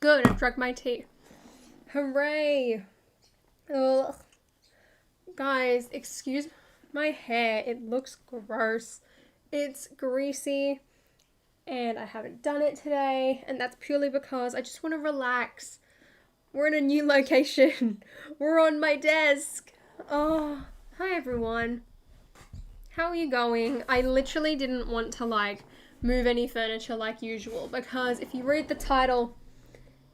Good, I drank my tea. Hooray. Ugh. Guys, excuse my hair. It looks gross. It's greasy. And I haven't done it today. And that's purely because I just want to relax. We're in a new location. We're on my desk. Oh, hi everyone. How are you going? I literally didn't want to move any furniture like usual because if you read the title,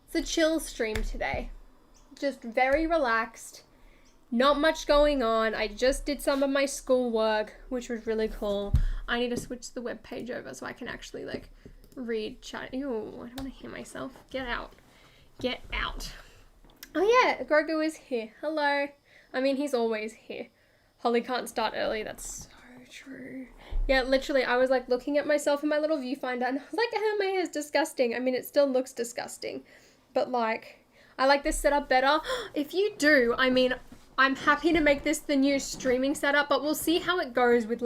it's a chill stream today. Just very relaxed. Not much going on. I just did some of my schoolwork, which was really cool. I need to switch the web page over so I can actually read chat. Ew, I don't want to hear myself. Get out. Get out. Oh yeah, Grogu is here. Hello. I mean, he's always here. Holly can't start early. That's so true. Yeah, literally, I was looking at myself in my little viewfinder and I was like, oh, my hair is disgusting. I mean, it still looks disgusting. But I like this setup better. If you do, I mean, I'm happy to make this the new streaming setup, but we'll see how it goes with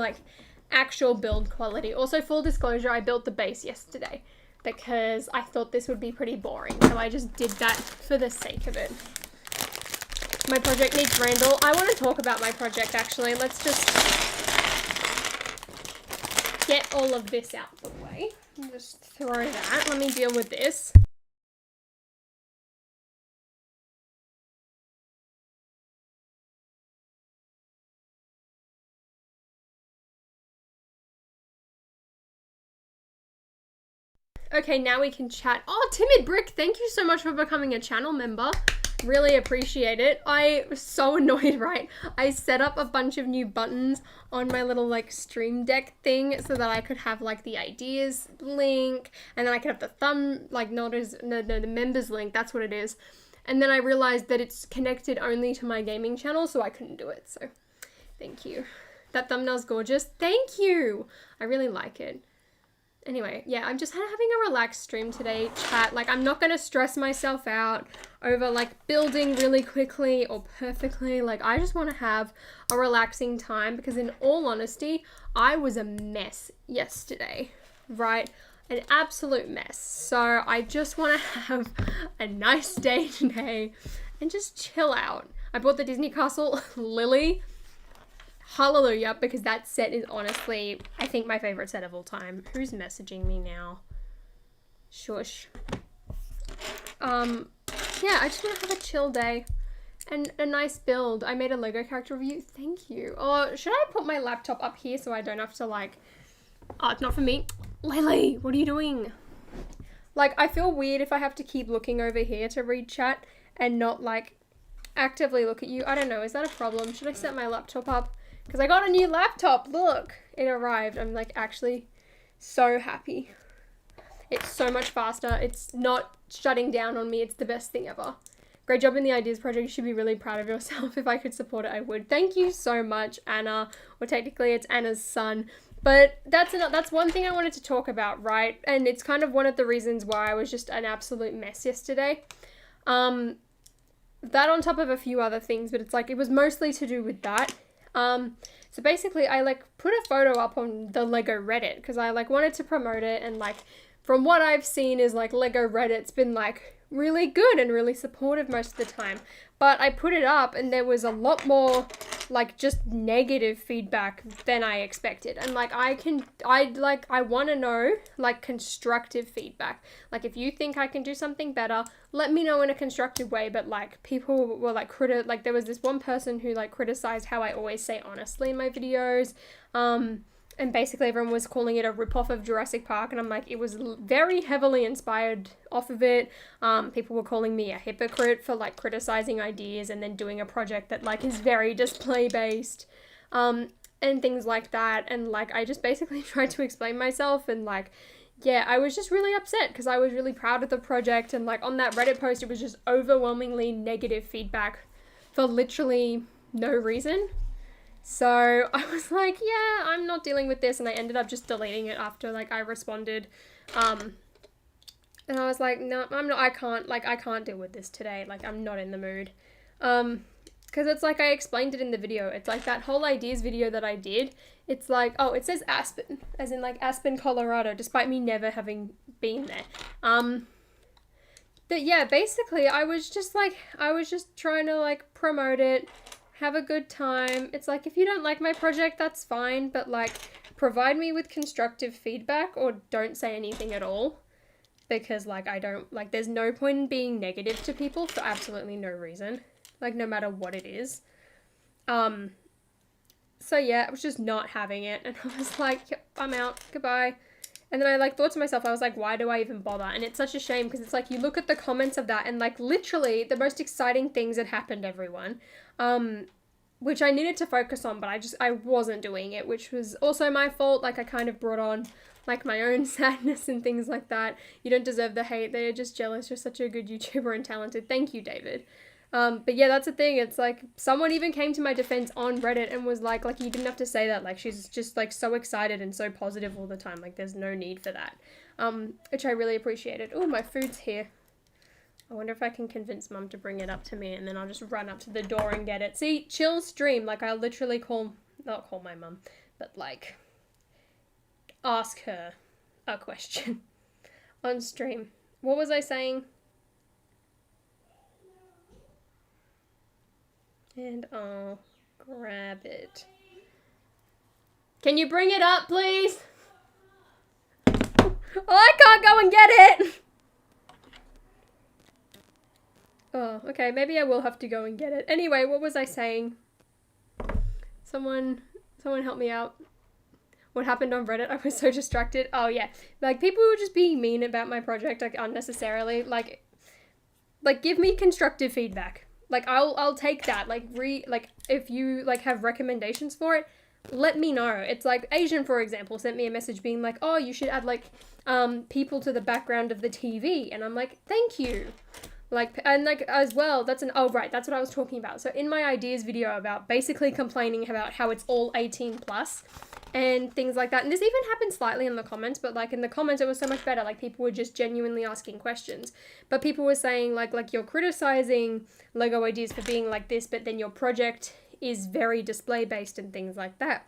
actual build quality. Also, full disclosure, I built the base yesterday because I thought this would be pretty boring. So I just did that for the sake of it. My project needs Randall. I want to talk about my project actually. Let's just get all of this out the way. Just throw that. Let me deal with this. Okay, now we can chat. Oh, Timid Brick, thank you so much for becoming a channel member. Really appreciate it. I was so annoyed, right? I set up a bunch of new buttons on my little stream deck thing so that I could have the ideas link and then I could have the thumb, the members link, that's what it is. And then I realized that it's connected only to my gaming channel, so I couldn't do it. So thank you. That thumbnail's gorgeous. Thank you. I really like it. Anyway, yeah, I'm just having a relaxed stream today, chat. I'm not going to stress myself out over, building really quickly or perfectly. I just want to have a relaxing time because, in all honesty, I was a mess yesterday, right? An absolute mess. So I just want to have a nice day today and just chill out. I bought the Disney Castle Lily. Hallelujah, because that set is honestly, I think, my favorite set of all time. Who's messaging me now? Shush. Yeah, I just want to have a chill day and a nice build. I made a Lego character review. Thank you. Oh, should I put my laptop up here so I don't have to oh, it's not for me. Lily, what are you doing? I feel weird if I have to keep looking over here to read chat and not actively look at you. I don't know. Is that a problem? Should I set my laptop up? Because I got a new laptop. Look, it arrived. I'm actually so happy. It's so much faster. It's not shutting down on me. It's the best thing ever. Great job in the ideas project. You should be really proud of yourself. If I could support it, I would. Thank you so much, Anna. Or technically it's Anna's son. But that's one thing I wanted to talk about, right? And it's kind of one of the reasons why I was just an absolute mess yesterday. That on top of a few other things, but it's it was mostly to do with that. So basically I put a photo up on the Lego Reddit because I wanted to promote it, and from what I've seen is Lego Reddit's been really good and really supportive most of the time. But I put it up and there was a lot more just negative feedback than I expected. And I want to know constructive feedback. If you think I can do something better, let me know in a constructive way. But people were there was this one person who criticized how I always say honestly in my videos. And basically everyone was calling it a ripoff of Jurassic Park, and I'm it was very heavily inspired off of it. People were calling me a hypocrite for criticizing ideas and then doing a project that is very display based, and things like that. And I just basically tried to explain myself, and yeah, I was just really upset because I was really proud of the project, and on that Reddit post it was just overwhelmingly negative feedback for literally no reason. So I was yeah, I'm not dealing with this, and I ended up just deleting it after I responded. And I was no, I can't deal with this today. I'm not in the mood. Because it's I explained it in the video. It's that whole ideas video that I did. It's oh, it says Aspen, as in Aspen, Colorado, despite me never having been there. But yeah, basically I was just trying to like promote it, have a good time. It's like, if you don't like my project, that's fine, but like provide me with constructive feedback or don't say anything at all. Because like there's no point in being negative to people for absolutely no reason. Like no matter what it is. So yeah, I was just not having it, and I was like, yep, I'm out, goodbye. And then I like thought to myself, I was like, why do I even bother? And it's such a shame, because it's like you look at the comments of that and like literally the most exciting things had happened, everyone. Which I needed to focus on, but I wasn't doing it, which was also my fault. Like I kind of brought on like my own sadness and things like that. You don't deserve the hate. They're just jealous. You're such a good YouTuber and talented. Thank you, David. But yeah, that's the thing. It's like someone even came to my defense on Reddit and was like you didn't have to say that. Like she's just like so excited and so positive all the time. Like there's no need for that. Which I really appreciated. Oh, my food's here. I wonder if I can convince Mum to bring it up to me, and then I'll just run up to the door and get it. See, chill stream. Like I'll literally not call my mum, but like ask her a question on stream. What was I saying? And I'll grab it. Can you bring it up, please? Oh, I can't go and get it! Oh, okay, maybe I will have to go and get it. Anyway, what was I saying? Someone help me out. What happened on Reddit? I was so distracted. Oh, yeah. Like, people were just being mean about my project, like, unnecessarily. Like, give me constructive feedback. Like, I'll take that. Like, if you, like, have recommendations for it, let me know. It's like, Asian, for example, sent me a message being like, oh, you should add, like, people to the background of the TV. And I'm like, thank you. Like, and like, as well, that's what I was talking about. So in my ideas video about basically complaining about how it's all 18 plus and things like that. And this even happened slightly in the comments, but like in the comments, it was so much better. Like people were just genuinely asking questions, but people were saying like you're criticizing Lego Ideas for being like this, but then your project is very display based and things like that.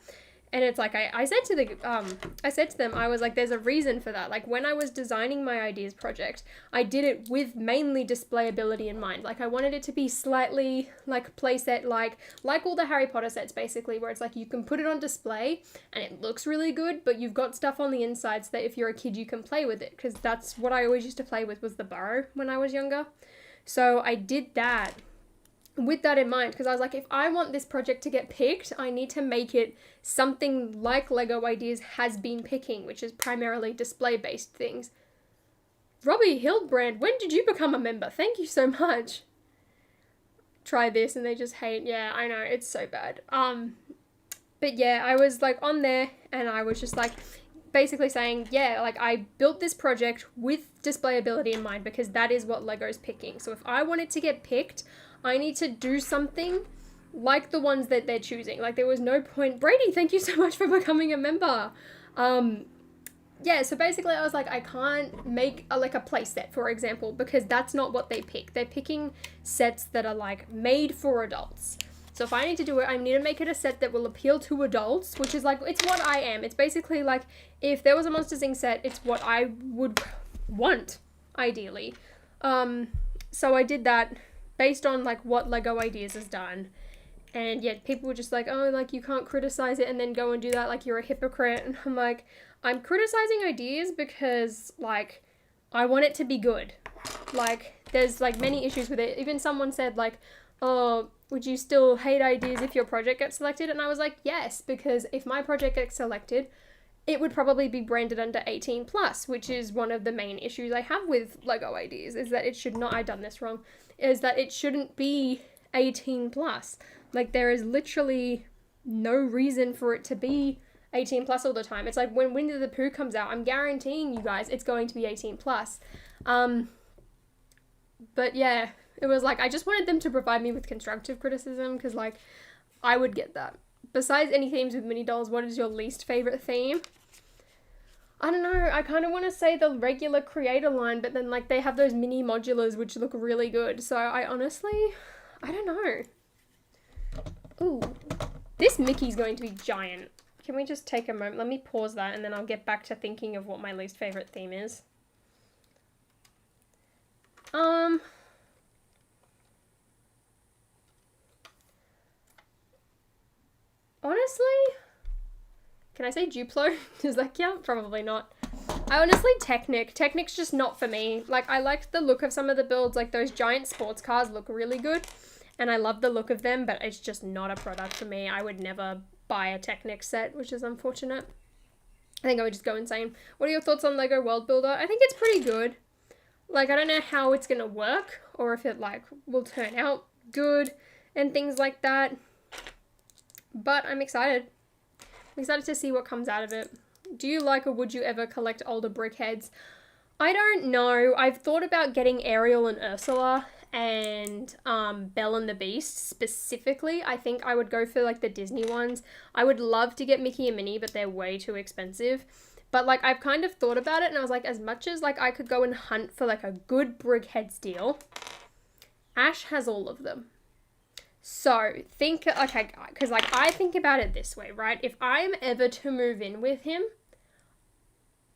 And it's like, I said to them, I was like, there's a reason for that. Like, when I was designing my ideas project, I did it with mainly displayability in mind. Like, I wanted it to be slightly, like, playset, like all the Harry Potter sets, basically, where it's like, you can put it on display, and it looks really good, but you've got stuff on the inside so that if you're a kid, you can play with it. Because that's what I always used to play with, was the burrow when I was younger. So I did that with that in mind, because I was like, if I want this project to get picked, I need to make it something like Lego Ideas has been picking, which is primarily display-based things. Robbie Hildbrand, when did you become a member? Thank you so much. Try this and they just hate. Yeah, I know, it's so bad. But yeah, I was like on there and I was just like basically saying, yeah, like I built this project with displayability in mind because that is what Lego's picking. So if I want it to get picked, I need to do something like the ones that they're choosing. Like, there was no point. Brady, thank you so much for becoming a member. Yeah, so basically I was like, I can't make a play set, for example, because that's not what they pick. They're picking sets that are, like, made for adults. So if I need to do it, I need to make it a set that will appeal to adults, which is, like, it's what I am. It's basically, like, if there was a Monsters Inc. set, it's what I would want, ideally. So I did that based on, like, what Lego Ideas has done. And yet people were just like, oh, like, you can't criticize it and then go and do that, like, you're a hypocrite. And I'm like, I'm criticizing ideas because, like, I want it to be good. Like, there's, like, many issues with it. Even someone said, like, oh, would you still hate ideas if your project gets selected? And I was like, yes, because if my project gets selected, it would probably be branded under 18 plus, which is one of the main issues I have with Lego Ideas, is that it should not, I've done this wrong, is that it shouldn't be 18 plus. Like, there is literally no reason for it to be 18 plus all the time. It's like when Winnie the Pooh comes out, I'm guaranteeing you guys it's going to be 18 plus. But yeah, it was like, I just wanted them to provide me with constructive criticism, because, like, I would get that. Besides any themes with mini dolls, what is your least favorite theme? I don't know, I kind of want to say the regular creator line, but then, like, they have those mini modulars which look really good. So I don't know. Ooh, this Mickey's going to be giant. Can we just take a moment? Let me pause that and then I'll get back to thinking of what my least favorite theme is. honestly, can I say Duplo? Does that count? Probably not. I honestly, Technic's just not for me. Like, I liked the look of some of the builds. Like, those giant sports cars look really good. And I love the look of them, but it's just not a product for me. I would never buy a Technic set, which is unfortunate. I think I would just go insane. What are your thoughts on Lego World Builder? I think it's pretty good. Like, I don't know how it's gonna work, or if it, like, will turn out good and things like that. But I'm excited. I'm excited to see what comes out of it. Do you like or would you ever collect older brickheads? I don't know. I've thought about getting Ariel and Ursula and Belle and the Beast specifically. I think I would go for like the Disney ones. I would love to get Mickey and Minnie, but they're way too expensive. But like I've kind of thought about it and I was like, as much as like I could go and hunt for like a good brickheads deal, Ash has all of them. So think, okay, because like I think about it this way, right? If I'm ever to move in with him,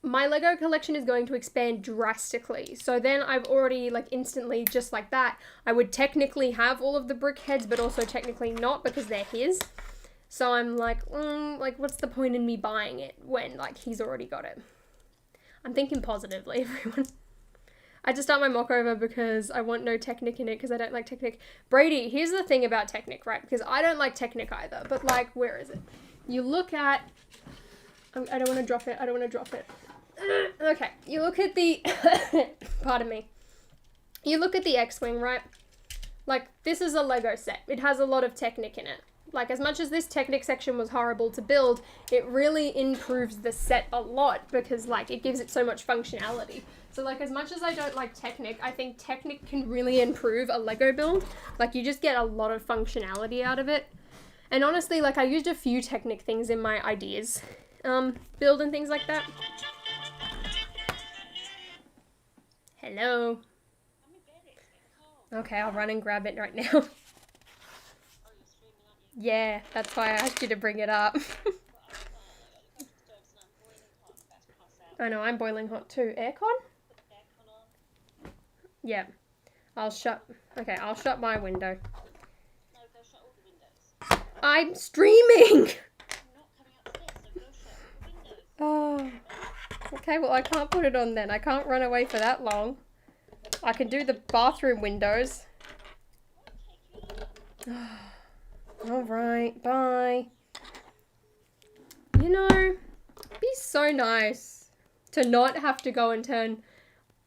my Lego collection is going to expand drastically. So then I've already like instantly, just like that, I would technically have all of the brickheads, but also technically not because they're his. So I'm like, what's the point in me buying it when like he's already got it? I'm thinking positively, everyone. I just start my mock over because I want no Technic in it because I don't like Technic. Brady, here's the thing about Technic, right? Because I don't like Technic either, but like, where is it? You look at, I don't want to drop it. I don't want to drop it. Okay, you look at the, pardon me. You look at the X-Wing, right? Like, this is a Lego set. It has a lot of Technic in it. Like, as much as this Technic section was horrible to build, it really improves the set a lot because, like, it gives it so much functionality. So, like, as much as I don't like Technic, I think Technic can really improve a Lego build. Like, you just get a lot of functionality out of it. And honestly, like, I used a few Technic things in my ideas build and things like that. Hello. Okay, I'll run and grab it right now. Yeah, that's why I asked you to bring it up. I know, I'm boiling hot too. Aircon? Yeah. I'll shut my window. No, go shut all the windows. I'm streaming! I'm not coming upstairs, so go shut all the windows. Oh. Okay, well I can't put it on then. I can't run away for that long. I can do the bathroom windows. Alright, bye. You know, it'd be so nice to not have to go and turn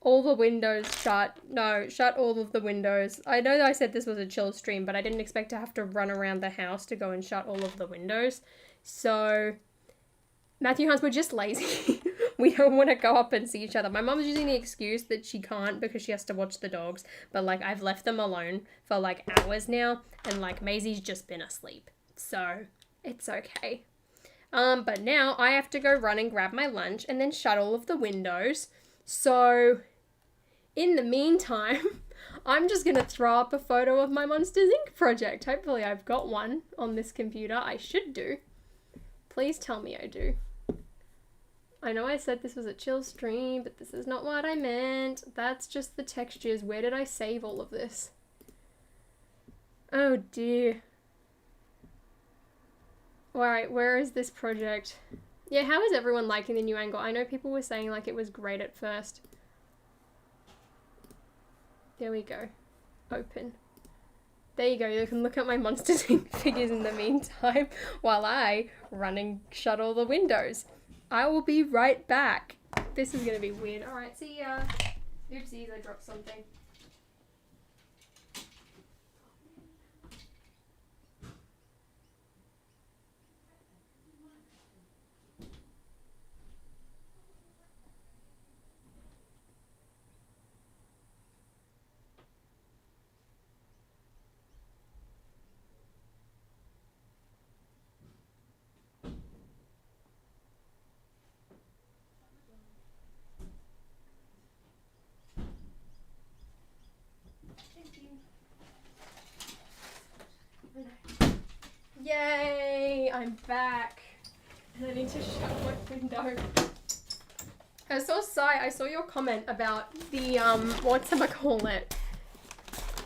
all the windows shut. No, shut all of the windows. I know that I said this was a chill stream, but I didn't expect to have to run around the house to go and shut all of the windows. So, Matthew Hans, we're just lazy. We don't want to go up and see each other. My mom's using the excuse that she can't because she has to watch the dogs. But, like, I've left them alone for, like, hours now. And, like, Maisie's just been asleep. So, it's okay. But now I have to go run and grab my lunch and then shut all of the windows. So, in the meantime, I'm just going to throw up a photo of my Monsters Inc. project. Hopefully I've got one on this computer. I should do. Please tell me I do. I know I said this was a chill stream, but this is not what I meant. That's just the textures. Where did I save all of this? Oh dear. Alright, where is this project? Yeah, how is everyone liking the new angle? I know people were saying like it was great at first. There we go. Open. There you go, you can look at my Monsters Inc. figures in the meantime while I run and shut all the windows. I will be right back. This is gonna be weird. Alright, see ya. Oopsies, I dropped something. Yay! I'm back. And I need to shut my window. I saw your comment about the, whatchamacallit.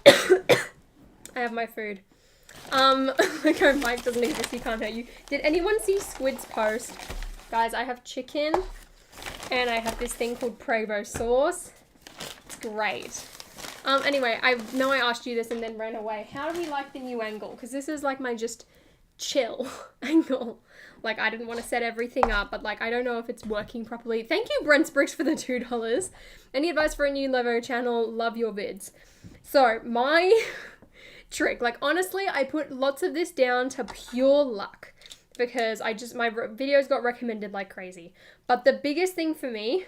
I have my food. Lego Mike doesn't exist, he can't hurt you. Did anyone see Squid's post? Guys, I have chicken and I have this thing called Prego sauce. It's great. Anyway, I know I asked you this and then ran away. How do we like the new angle? Because this is like my just chill angle. Like, I didn't want to set everything up, but like, I don't know if it's working properly. Thank you, Brent Spriggs, for the $2. Any advice for a new Lego channel? Love your vids. So, my trick, like, honestly, I put lots of this down to pure luck because my videos got recommended like crazy. But the biggest thing for me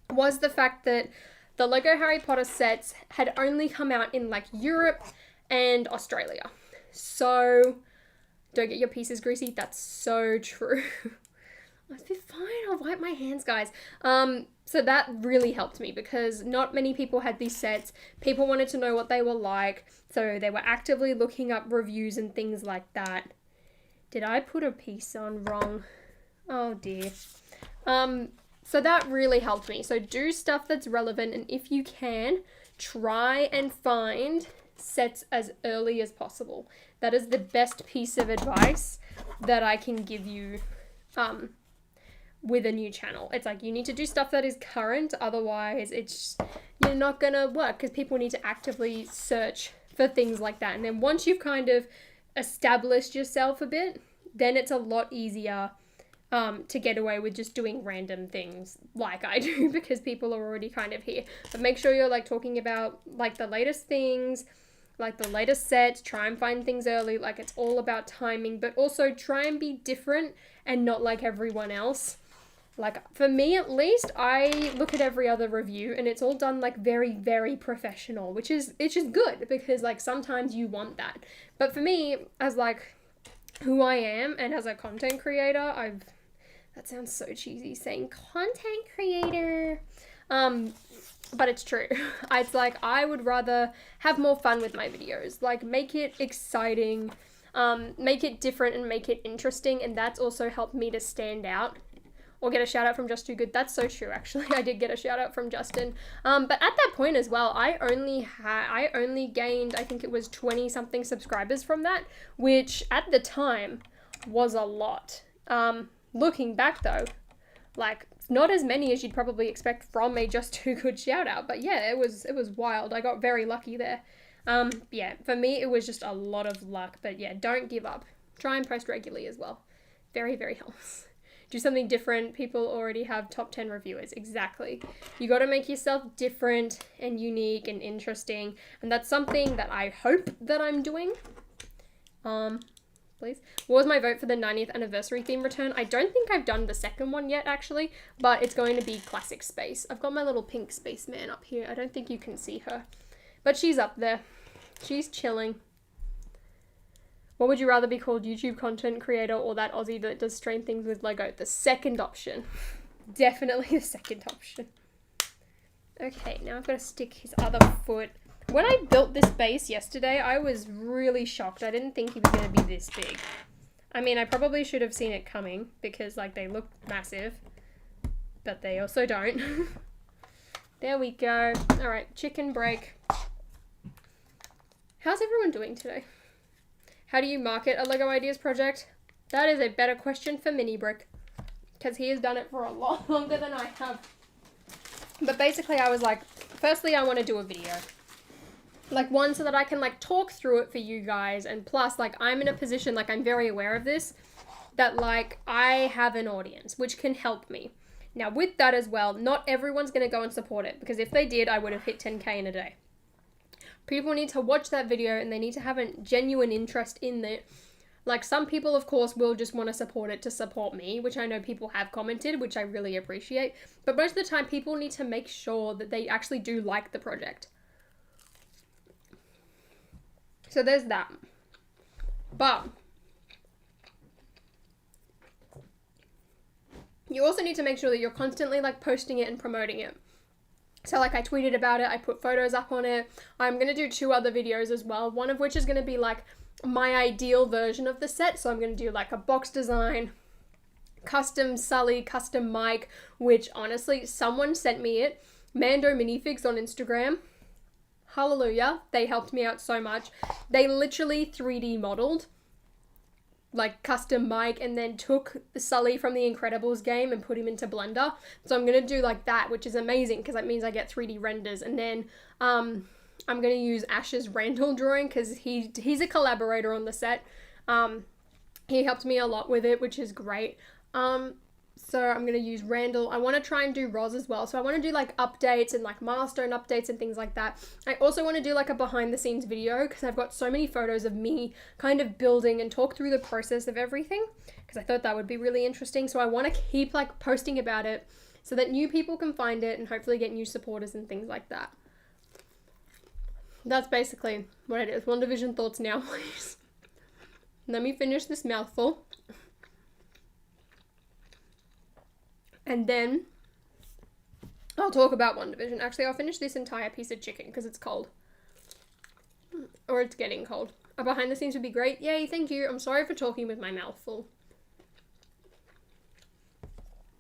was the fact that the Lego Harry Potter sets had only come out in like Europe and Australia. So, don't get your pieces greasy. That's so true. I'll be fine. I'll wipe my hands, guys. So that really helped me because not many people had these sets. People wanted to know what they were like. So they were actively looking up reviews and things like that. Did I put a piece on wrong? Oh dear. So that really helped me. So do stuff that's relevant, and if you can, try and find sets as early as possible. That is the best piece of advice that I can give you with a new channel. It's like you need to do stuff that is current, otherwise you're not gonna work because people need to actively search for things like that. And then once you've kind of established yourself a bit, then it's a lot easier to get away with just doing random things like I do because people are already kind of here. But make sure you're like talking about like the latest things, like the latest sets, try and find things early. Like, it's all about timing, but also try and be different and not like everyone else. Like, for me at least, I look at every other review and it's all done like very, very professional, it's just good because like sometimes you want that. But for me, as like who I am and as a content creator, that sounds so cheesy saying content creator. But it's true. It's like, I would rather have more fun with my videos. Like, make it exciting, make it different and make it interesting. And that's also helped me to stand out or get a shout out from Just Too Good. That's so true, actually. I did get a shout out from Justin. But at that point as well, I only gained, I think it was 20 something subscribers from that, which at the time was a lot. Looking back though, like, not as many as you'd probably expect from a Just Too Good shout out, but yeah, it was wild. I got very lucky there. Yeah, for me, it was just a lot of luck, but yeah, don't give up. Try and post regularly as well. Very, very helps. Do something different. People already have top 10 reviewers. Exactly. You got to make yourself different and unique and interesting, and that's something that I hope that I'm doing. Please. What was my vote for the 90th anniversary theme return? I don't think I've done the second one yet, actually, but it's going to be classic space. I've got my little pink spaceman up here. I don't think you can see her, but she's up there. She's chilling. What would you rather be called, YouTube content creator or that Aussie that does strange things with Lego? The second option. Definitely the second option. Okay, now I've got to stick his other foot. When I built this base yesterday, I was really shocked. I didn't think he was going to be this big. I mean, I probably should have seen it coming because, like, they look massive, but they also don't. There we go. All right, chicken break. How's everyone doing today? How do you market a Lego Ideas project? That is a better question for Mini Brick because he has done it for a lot longer than I have. But basically, I was like, firstly, I want to do a video. Like, one, so that I can, like, talk through it for you guys, and plus, like, I'm in a position, like, I'm very aware of this, that, like, I have an audience, which can help me. Now, with that as well, not everyone's going to go and support it, because if they did, I would have hit 10k in a day. People need to watch that video, and they need to have a genuine interest in it. Like, some people, of course, will just want to support it to support me, which I know people have commented, which I really appreciate, but most of the time, people need to make sure that they actually do like the project. So there's that. But you also need to make sure that you're constantly like posting it and promoting it. So like I tweeted about it, I put photos up on it. I'm going to do 2 other videos as well. One of which is going to be like my ideal version of the set. So I'm going to do like a box design, custom Sully, custom Mike, which honestly someone sent me it. Mando minifigs on Instagram. hallelujah, they helped me out so much. They literally 3D modeled, like custom mic, and then took Sully from the Incredibles game and put him into Blender. So I'm gonna do like that, which is amazing because that means I get 3D renders. And then I'm gonna use Ash's Randall drawing because he's a collaborator on the set. He helped me a lot with it, which is great. So I'm going to use Randall. I want to try and do Roz as well. So I want to do like updates and like milestone updates and things like that. I also want to do like a behind the scenes video because I've got so many photos of me kind of building and talk through the process of everything because I thought that would be really interesting. So I want to keep like posting about it so that new people can find it and hopefully get new supporters and things like that. That's basically what it is. WandaVision thoughts now, please. Let me finish this mouthful. And then I'll talk about WandaVision. Actually, I'll finish this entire piece of chicken because it's cold. Or it's getting cold. A behind the scenes would be great. Yay, thank you. I'm sorry for talking with my mouth full.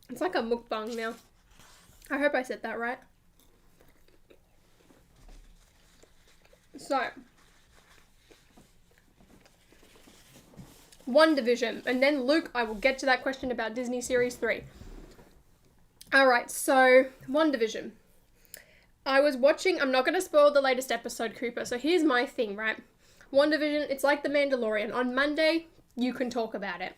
It's like a mukbang now. I hope I said that right. So, WandaVision. And then, Luke, I will get to that question about Disney Series 3. Alright, so, WandaVision. I was watching, I'm not going to spoil the latest episode, Cooper, so here's my thing, right? WandaVision, it's like The Mandalorian. On Monday, you can talk about it.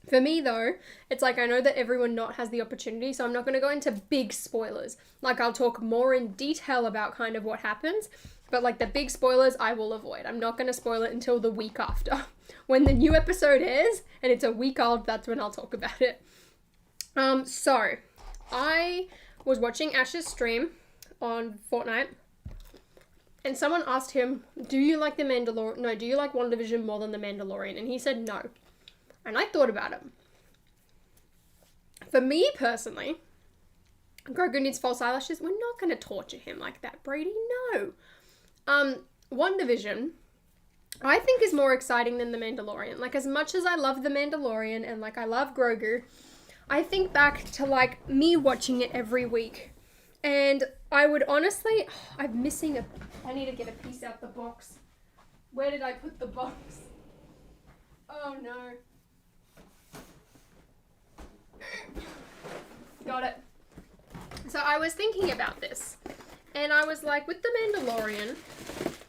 For me, though, it's like I know that everyone not has the opportunity, so I'm not going to go into big spoilers. Like, I'll talk more in detail about kind of what happens, but like the big spoilers, I will avoid. I'm not going to spoil it until the week after. When the new episode airs, and it's a week old, that's when I'll talk about it. So, I was watching Ash's stream on Fortnite, and someone asked him, do you like do you like WandaVision more than The Mandalorian? And he said no. And I thought about it. For me, personally, Grogu needs false eyelashes. We're not going to torture him like that, Brady. No. WandaVision, I think, is more exciting than The Mandalorian. Like, as much as I love The Mandalorian and, like, I love Grogu, I think back to, like, me watching it every week. And I would honestly... I need to get a piece out the box. Where did I put the box? Oh, no. Got it. So I was thinking about this. And I was like, with The Mandalorian,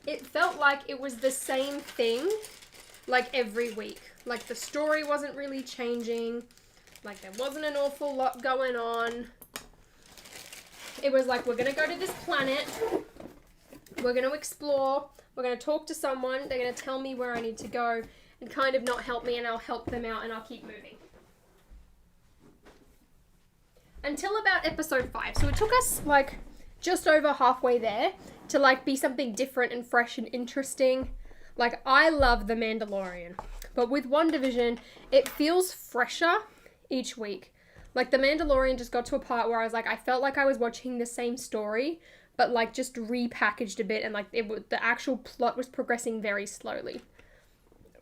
it felt like it was the same thing, like, every week. Like, the story wasn't really changing. Like, there wasn't an awful lot going on. It was like, we're going to go to this planet. We're going to explore. We're going to talk to someone. They're going to tell me where I need to go and kind of not help me, and I'll help them out, and I'll keep moving. Until about episode 5. So it took us, like, just over halfway there to, like, be something different and fresh and interesting. Like, I love The Mandalorian. But with WandaVision, it feels fresher each week. Like, The Mandalorian just got to a part where I was like, I felt like I was watching the same story, but, like, just repackaged a bit, and, like, the actual plot was progressing very slowly.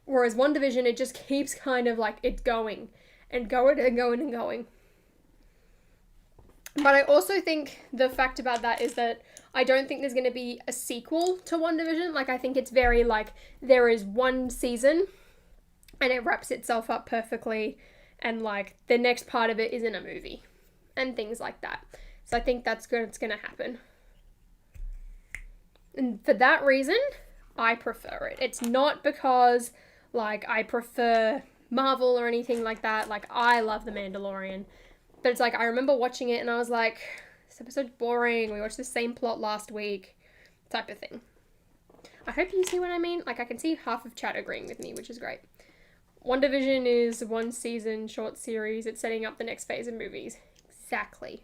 Whereas WandaVision, it just keeps kind of, like, it going and going and going and going. But I also think the fact about that is that I don't think there's going to be a sequel to WandaVision. Like, I think it's very, like, there is one season and it wraps itself up perfectly, and, like, the next part of it is in a movie and things like that. So I think that's good. It's going to happen. And for that reason, I prefer it. It's not because, like, I prefer Marvel or anything like that. Like, I love The Mandalorian. But it's like, I remember watching it and I was like, this episode's boring. We watched the same plot last week. Type of thing. I hope you see what I mean. Like, I can see half of chat agreeing with me, which is great. WandaVision is one season, short series. It's setting up the next phase of movies. Exactly.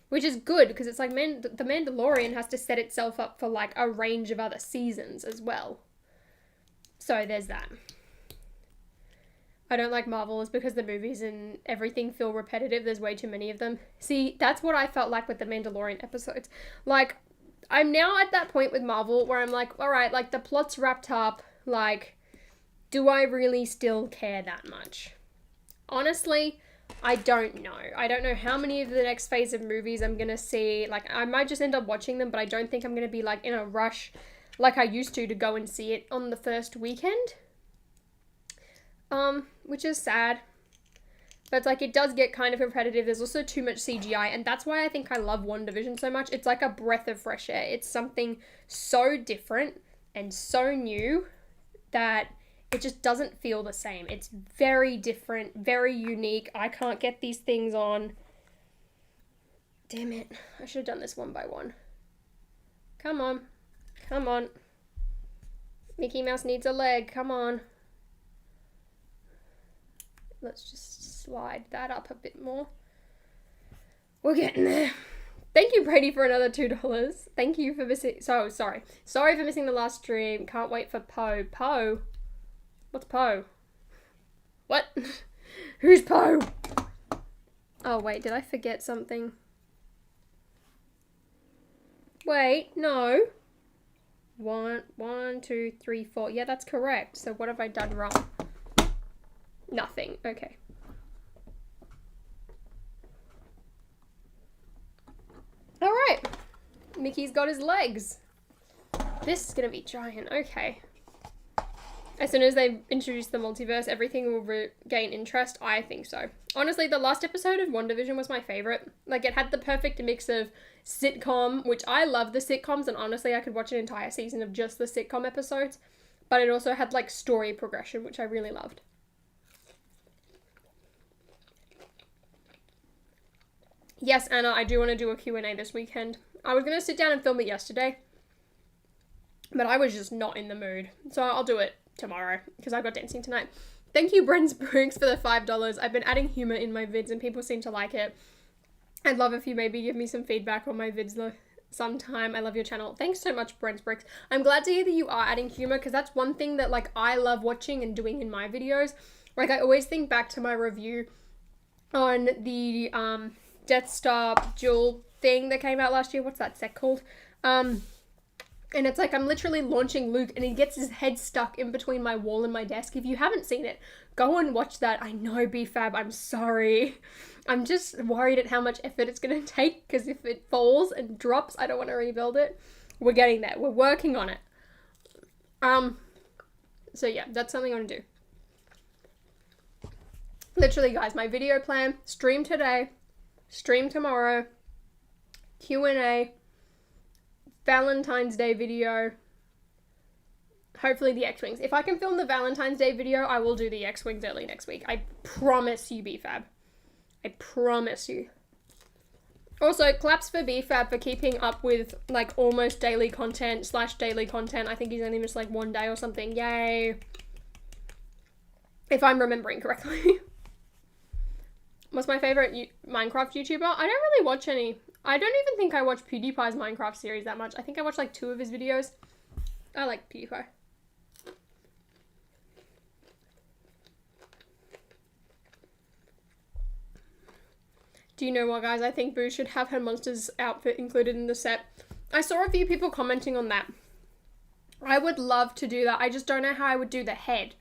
Which is good, because it's like, The Mandalorian has to set itself up for, like, a range of other seasons as well. So there's that. I don't like Marvel is because the movies and everything feel repetitive. There's way too many of them. See, that's what I felt like with the Mandalorian episodes. Like, I'm now at that point with Marvel where I'm like, alright, like, the plot's wrapped up. Like, do I really still care that much? Honestly, I don't know. I don't know how many of the next phase of movies I'm gonna see. Like, I might just end up watching them, but I don't think I'm gonna be, like, in a rush like I used to go and see it on the first weekend. Which is sad. But it's like, it does get kind of repetitive. There's also too much CGI, and that's why I think I love WandaVision so much. It's like a breath of fresh air. It's something so different and so new that it just doesn't feel the same. It's very different, very unique. I can't get these things on. Damn it. I should have done this one by one. Come on. Come on. Mickey Mouse needs a leg. Come on. Let's just slide that up a bit more. We're getting there. Thank you, Brady, for another $2. Thank you for missing... So, sorry. Sorry for missing the last stream. Can't wait for Poe. Poe? What's Poe? What? Who's Poe? Oh, wait. Did I forget something? Wait. No. 1, 2, 3, 4. Yeah, that's correct. So what have I done wrong? Nothing. Okay. Alright. Mickey's got his legs. This is gonna be giant. Okay. As soon as they introduce the multiverse, everything will regain interest. I think so. Honestly, the last episode of WandaVision was my favorite. Like, it had the perfect mix of sitcom, which I love the sitcoms, and honestly, I could watch an entire season of just the sitcom episodes. But it also had, like, story progression, which I really loved. Yes, Anna, I do want to do a Q&A this weekend. I was going to sit down and film it yesterday, but I was just not in the mood. So I'll do it tomorrow, because I've got dancing tonight. Thank you, Brent Brooks, for the $5. I've been adding humour in my vids, and people seem to like it. I'd love if you maybe give me some feedback on my vids sometime. I love your channel. Thanks so much, Brent Brooks. I'm glad to hear that you are adding humour, because that's one thing that, like, I love watching and doing in my videos. Like, I always think back to my review on the, Death Star Jewel thing that came out last year. What's that set called? And it's like, I'm literally launching Luke and he gets his head stuck in between my wall and my desk. If you haven't seen it, go and watch that. I know, BFAB, I'm sorry. I'm just worried at how much effort it's going to take, because if it falls and drops, I don't want to rebuild it. We're getting there. We're working on it. So yeah, that's something I want to do. Literally, guys, my video plan: stream today, stream tomorrow, Q&A, Valentine's Day video, hopefully the X-Wings. If I can film the Valentine's Day video, I will do the X-Wings early next week. I promise you, BFAB. I promise you. Also, claps for BFAB for keeping up with, like, almost daily content / daily content. I think he's only missed, like, one day or something. Yay. If I'm remembering correctly. What's my favorite Minecraft YouTuber? I don't really watch any. I don't even think I watch PewDiePie's Minecraft series that much. I think I watched like 2 of his videos. I like PewDiePie. Do you know what, guys? I think Boo should have her monster's outfit included in the set. I saw a few people commenting on that. I would love to do that. I just don't know how I would do the head.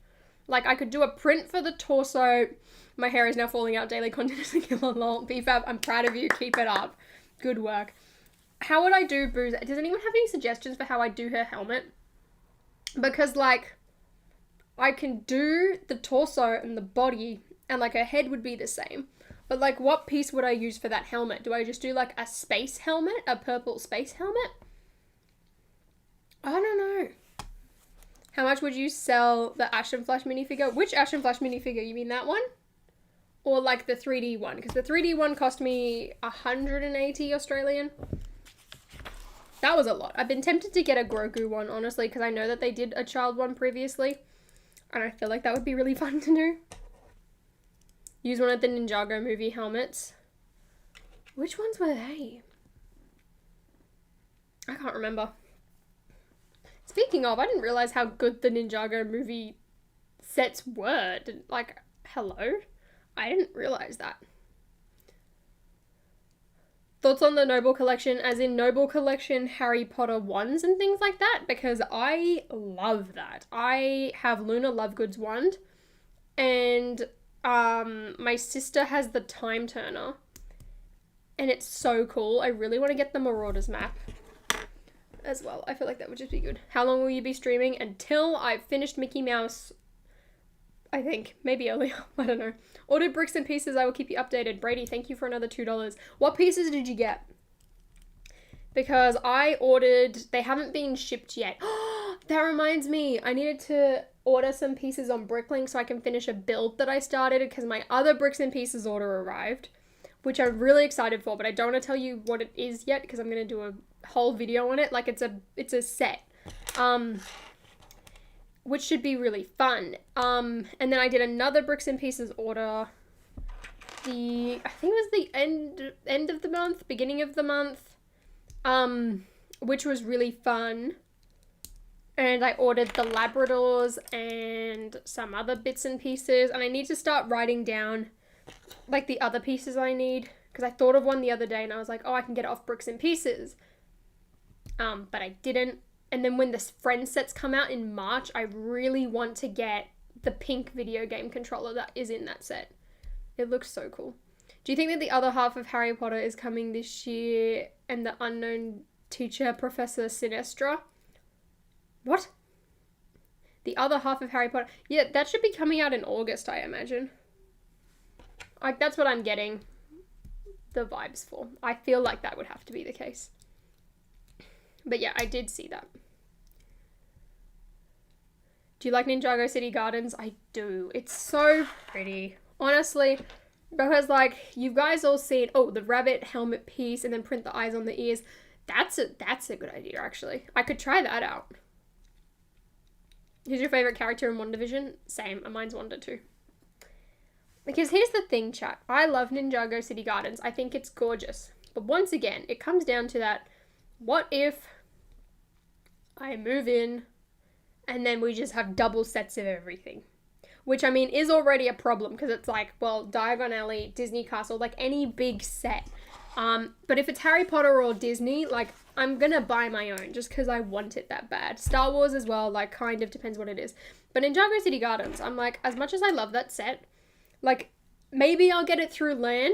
Like, I could do a print for the torso. My hair is now falling out. Daily content is a killer lol. BFAB, I'm proud of you. Keep it up. Good work. How would I do Boo's? Does anyone have any suggestions for how I do her helmet? Because, like, I can do the torso and the body, and, like, her head would be the same. But, like, what piece would I use for that helmet? Do I just do, like, a space helmet? A purple space helmet? I don't know. How much would you sell the Ash and Flash minifigure? Which Ash and Flash minifigure? You mean that one? Or like the 3D one? Because the 3D one cost me 180 Australian. That was a lot. I've been tempted to get a Grogu one, honestly, because I know that they did a child one previously. And I feel like that would be really fun to do. Use one of the Ninjago movie helmets. Which ones were they? I can't remember. Speaking of, I didn't realize how good the Ninjago movie sets were. Like, hello? I didn't realize that. Thoughts on the Noble Collection, as in Noble Collection Harry Potter wands and things like that? Because I love that. I have Luna Lovegood's wand, and my sister has the Time Turner. And it's so cool. I really want to get the Marauders map as well. I feel like that would just be good. How long will you be streaming? Until I've finished Mickey Mouse, I think. Maybe earlier. I don't know. Ordered bricks and pieces. I will keep you updated. Brady, thank you for another $2. What pieces did you get? Because I ordered... They haven't been shipped yet. That reminds me. I needed to order some pieces on Bricklink so I can finish a build that I started because my other bricks and pieces order arrived, which I'm really excited for, but I don't want to tell you what it is yet because I'm going to do a whole video on it. Like, it's a set, which should be really fun. And then I did another bricks and pieces order. I think it was the end of the month, beginning of the month, which was really fun. And I ordered the Labradors and some other bits and pieces, and I need to start writing down like the other pieces I need, because I thought of one the other day and I was like, oh, I can get it off bricks and pieces, but I didn't. And then when the friend sets come out in March, I really want to get the pink video game controller that is in that set. It looks so cool. Do you think that the other half of Harry Potter is coming this year and the unknown teacher, Professor Sinestra? What? The other half of Harry Potter? Yeah, that should be coming out in August, I imagine. Like, that's what I'm getting the vibes for. I feel like that would have to be the case. But yeah, I did see that. Do you like Ninjago City Gardens? I do. It's so pretty. Honestly, because like, you guys all seen, oh, the rabbit helmet piece and then print the eyes on the ears. That's a good idea, actually. I could try that out. Who's your favorite character in WandaVision? Same. Mine's Wanda too. Because here's the thing, chat. I love Ninjago City Gardens. I think it's gorgeous. But once again, it comes down to that, what if I move in and then we just have double sets of everything? Which, I mean, is already a problem because it's like, well, Diagon Alley, Disney Castle, like any big set. But if it's Harry Potter or Disney, like, I'm gonna buy my own just because I want it that bad. Star Wars as well, like, kind of depends what it is. But Ninjago City Gardens, I'm like, as much as I love that set, like, maybe I'll get it through LAN,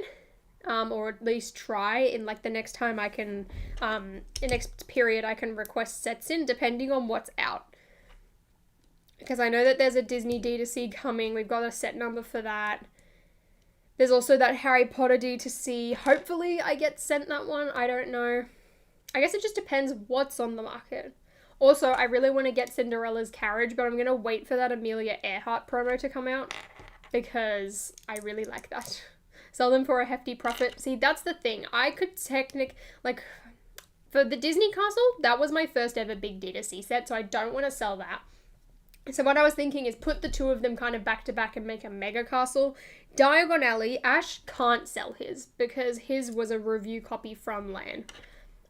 or at least try in, like, the next time I can, the next period I can request sets in, depending on what's out. Because I know that there's a Disney D2C coming. We've got a set number for that. There's also that Harry Potter D2C. Hopefully I get sent that one. I don't know. I guess it just depends what's on the market. Also, I really want to get Cinderella's Carriage, but I'm going to wait for that Amelia Earhart promo to come out because I really like that. Sell them for a hefty profit. See, that's the thing. I could like, for the Disney Castle, that was my first ever big D2C set, so I don't want to sell that. So what I was thinking is put the two of them kind of back to back and make a mega castle. Diagon Alley, Ash can't sell his because his was a review copy from LAN.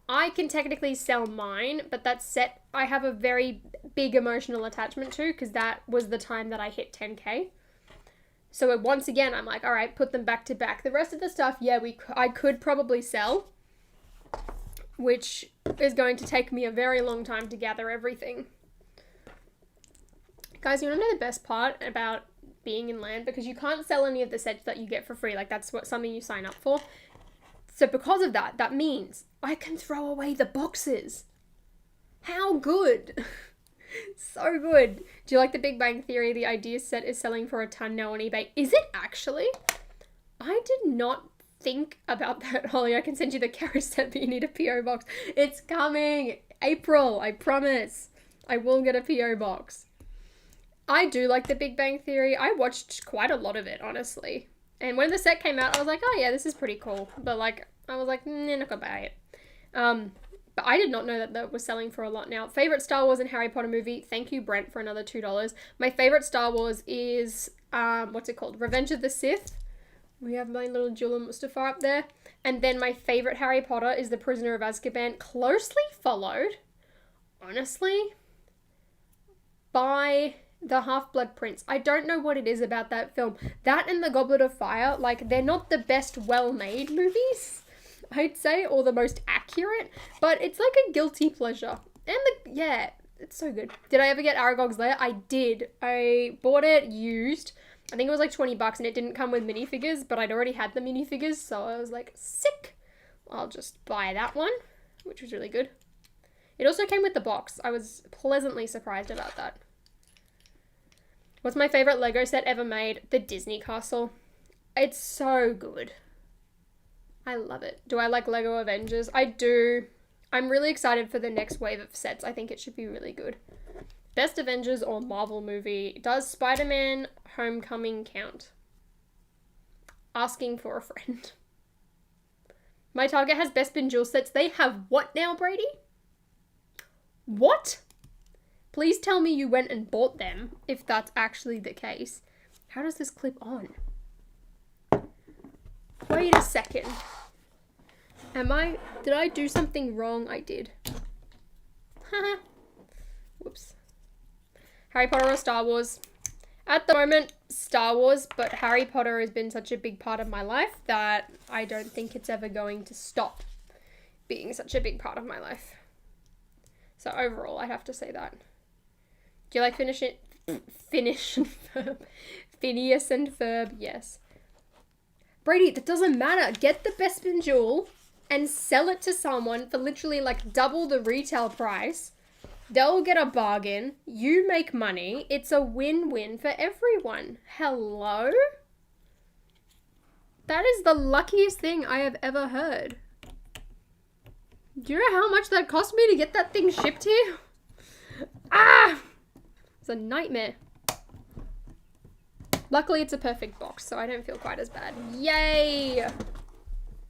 I can technically sell mine, but that set I have a very big emotional attachment to because that was the time that I hit 10k. So once again, I'm like, all right, put them back to back. The rest of the stuff, yeah, I could probably sell, which is going to take me a very long time to gather everything. Guys, you want to know the best part about being in LAN? Because you can't sell any of the sets that you get for free. Like, that's something you sign up for. So because of that, that means I can throw away the boxes. How good? So good. Do you like the Big Bang Theory? The idea set is selling for a ton now on eBay. Is it actually? I did not think about that, Holly. I can send you the carriage set, but you need a PO box. It's coming. April, I promise. I will get a PO box. I do like the Big Bang Theory. I watched quite a lot of it, honestly. And when the set came out, I was like, oh yeah, this is pretty cool. But like, I was like, nah, not gonna buy it. But I did not know that that was selling for a lot now. Favorite Star Wars and Harry Potter movie? Thank you, Brent, for another $2. My favorite Star Wars is, what's it called? Revenge of the Sith. We have my little Jewel and Mustafa up there. And then my favorite Harry Potter is The Prisoner of Azkaban. Closely followed, honestly, by The Half-Blood Prince. I don't know what it is about that film. That and The Goblet of Fire, like, they're not the best well-made movies, I'd say, or the most accurate, but it's like a guilty pleasure. And yeah, it's so good. Did I ever get Aragog's Lair? I did. I bought it used, I think it was like 20 bucks and it didn't come with minifigures, but I'd already had the minifigures, so I was like, sick! I'll just buy that one, which was really good. It also came with the box. I was pleasantly surprised about that. What's my favorite Lego set ever made? The Disney Castle. It's so good. I love it. Do I like Lego Avengers? I do. I'm really excited for the next wave of sets. I think it should be really good. Best Avengers or Marvel movie? Does Spider-Man Homecoming count? Asking for a friend. My Target has Bespin Jewel sets. They have what now, Brady? What? Please tell me you went and bought them, if that's actually the case. How does this clip on? Wait a second. Did I do something wrong? I did. Haha. Whoops. Harry Potter or Star Wars? At the moment, Star Wars, but Harry Potter has been such a big part of my life that I don't think it's ever going to stop being such a big part of my life. So overall, I'd have to say that. Do you like Phineas and Ferb? Phineas and Ferb, yes. Brady, that doesn't matter. Get the Bespin Jewel and sell it to someone for literally like double the retail price. They'll get a bargain. You make money. It's a win-win for everyone. Hello? That is the luckiest thing I have ever heard. Do you know how much that cost me to get that thing shipped here? Ah! It's a nightmare. Luckily, it's a perfect box, so I don't feel quite as bad. Yay!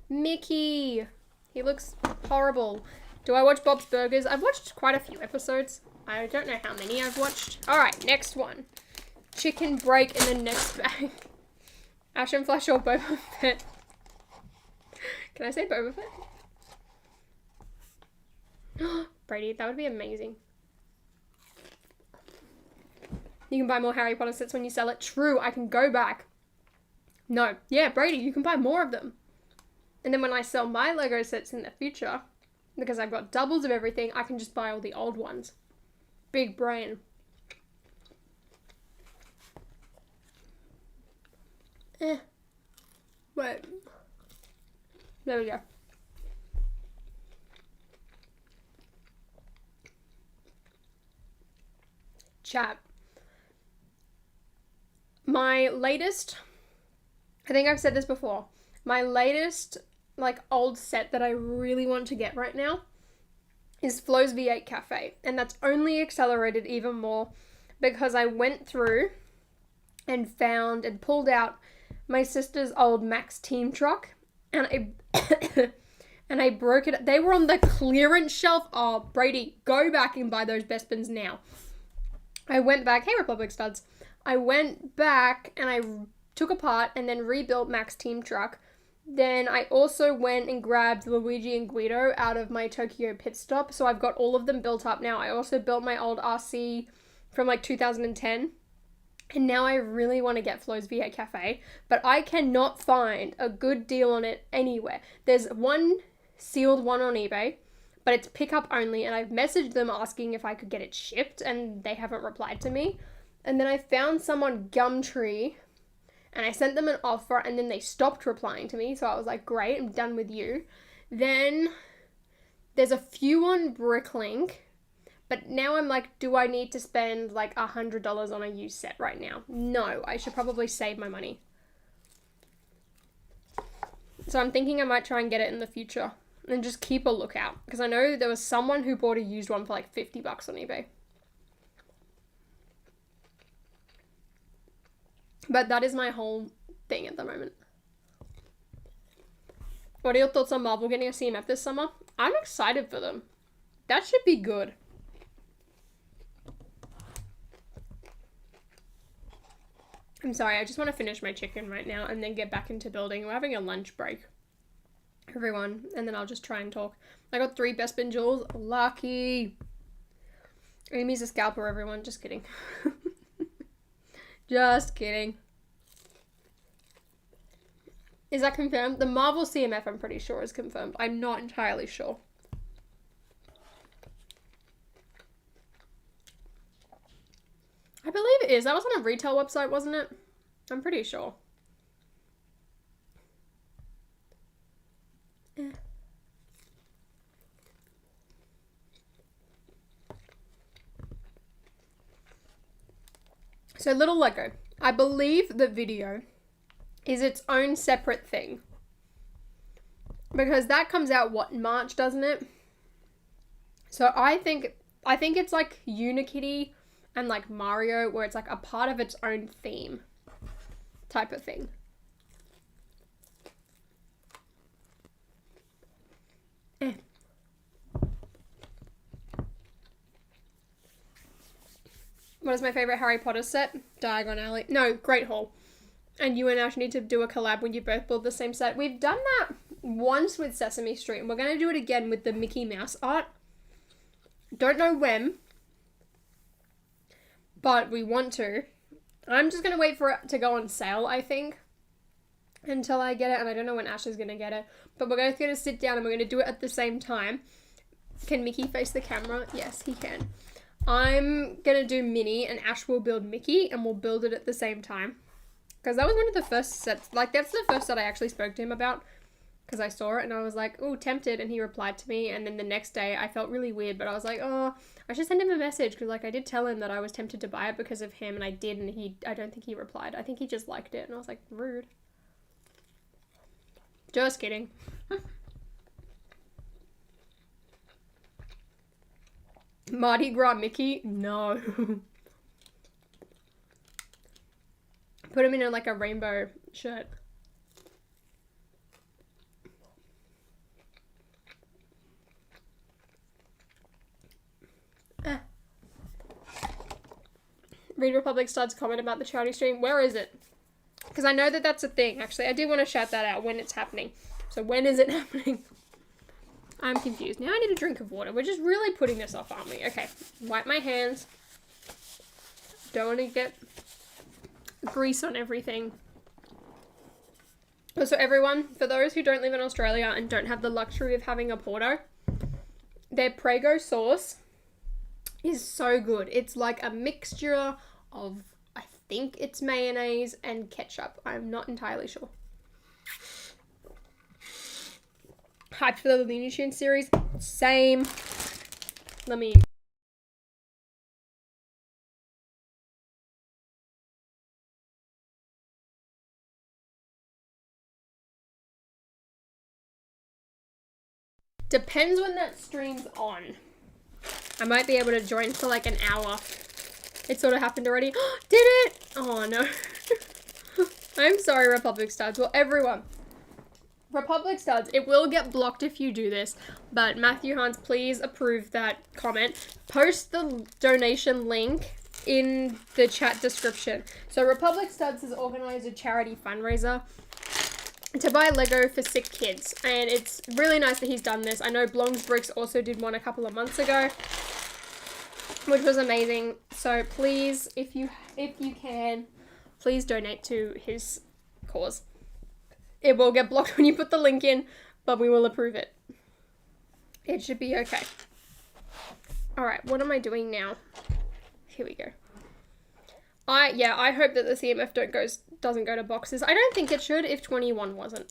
Mickey! He looks horrible. Do I watch Bob's Burgers? I've watched quite a few episodes. I don't know how many I've watched. Alright, next one. Chicken break in the next bag. Ashen Flash or Boba Fett? Can I say Boba Fett? Brady, that would be amazing. You can buy more Harry Potter sets when you sell it. True, I can go back. No. Yeah, Brady, you can buy more of them. And then when I sell my Lego sets in the future, because I've got doubles of everything, I can just buy all the old ones. Big brain. Wait. There we go. Chat. My latest, I think I've said this before, my latest like old set that I really want to get right now is Flo's V8 Cafe, and that's only accelerated even more because I went through and found and pulled out my sister's old Max Team truck, and I broke it. They were on the clearance shelf. Oh, Brady, go back and buy those Bespins now. I went back. Hey, Republic Studs. I went back and I took apart and then rebuilt Max Team truck. Then I also went and grabbed Luigi and Guido out of my Tokyo pit stop. So I've got all of them built up now. I also built my old RC from like 2010. And now I really want to get Flo's V8 Cafe. But I cannot find a good deal on it anywhere. There's one sealed one on eBay, but it's pickup only. And I've messaged them asking if I could get it shipped, and they haven't replied to me. And then I found some on Gumtree, and I sent them an offer, and then they stopped replying to me. So I was like, great, I'm done with you. Then there's a few on Bricklink, but now I'm like, do I need to spend like $100 on a used set right now? No, I should probably save my money. So I'm thinking I might try and get it in the future and just keep a lookout, because I know there was someone who bought a used one for like $50 on eBay. But that is my whole thing at the moment. What are your thoughts on Marvel getting a CMF this summer? I'm excited for them. That should be good. I'm sorry, I just want to finish my chicken right now and then get back into building. We're having a lunch break, everyone, and then I'll just try and talk. I got 3 Bespin jewels. Lucky. Amy's a scalper, everyone. Just kidding. Just kidding. Is that confirmed? The Marvel CMF, I'm pretty sure, is confirmed. I'm not entirely sure. I believe it is. That was on a retail website, wasn't it? I'm pretty sure. So little Lego. I believe the video is its own separate thing. Because that comes out, what, in March, doesn't it? So I think it's like Unikitty and like Mario, where it's like a part of its own theme type of thing. What is my favorite Harry Potter set? Diagon Alley. No, Great Hall. And you and Ash need to do a collab when you both build the same set. We've done that once with Sesame Street, and we're going to do it again with the Mickey Mouse art. Don't know when, but we want to. I'm just going to wait for it to go on sale, I think, until I get it, and I don't know when Ash is going to get it. But we're going to sit down and we're going to do it at the same time. Can Mickey face the camera? Yes, he can. I'm going to do Minnie, and Ash will build Mickey, and we'll build it at the same time. Because that was one of the first sets, like, that's the first set I actually spoke to him about. Because I saw it, and I was like, oh, tempted, and he replied to me, and then the next day, I felt really weird, but I was like, oh, I should send him a message, because, like, I did tell him that I was tempted to buy it because of him, and I did, and I don't think he replied. I think he just liked it, and I was like, rude. Just kidding. Mardi Gras Mickey? No. Put him in like a rainbow shirt. Read Republic Stud's comment about the charity stream. Where is it? Because I know that that's a thing. Actually, I do want to shout that out when it's happening. So when is it happening? I'm confused. Now I need a drink of water. We're just really putting this off, aren't we? Okay. Wipe my hands. Don't want to get grease on everything. Also, everyone, for those who don't live in Australia and don't have the luxury of having a Porto, their Prego sauce is so good. It's like a mixture of, I think it's mayonnaise and ketchup. I'm not entirely sure. Hyped for the Looney Tunes series? Same. Let me... Depends when that stream's on. I might be able to join for like an hour. It sort of happened already. Did it? Oh no. I'm sorry, Republic Studs. Well, everyone. Republic Studs, it will get blocked if you do this, but Matthew Hans, please approve that comment. Post the donation link in the chat description. So Republic Studs has organized a charity fundraiser to buy Lego for sick kids, and it's really nice that he's done this. I know Blong's Bricks also did one a couple of months ago, which was amazing. So please, if you can, please donate to his cause. It will get blocked when you put the link in, but we will approve it. It should be okay. All right, what am I doing now? Here we go. I hope that the CMF doesn't go to boxes. I don't think it should if 21 wasn't.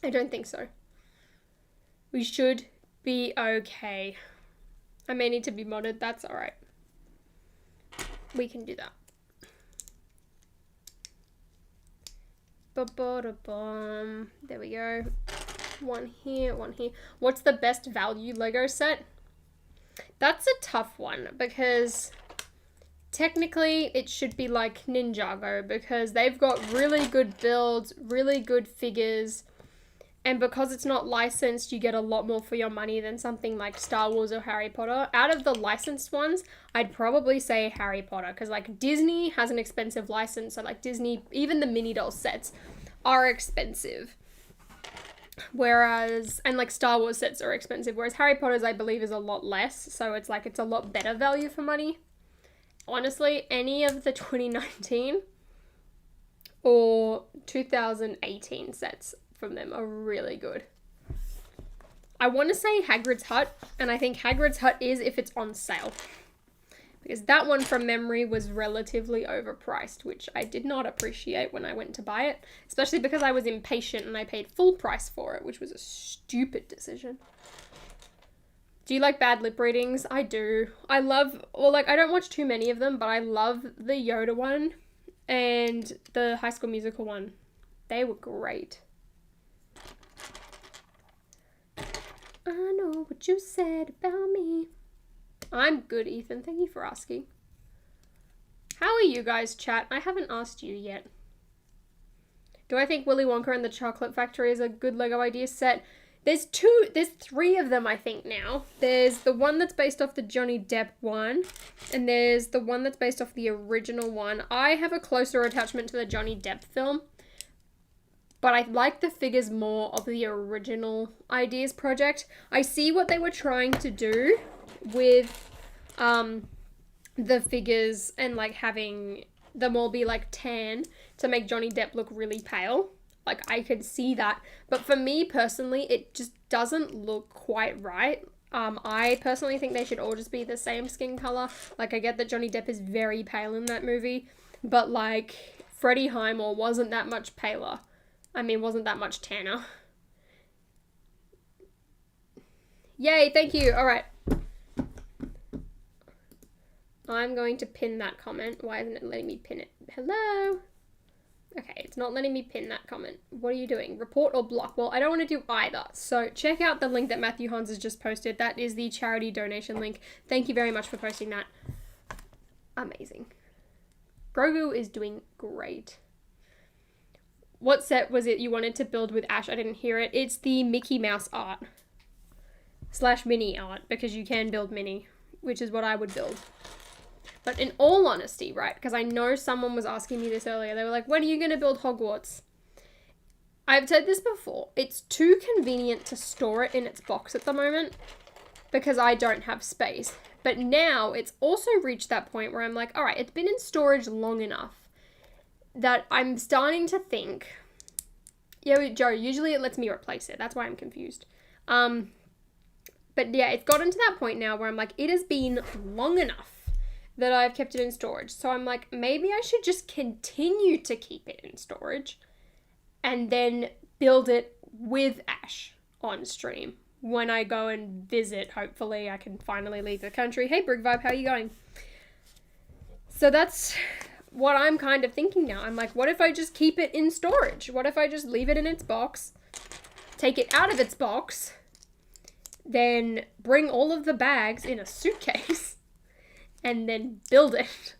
I don't think so. We should be okay. I may need to be modded. That's all right. We can do that. There we go. One here, one here. What's the best value Lego set? That's a tough one because technically it should be like Ninjago because they've got really good builds, really good figures, and because it's not licensed, you get a lot more for your money than something like Star Wars or Harry Potter. Out of the licensed ones, I'd probably say Harry Potter because like Disney has an expensive license, so like Disney, even the mini doll sets are expensive. Whereas, and like Star Wars sets are expensive, whereas Harry Potter's I believe is a lot less, so it's like it's a lot better value for money. Honestly, any of the 2019 or 2018 sets from them are really good. I want to say Hagrid's Hut, and I think Hagrid's Hut is if it's on sale. because that one from memory was relatively overpriced, which I did not appreciate when I went to buy it, especially because I was impatient and I paid full price for it, which was a stupid decision. Do you like bad lip readings? I do. I love, well, like, I don't watch too many of them, but I love the Yoda one and the High School Musical one. They were great. I know what you said about me. I'm good, Ethan. Thank you for asking. How are you guys, chat? I haven't asked you yet. Do I think Willy Wonka and the Chocolate Factory is a good Lego idea set? There's three of them, I think, now. There's the one that's based off the Johnny Depp one, and there's the one that's based off the original one. I have a closer attachment to the Johnny Depp film, but I like the figures more of the original Ideas project. I see what they were trying to do with the figures and like having them all be like tan to make Johnny Depp look really pale. Like, I could see that. But for me personally, it just doesn't look quite right. I personally think they should all just be the same skin color. Like, I get that Johnny Depp is very pale in that movie, but like, Freddie Highmore wasn't that much paler. I mean, wasn't that much tanner. Yay, thank you. All right. I'm going to pin that comment. Why isn't it letting me pin it? Hello? Okay, it's not letting me pin that comment. What are you doing? Report or block? Well, I don't want to do either. So check out the link that Matthew Hans has just posted. That is the charity donation link. Thank you very much for posting that. Amazing. Grogu is doing great. What set was it you wanted to build with Ash? I didn't hear it. It's the Mickey Mouse art. / Minnie art, because you can build Minnie, which is what I would build. But in all honesty, right, because I know someone was asking me this earlier. They were like, when are you going to build Hogwarts? I've said this before. It's too convenient to store it in its box at the moment because I don't have space. But now it's also reached that point where I'm like, all right, it's been in storage long enough that I'm starting to think, yeah, Joe, usually it lets me replace it. That's why I'm confused. But yeah, it's gotten to that point now where I'm like, it has been long enough that I've kept it in storage. So I'm like, maybe I should just continue to keep it in storage and then build it with Ash on stream. When I go and visit, hopefully I can finally leave the country. Hey, Brig Vibe, how are you going? So that's what I'm kind of thinking now. I'm like, what if I just keep it in storage? What if I just leave it in its box, take it out of its box, then bring all of the bags in a suitcase, and then build it.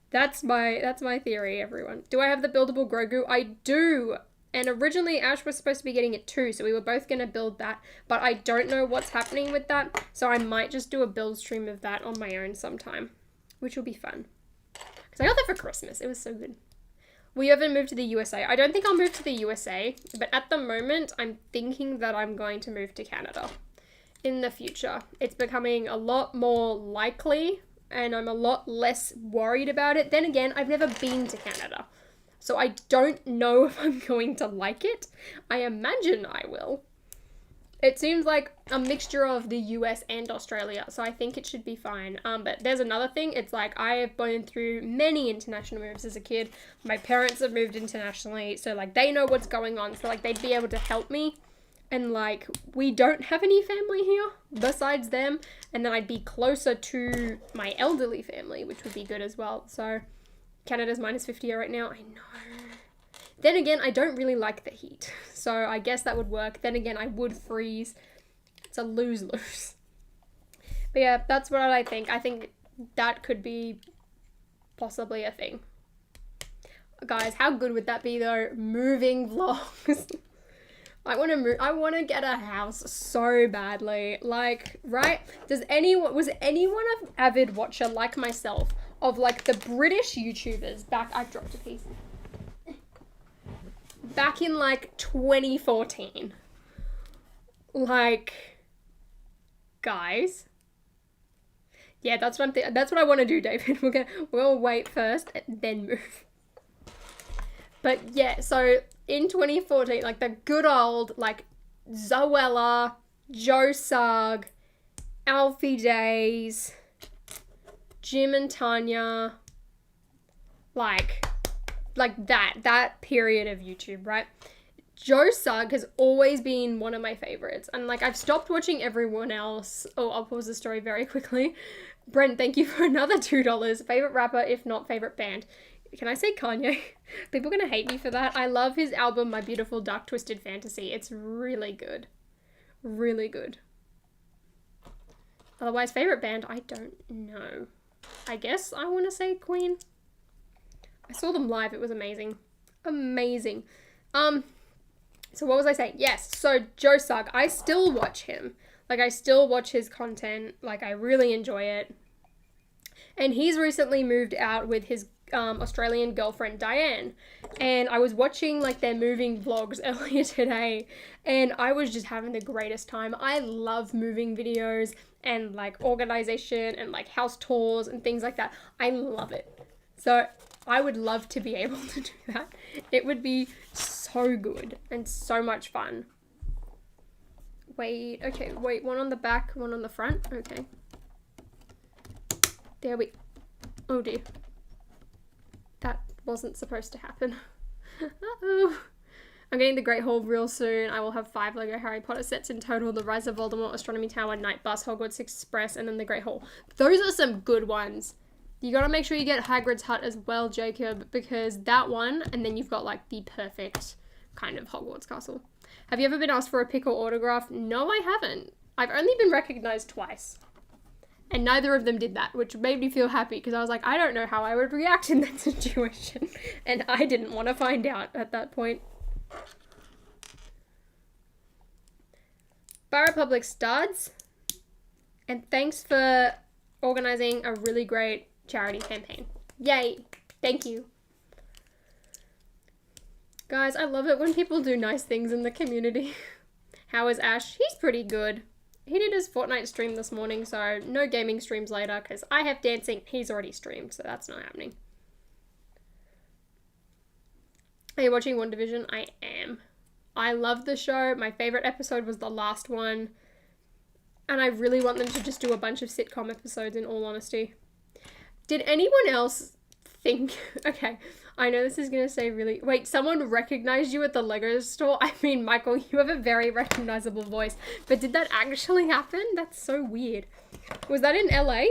That's my theory, everyone. Do I have the buildable Grogu? I do. And originally Ash was supposed to be getting it too, so we were both going to build that. But I don't know what's happening with that, so I might just do a build stream of that on my own sometime, which will be fun. Because I got that for Christmas. It was so good. Will you ever move to the USA? I don't think I'll move to the USA, but at the moment, I'm thinking that I'm going to move to Canada in the future. It's becoming a lot more likely and I'm a lot less worried about it. Then again, I've never been to Canada, so I don't know if I'm going to like it. I imagine I will. It seems like a mixture of the US and Australia, so I think it should be fine. But there's another thing. It's like I have been through many international moves as a kid. My parents have moved internationally, so like they know what's going on, so like they'd be able to help me. And like, we don't have any family here besides them. And then I'd be closer to my elderly family, which would be good as well. So Canada's -50 right now. I know. Then again, I don't really like the heat. So I guess that would work. Then again, I would freeze. It's a lose-lose. But yeah, that's what I think. I think that could be possibly a thing. Guys, how good would that be though? Moving vlogs. I want to move. I want to get a house so badly. Like, right? Was anyone an avid watcher like myself of like the British YouTubers back? I dropped a piece. Back in like 2014. Like, guys. Yeah, that's what that's what I want to do, David. We'll wait first and then move. But yeah, so in 2014, like the good old, like Zoella, Joe Sugg, Alfie days, Jim and Tanya, like that period of YouTube, right? Joe Sugg has always been one of my favorites. And like, I've stopped watching everyone else. Oh, I'll pause the story very quickly. Brent, thank you for another $2. Favorite rapper, if not favorite band. Can I say Kanye? People are going to hate me for that. I love his album, My Beautiful Dark Twisted Fantasy. It's really good. Really good. Otherwise, favorite band, I don't know. I guess I want to say Queen. I saw them live. It was amazing. Amazing. So what was I saying? Yes, so Joe Sugg, I still watch him. Like, I still watch his content. Like, I really enjoy it. And he's recently moved out with his Australian girlfriend, Diane. And I was watching, like, their moving vlogs earlier today. And I was just having the greatest time. I love moving videos and, like, organization and, like, house tours and things like that. I love it. So I would love to be able to do that. It would be so good and so much fun. Wait, one on the back, one on the front. Okay. There we... Oh dear. That wasn't supposed to happen. Uh-oh. I'm getting the Great Hall real soon. I will have 5 Lego Harry Potter sets in total. The Rise of Voldemort, Astronomy Tower, Night Bus, Hogwarts Express, and then the Great Hall. Those are some good ones. You gotta make sure you get Hagrid's hut as well, Jacob, because that one, and then you've got like the perfect kind of Hogwarts castle. Have you ever been asked for a pic or autograph? No, I haven't. I've only been recognized twice. And neither of them did that, which made me feel happy because I was like, I don't know how I would react in that situation. And I didn't want to find out at that point. Bye Republic studs. And thanks for organizing a really great charity campaign. Yay. Thank you. Guys, I love it when people do nice things in the community. How is Ash? He's pretty good. He did his Fortnite stream this morning, so no gaming streams later because I have dancing. He's already streamed, so that's not happening. Are you watching WandaVision? I am. I love the show. My favorite episode was the last one. And I really want them to just do a bunch of sitcom episodes, in all honesty. Did anyone else think... Okay, I know this is going to say really... Wait, someone recognized you at the Lego store? I mean, Michael, you have a very recognizable voice. But did that actually happen? That's so weird. Was that in LA?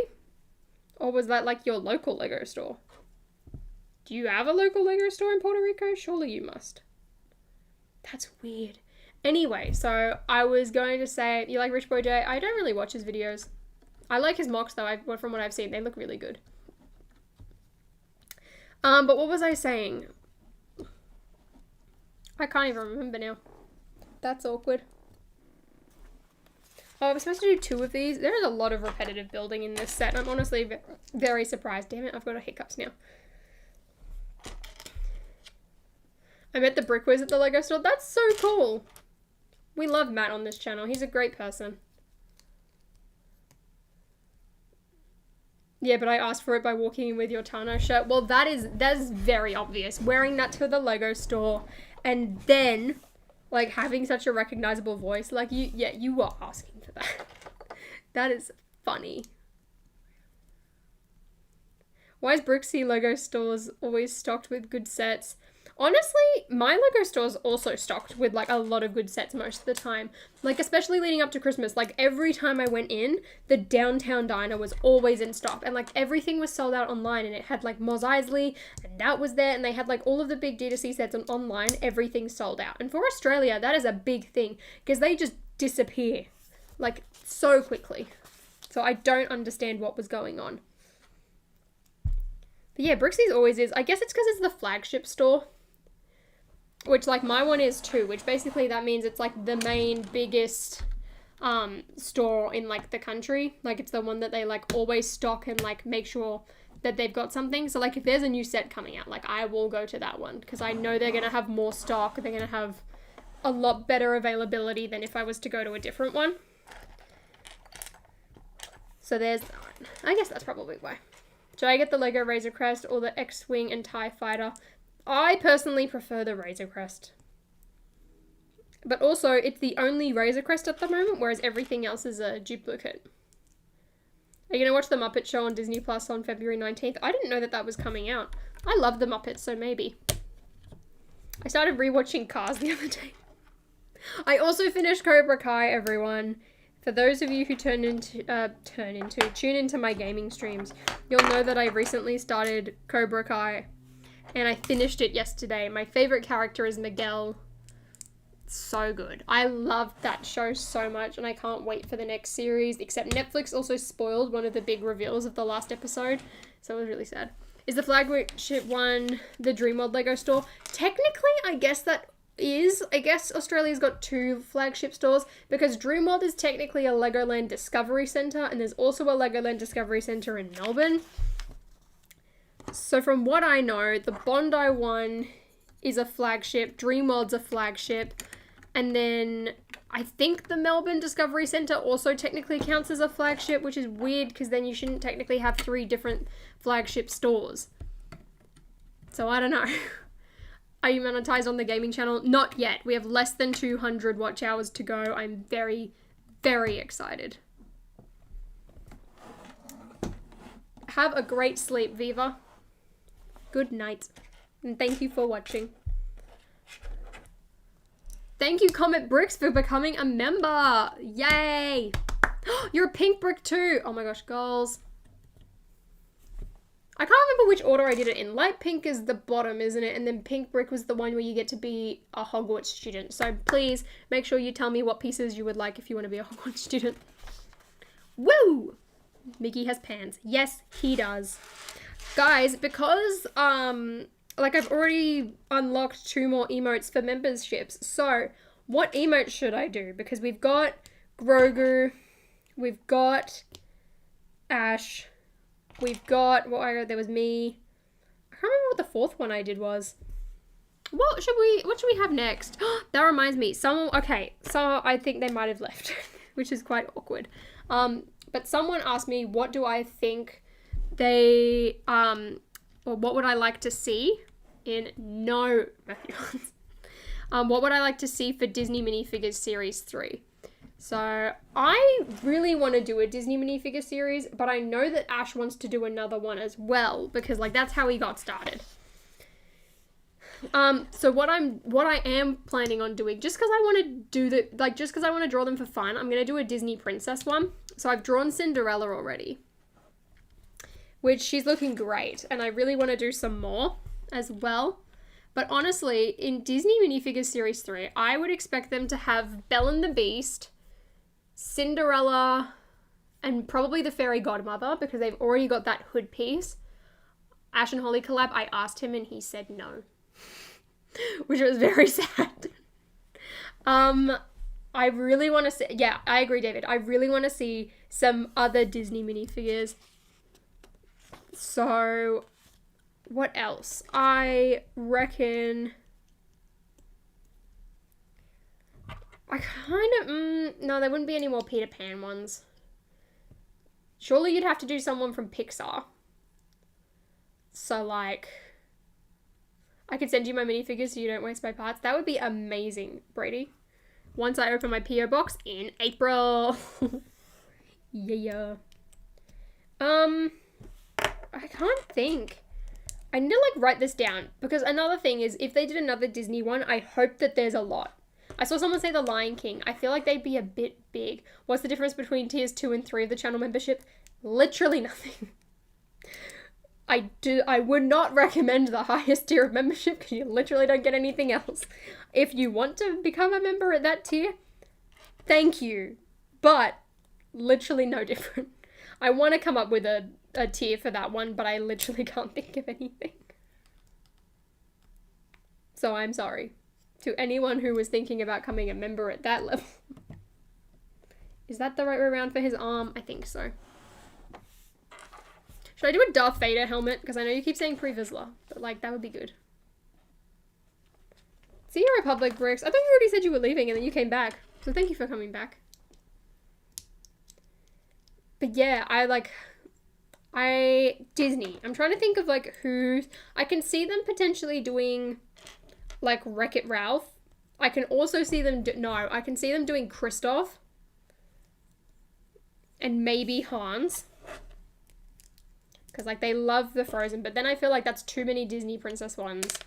Or was that like your local Lego store? Do you have a local Lego store in Puerto Rico? Surely you must. That's weird. Anyway, so I was going to say, you like Rich Boy J? I don't really watch his videos. I like his mocks though, from what I've seen. They look really good. But what was I saying? I can't even remember now. That's awkward. Oh, I was supposed to do 2 of these. There is a lot of repetitive building in this set. I'm honestly very surprised. Damn it, I've got hiccups now. I met the Brick Whiz at the Lego store. That's so cool. We love Matt on this channel. He's a great person. Yeah, but I asked for it by walking in with your Tano shirt. Well, that is very obvious. Wearing that to the Lego store and then, like, having such a recognizable voice. Like, you were asking for that. That is funny. Why is Brixie Lego stores always stocked with good sets? Honestly, my Lego store's also stocked with, like, a lot of good sets most of the time. Like, especially leading up to Christmas. Like, every time I went in, the Downtown Diner was always in stock. And, like, everything was sold out online. And it had, like, Mos Eisley, and that was there. And they had, like, all of the big D2C sets on online. Everything sold out. And for Australia, that is a big thing. Because they just disappear. Like, so quickly. So I don't understand what was going on. But yeah, Brixie's always is. I guess it's because it's the flagship store. Which, like, my one is too, which basically that means it's, like, the main, biggest, store in, like, the country. Like, it's the one that they, like, always stock and, like, make sure that they've got something. So, like, if there's a new set coming out, like, I will go to that one. Because I know they're going to have more stock. They're going to have a lot better availability than if I was to go to a different one. So there's that one. I guess that's probably why. Should I get the Lego Razor Crest or the X-Wing and TIE Fighter? I personally prefer the Razor Crest. But also, it's the only Razor Crest at the moment, whereas everything else is a duplicate. Are you gonna watch The Muppet Show on Disney Plus on February 19th? I didn't know that that was coming out. I love The Muppets, so maybe. I started rewatching Cars the other day. I also finished Cobra Kai, everyone. For those of you who tune into my gaming streams, you'll know that I recently started Cobra Kai, and I finished it yesterday. My favorite character is Miguel. So good. I loved that show so much, and I can't wait for the next series, except Netflix also spoiled one of the big reveals of the last episode, so it was really sad. Is the flagship one the Dreamworld Lego store? Technically, I guess that is. I guess Australia's got 2 flagship stores, because Dreamworld is technically a Legoland Discovery Centre, and there's also a Legoland Discovery Centre in Melbourne. So from what I know, the Bondi one is a flagship, Dreamworld's a flagship, and then I think the Melbourne Discovery Centre also technically counts as a flagship, which is weird because then you shouldn't technically have 3 different flagship stores. So I don't know. Are you monetized on the gaming channel? Not yet. We have less than 200 watch hours to go. I'm very, very excited. Have a great sleep, Viva. Good night. And thank you for watching. Thank you, Comet Bricks, for becoming a member. Yay. You're a pink brick too. Oh my gosh, goals. I can't remember which order I did it in. Light pink is the bottom, isn't it? And then pink brick was the one where you get to be a Hogwarts student. So please make sure you tell me what pieces you would like if you want to be a Hogwarts student. Woo! Mickey has pants. Yes, he does. Guys, because, like I've already unlocked 2 more emotes for memberships. So what emote should I do? Because we've got Grogu, we've got Ash, we've got, there was me. I can't remember what the 4th one I did was. What should we have next? That reminds me, okay, so I think they might have left, which is quite awkward. But someone asked me, what do I think they, or what would I like to see in, no, what would I like to see for Disney Minifigures Series 3? So I really want to do a Disney minifigure series, but I know that Ash wants to do another one as well, because like that's how he got started. So what I am planning on doing, just because I want to do just because I want to draw them for fun, I'm going to do a Disney princess one. So I've drawn Cinderella already, which she's looking great, and I really want to do some more as well. But honestly, in Disney Minifigures Series 3, I would expect them to have Belle and the Beast, Cinderella, and probably the Fairy Godmother, because they've already got that hood piece. Ash and Holly collab, I asked him and he said no. Which was very sad. I really want to see, yeah, I agree, David. I really want to see some other Disney minifigures. So, what else? I reckon I kind of, no, there wouldn't be any more Peter Pan ones. Surely you'd have to do someone from Pixar. So, like, I could send you my minifigures so you don't waste my parts. That would be amazing, Brady. Once I open my P.O. box in April. Yeah. I can't think. I need to, like, write this down. Because another thing is, if they did another Disney one, I hope that there's a lot. I saw someone say The Lion King. I feel like they'd be a bit big. What's the difference between tiers 2 and 3 of the channel membership? Literally nothing. I would not recommend the highest tier of membership because you literally don't get anything else. If you want to become a member at that tier, thank you. But literally no different. I want to come up with a tier for that one, but I literally can't think of anything. So I'm sorry to anyone who was thinking about becoming a member at that level. Is that the right way around for his arm? I think so. Should I do a Darth Vader helmet? Because I know you keep saying Pre-Vizsla, but like, that would be good. See you, Republic Bricks. I thought you already said you were leaving and then you came back. So thank you for coming back. But yeah, Disney. I'm trying to think of like who, I can see them potentially doing like Wreck-It Ralph. I can also see them, I can see them doing Kristoff. And maybe Hans. Because, like, they love the Frozen, but then I feel like that's too many Disney princess ones.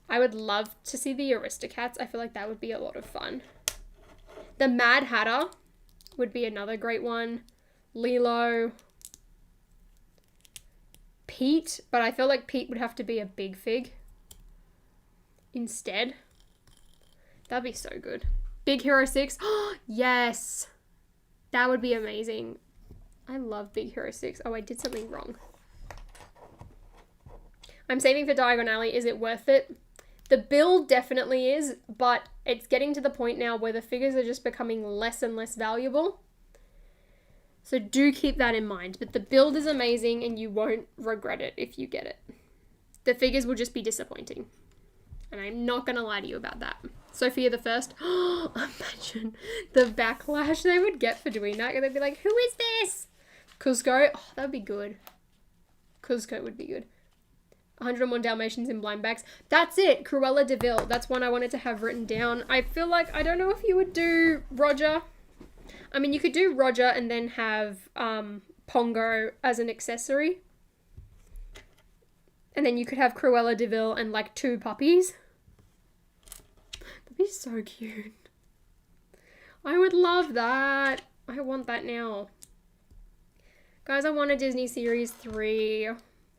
I would love to see the Aristocats. I feel like that would be a lot of fun. The Mad Hatter would be another great one. Lilo. Pete, but I feel like Pete would have to be a big fig instead. That'd be so good. Big Hero 6. Yes. That would be amazing. I love Big Hero 6. Oh, I did something wrong. I'm saving for Diagon Alley. Is it worth it? The build definitely is, but it's getting to the point now where the figures are just becoming less and less valuable. So do keep that in mind. But the build is amazing and you won't regret it if you get it. The figures will just be disappointing. And I'm not going to lie to you about that. Sophia the First. Imagine the backlash they would get for doing that. They'd be like, who is this? Cusco. Oh, that would be good. Cusco would be good. 101 Dalmatians in blind bags. That's it. Cruella de Vil. That's one I wanted to have written down. I feel like, I don't know if you would do Roger. I mean, you could do Roger and then have Pongo as an accessory. And then you could have Cruella de Vil and like 2 puppies. That'd be so cute. I would love that. I want that now. Guys, I want a Disney Series 3.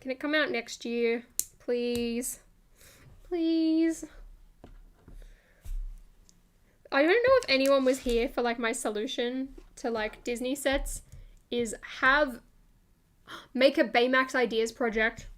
Can it come out next year? Please. Please. I don't know if anyone was here for like my solution to like Disney sets is make a Baymax Ideas project.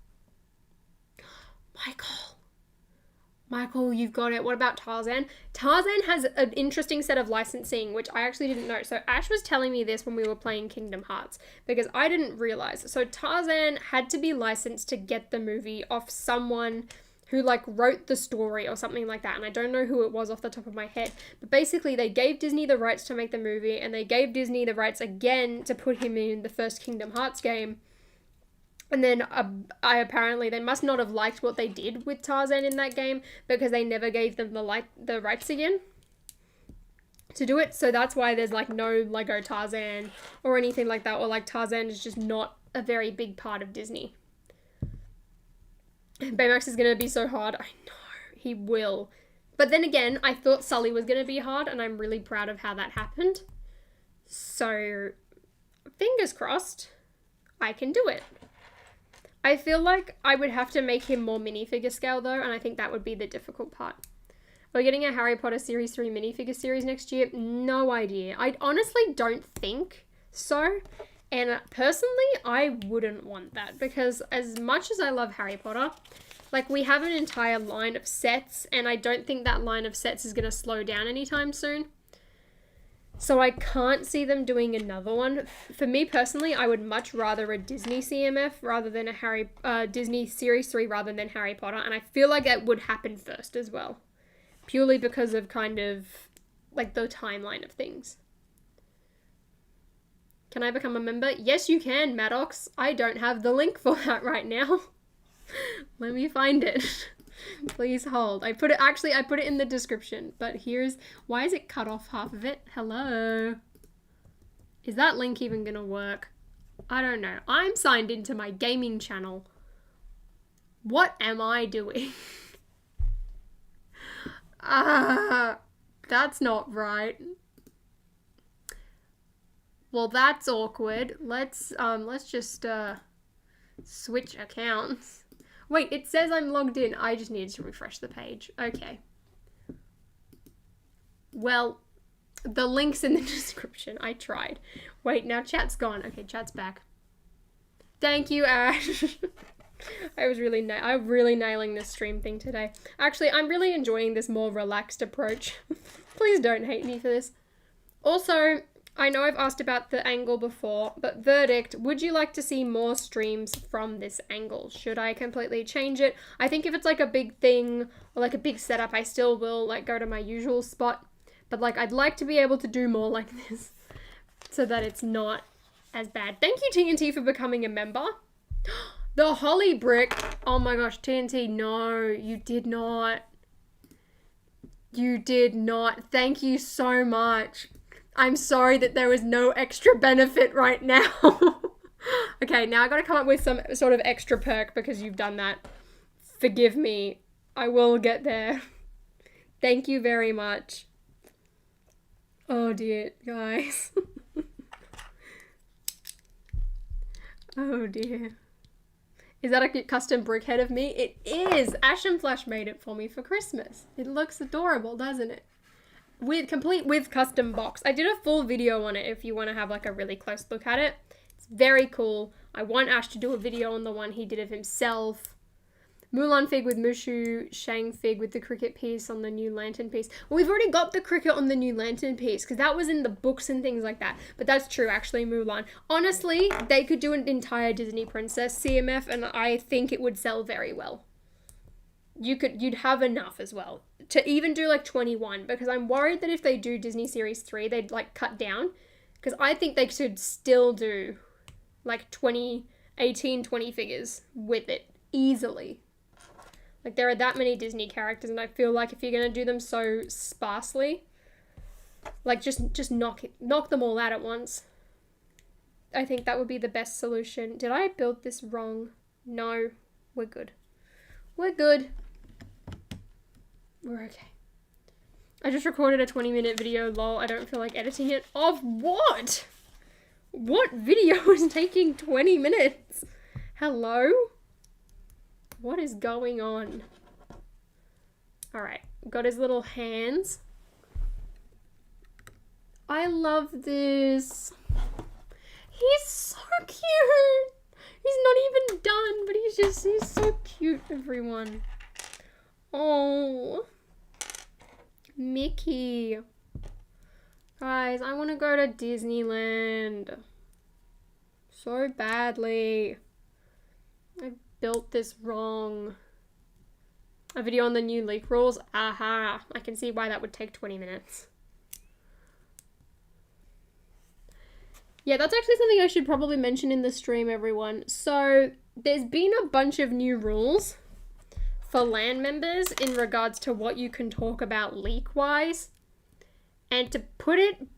Michael, you've got it. What about Tarzan? Tarzan has an interesting set of licensing, which I actually didn't know. So Ash was telling me this when we were playing Kingdom Hearts, because I didn't realize. So Tarzan had to be licensed to get the movie off someone who like wrote the story or something like that. And I don't know who it was off the top of my head. But basically they gave Disney the rights to make the movie, and they gave Disney the rights again to put him in the first Kingdom Hearts game. And then apparently they must not have liked what they did with Tarzan in that game, because they never gave them the rights again to do it. So that's why there's like no Lego Tarzan or anything like that, or like Tarzan is just not a very big part of Disney. Baymax is going to be so hard. I know, he will. But then again, I thought Sully was going to be hard, and I'm really proud of how that happened. So fingers crossed, I can do it. I feel like I would have to make him more minifigure scale though, and I think that would be the difficult part. Are we getting a Harry Potter Series 3 minifigure series next year? No idea. I honestly don't think so. And personally, I wouldn't want that, because as much as I love Harry Potter, like we have an entire line of sets, and I don't think that line of sets is going to slow down anytime soon. So I can't see them doing another one. For me personally, I would much rather a Disney CMF rather than a Disney Series 3 rather than Harry Potter. And I feel like that would happen first as well. Purely because of kind of like the timeline of things. Can I become a member? Yes, you can, Maddox. I don't have the link for that right now. Let me find it. Please hold. I put it in the description, but why is it cut off half of it? Hello. Is that link even gonna work? I don't know. I'm signed into my gaming channel. What am I doing? That's not right. Well, that's awkward. Let's just switch accounts. Wait, it says I'm logged in. I just needed to refresh the page. Okay. Well, the link's in the description. I tried. Wait, now chat's gone. Okay, chat's back. Thank you, Ash. I'm really nailing this stream thing today. Actually, I'm really enjoying this more relaxed approach. Please don't hate me for this. Also, I know I've asked about the angle before, but verdict, would you like to see more streams from this angle? Should I completely change it? I think if it's like a big thing or like a big setup, I still will like go to my usual spot. But like I'd like to be able to do more like this so that it's not as bad. Thank you, TNT, for becoming a member. The Holly brick. Oh my gosh, TNT, no, you did not. You did not. Thank you so much. I'm sorry that there was no extra benefit right now. Okay, now I gotta come up with some sort of extra perk because you've done that. Forgive me. I will get there. Thank you very much. Oh dear, guys. Oh dear. Is that a custom brick head of me? It is! Ash and Flash made it for me for Christmas. It looks adorable, doesn't it? Complete with custom box. I did a full video on it if you want to have like a really close look at it. It's very cool. I want Ash to do a video on the one he did of himself. Mulan fig with Mushu, Shang fig with the cricket piece on the new lantern piece. Well, we've already got the cricket on the new lantern piece because that was in the books and things like that. But that's true, actually, Mulan. Honestly, they could do an entire Disney Princess CMF and I think it would sell very well. You'd have enough as well to even do like 21 because I'm worried that if they do Disney Series 3, they'd like cut down because I think they should still do like 20 figures with it easily. Like, there are that many Disney characters, and I feel like if you're going to do them so sparsely, like, just knock them all out at once. I think that would be the best solution. Did I build this wrong? No. We're good. We're good. We're okay. I just recorded a 20-minute video, lol. I don't feel like editing it. Of what? What video is taking 20 minutes? Hello? What is going on? Alright, got his little hands. I love this. He's so cute. He's not even done, but he's so cute, everyone. Oh. Mickey. Guys, I want to go to Disneyland. So badly. I built this wrong. A video on the new leak rules? Aha. I can see why that would take 20 minutes. Yeah, that's actually something I should probably mention in the stream, everyone. So, there's been a bunch of new rules for LAN members in regards to what you can talk about leak-wise. And to put it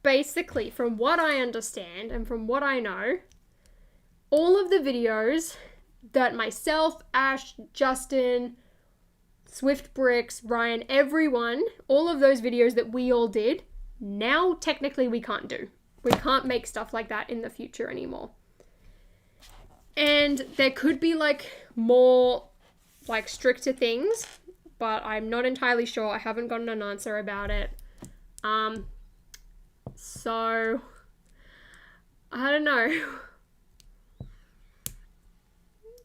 basically, from what I understand and from what I know, all of the videos that myself, Ash, Justin, Swift Bricks, Ryan, everyone, all of those videos that we all did, now technically we can't do. We can't make stuff like that in the future anymore. And there could be like more like stricter things, but I'm not entirely sure. I haven't gotten an answer about it. So I don't know.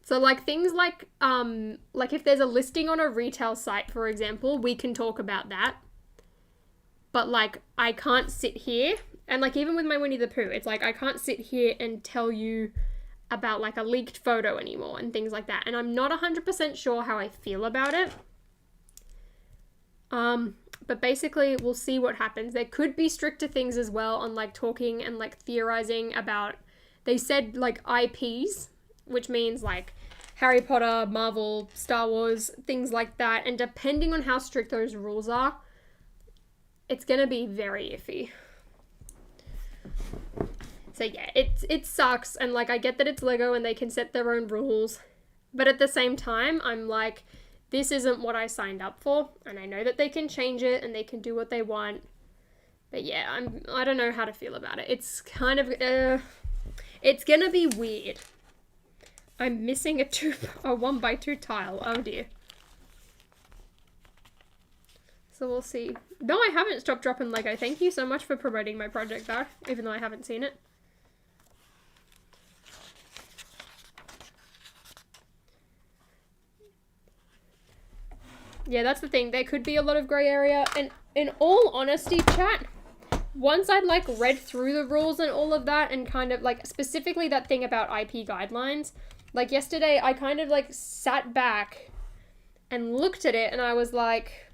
So like things like if there's a listing on a retail site, for example, we can talk about that. But like I can't sit here and like even with my Winnie the Pooh, it's like I can't sit here and tell you about like a leaked photo anymore and things like that. And I'm not 100% sure how I feel about it. But basically we'll see what happens. There could be stricter things as well on like talking and like theorizing about, they said like IPs, which means like Harry Potter, Marvel, Star Wars, things like that. And depending on how strict those rules are, it's gonna be very iffy. So yeah, it sucks, and like I get that it's Lego and they can set their own rules, but at the same time, I'm like, this isn't what I signed up for, and I know that they can change it and they can do what they want. But yeah, I don't know how to feel about it. It's kind of it's gonna be weird. I'm missing a 1x2 tile. Oh dear. So we'll see. No, I haven't stopped dropping Lego. Thank you so much for promoting my project though, even though I haven't seen it. Yeah, that's the thing. There could be a lot of grey area. And in all honesty, chat, once I'd like read through the rules and all of that and kind of like specifically that thing about IP guidelines, like yesterday I kind of like sat back and looked at it and I was like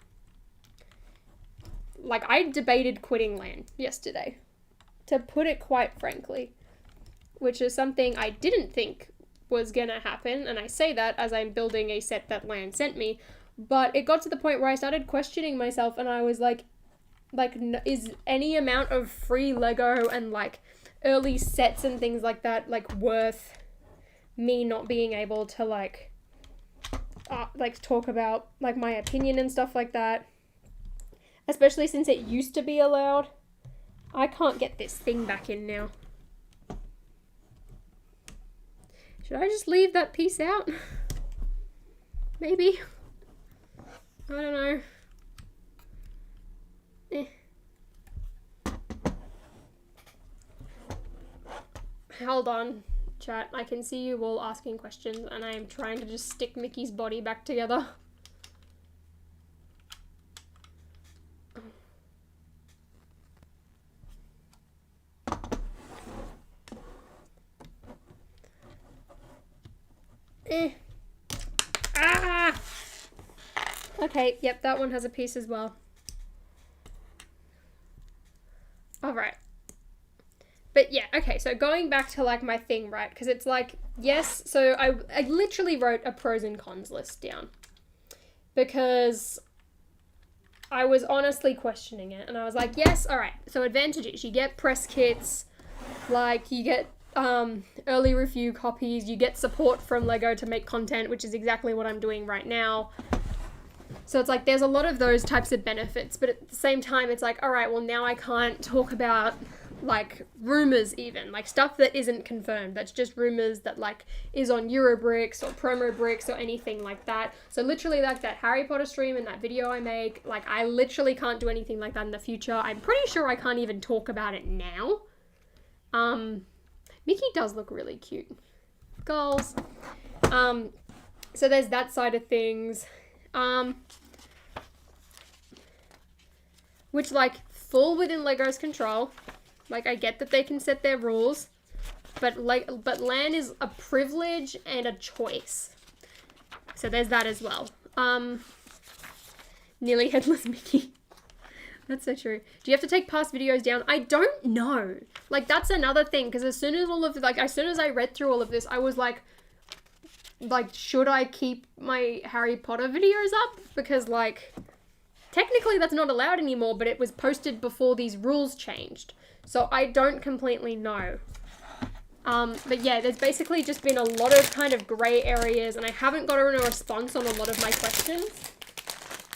I debated quitting LAN yesterday, to put it quite frankly, which is something I didn't think was gonna happen. And I say that as I'm building a set that LAN sent me. But it got to the point where I started questioning myself and I was like, is any amount of free Lego and like early sets and things like that, like, worth me not being able to, like talk about, like, my opinion and stuff like that. Especially since it used to be allowed. I can't get this thing back in now. Should I just leave that piece out? Maybe. I don't know. Hold on, chat. I can see you all asking questions and I am trying to just stick Mickey's body back together. Ah! Okay, yep, that one has a piece as well. Alright. But yeah, okay, so going back to, like, my thing, right? Because it's like, yes, so I literally wrote a pros and cons list down. Because I was honestly questioning it. And I was like, yes, alright, so advantages. You get press kits, like, you get early review copies, you get support from LEGO to make content, which is exactly what I'm doing right now. So it's like, there's a lot of those types of benefits, but at the same time, it's like, all right, well, now I can't talk about, like, rumors even, like, stuff that isn't confirmed, that's just rumors that, like, is on Eurobricks or Promo Bricks or anything like that. So literally, like, that Harry Potter stream and that video I make, like, I literally can't do anything like that in the future. I'm pretty sure I can't even talk about it now. Mickey does look really cute. Goals. So there's that side of things. Which, like, fall within LEGO's control. Like, I get that they can set their rules, but LAN is a privilege and a choice. So there's that as well. Nearly headless Mickey. That's so true. Do you have to take past videos down? I don't know. Like, that's another thing, because as soon as I read through all of this, I was like, should I keep my Harry Potter videos up? Because, like, technically that's not allowed anymore, but it was posted before these rules changed. So I don't completely know. But yeah, there's basically just been a lot of kind of grey areas, and I haven't gotten a response on a lot of my questions.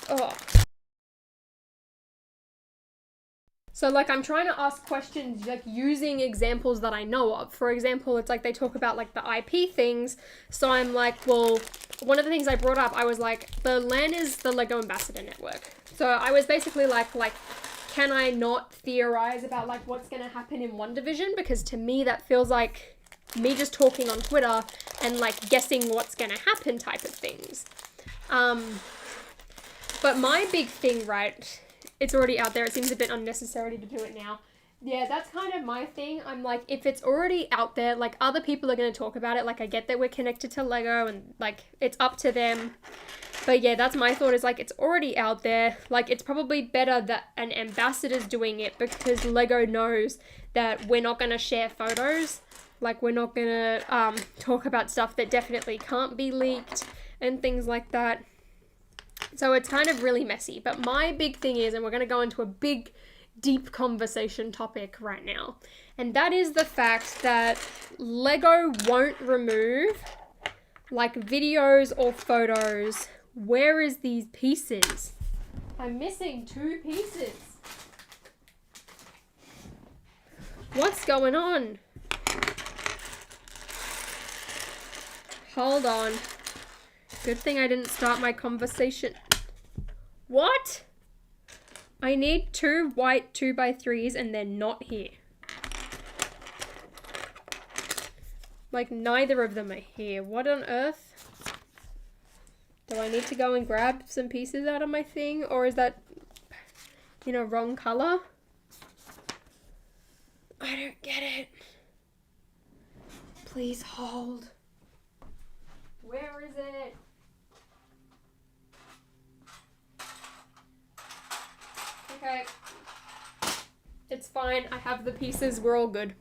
Oh. So, like, I'm trying to ask questions, like, using examples that I know of. For example, it's like they talk about, like, the IP things. So I'm like, well, one of the things I brought up, I was like, the LAN is the LEGO Ambassador Network. So I was basically like, can I not theorize about, like, what's going to happen in WandaVision? Because to me, that feels like me just talking on Twitter and, like, guessing what's going to happen type of things. But my big thing, right, it's already out there. It seems a bit unnecessary to do it now. Yeah, that's kind of my thing. I'm like, if it's already out there, like, other people are going to talk about it. Like, I get that we're connected to LEGO and, like, it's up to them. But yeah, that's my thought, is like, it's already out there. Like, it's probably better that an ambassador's doing it, because LEGO knows that we're not going to share photos. Like, we're not going to talk about stuff that definitely can't be leaked and things like that. So it's kind of really messy. But my big thing is, and we're going to go into a big, deep conversation topic right now, and that is the fact that LEGO won't remove, like, videos or photos. Where is these pieces? I'm missing 2 pieces. What's going on? Hold on. Good thing I didn't start my conversation. What? I need 2 white 2x3s and they're not here. Like, neither of them are here. What on earth? Do I need to go and grab some pieces out of my thing? Or is that, you know, wrong color? I don't get it. Please hold. Where is it? Okay. It's fine. I have the pieces. We're all good.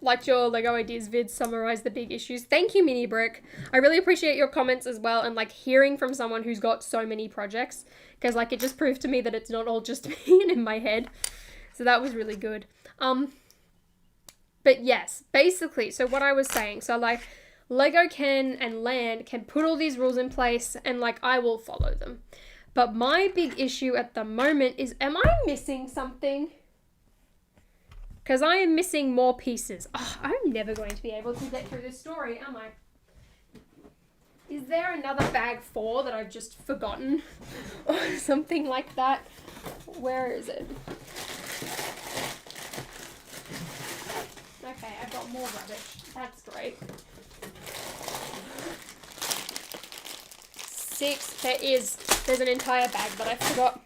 Liked your LEGO ideas vid, summarize the big issues. Thank you, Mini Brick. I really appreciate your comments as well, and, like, hearing from someone who's got so many projects, because, like, it just proved to me that it's not all just me and in my head. So that was really good. But yes, basically, so what I was saying, so like Lego can and Land can put all these rules in place and like I will follow them. But my big issue at the moment is, am I missing something? Because I am missing more pieces. Oh, I'm never going to be able to get through this story, am I? Is there another bag 4 that I've just forgotten? Or something like that? Where is it? Okay, I've got more rubbish. That's great. 6. There's an entire bag that I forgot.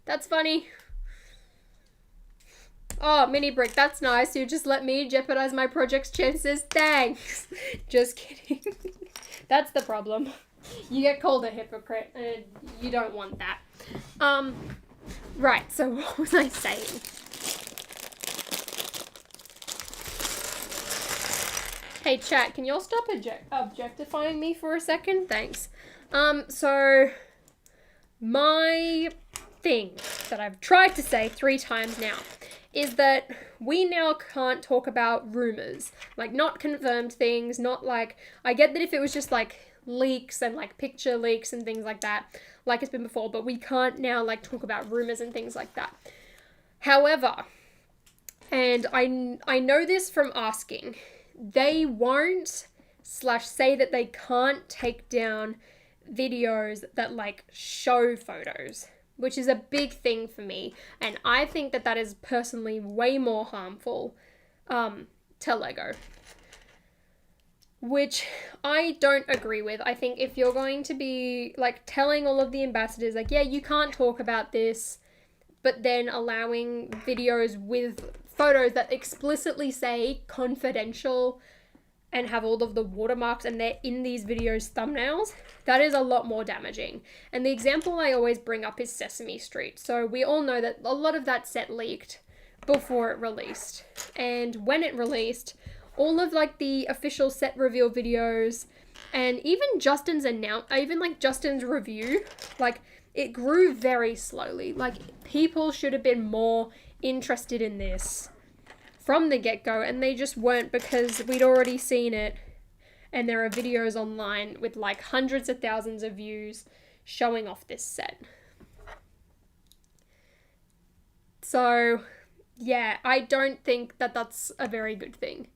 That's funny. Oh, mini brick, that's nice. You just let me jeopardize my project's chances. Thanks. Just kidding. That's the problem. You get called a hypocrite, and you don't want that. Right, so what was I saying? Hey chat, can y'all stop objectifying me for a second? Thanks. So my thing that I've tried to say 3 times now is that we now can't talk about rumors, like not confirmed things, not like, I get that if it was just like leaks and like picture leaks and things like that, like it's been before, but we can't now like talk about rumors and things like that. However, and I know this from asking, they won't / say that they can't take down videos that like show photos, which is a big thing for me, and I think that that is personally way more harmful to Lego, which I don't agree with. I think if you're going to be like telling all of the ambassadors like, yeah, you can't talk about this, but then allowing videos with photos that explicitly say confidential and have all of the watermarks and they're in these videos thumbnails, that is a lot more damaging. And the example I always bring up is Sesame Street. So we all know that a lot of that set leaked before it released. And when it released, all of like the official set reveal videos and even Justin's review, like it grew very slowly. Like people should have been more interested in this from the get-go, and they just weren't, because we'd already seen it and there are videos online with like hundreds of thousands of views showing off this set. So yeah, I don't think that that's a very good thing.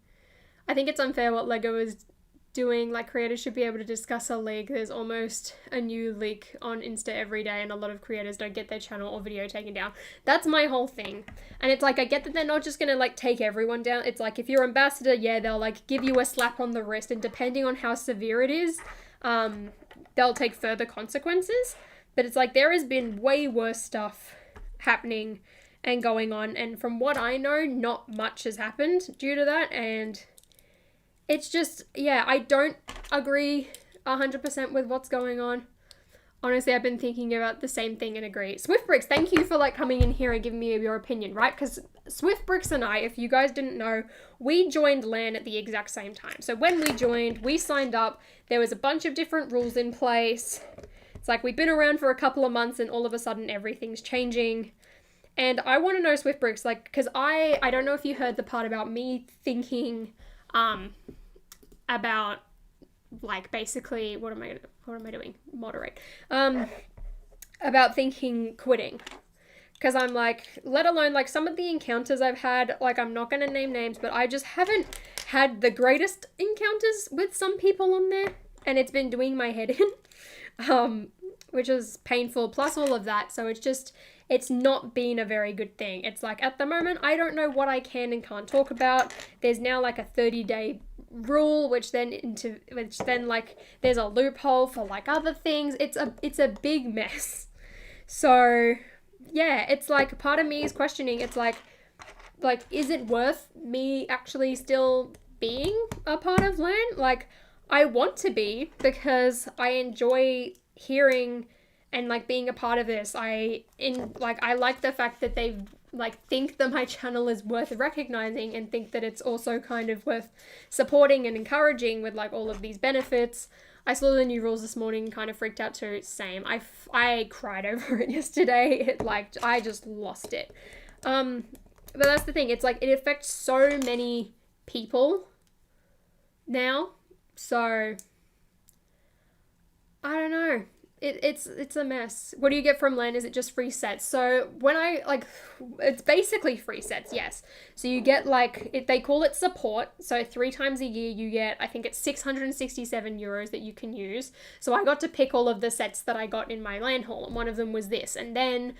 I think it's unfair what Lego is doing. Like, creators should be able to discuss a leak. There's almost a new leak on Insta every day, and a lot of creators don't get their channel or video taken down. That's my whole thing. And it's like, I get that they're not just gonna like take everyone down. It's like, if you're ambassador, yeah, they'll like give you a slap on the wrist, and depending on how severe it is, they'll take further consequences. But it's like, there has been way worse stuff happening and going on, and from what I know, not much has happened due to that. And it's just, yeah, I don't agree 100% with what's going on. Honestly, I've been thinking about the same thing and agree. Swiftbricks, thank you for like coming in here and giving me your opinion, right? Because Swiftbricks and I, if you guys didn't know, we joined LAN at the exact same time. So when we joined, we signed up, there was a bunch of different rules in place. It's like, we've been around for a couple of months and all of a sudden everything's changing. And I want to know, Swiftbricks, like, because I don't know if you heard the part about me thinking about like basically what am I doing? Moderate. About thinking quitting. Because I'm like, let alone like some of the encounters I've had, like I'm not going to name names, but I just haven't had the greatest encounters with some people on there, and it's been doing my head in, which is painful, plus all of that. So it's not been a very good thing. It's like, at the moment, I don't know what I can and can't talk about. There's now like a 30-day rule, which then like there's a loophole for like other things. It's a big mess. So yeah, it's like part of me is questioning. It's like is it worth me actually still being a part of LAN? Like, I want to be, because I enjoy hearing and like being a part of this. I like the fact that they like think that my channel is worth recognizing, and think that it's also kind of worth supporting and encouraging with like all of these benefits. I saw the new rules this morning and kind of freaked out too. Same. I cried over it yesterday. I just lost it. But that's the thing. It's like it affects so many people now. So I don't know. It's a mess. What do you get from Len? Is it just free sets? So when it's basically free sets, yes. So you get they call it support. So 3 times a year you get, I think it's 667 euros that you can use. So I got to pick all of the sets that I got in my LAN haul, and one of them was this. And then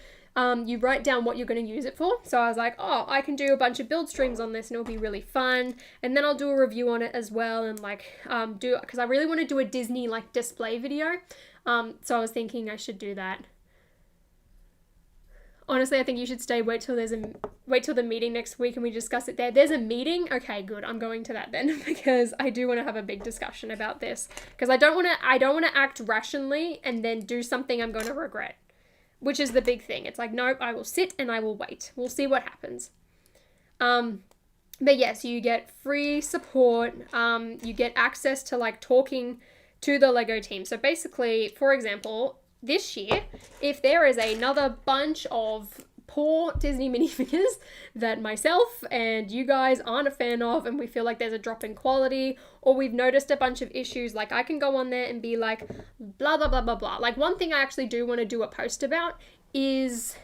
you write down what you're going to use it for. So I was like, oh, I can do a bunch of build streams on this and it'll be really fun. And then I'll do a review on it as well, and because I really want to do a Disney display video. So I was thinking I should do that. Honestly, I think you should wait till the meeting next week and we discuss it there. There's a meeting? Okay, good. I'm going to that then because I do want to have a big discussion about this, because I don't want to act rationally and then do something I'm going to regret, which is the big thing. It's like, nope, I will sit and I will wait. We'll see what happens. But yes, you get free support. You get access to talking to the Lego team. So basically, for example, this year, if there is another bunch of poor Disney minifigures that myself and you guys aren't a fan of, and we feel like there's a drop in quality, or we've noticed a bunch of issues, I can go on there and be like, blah, blah, blah, blah, blah. One thing I actually do want to do a post about is,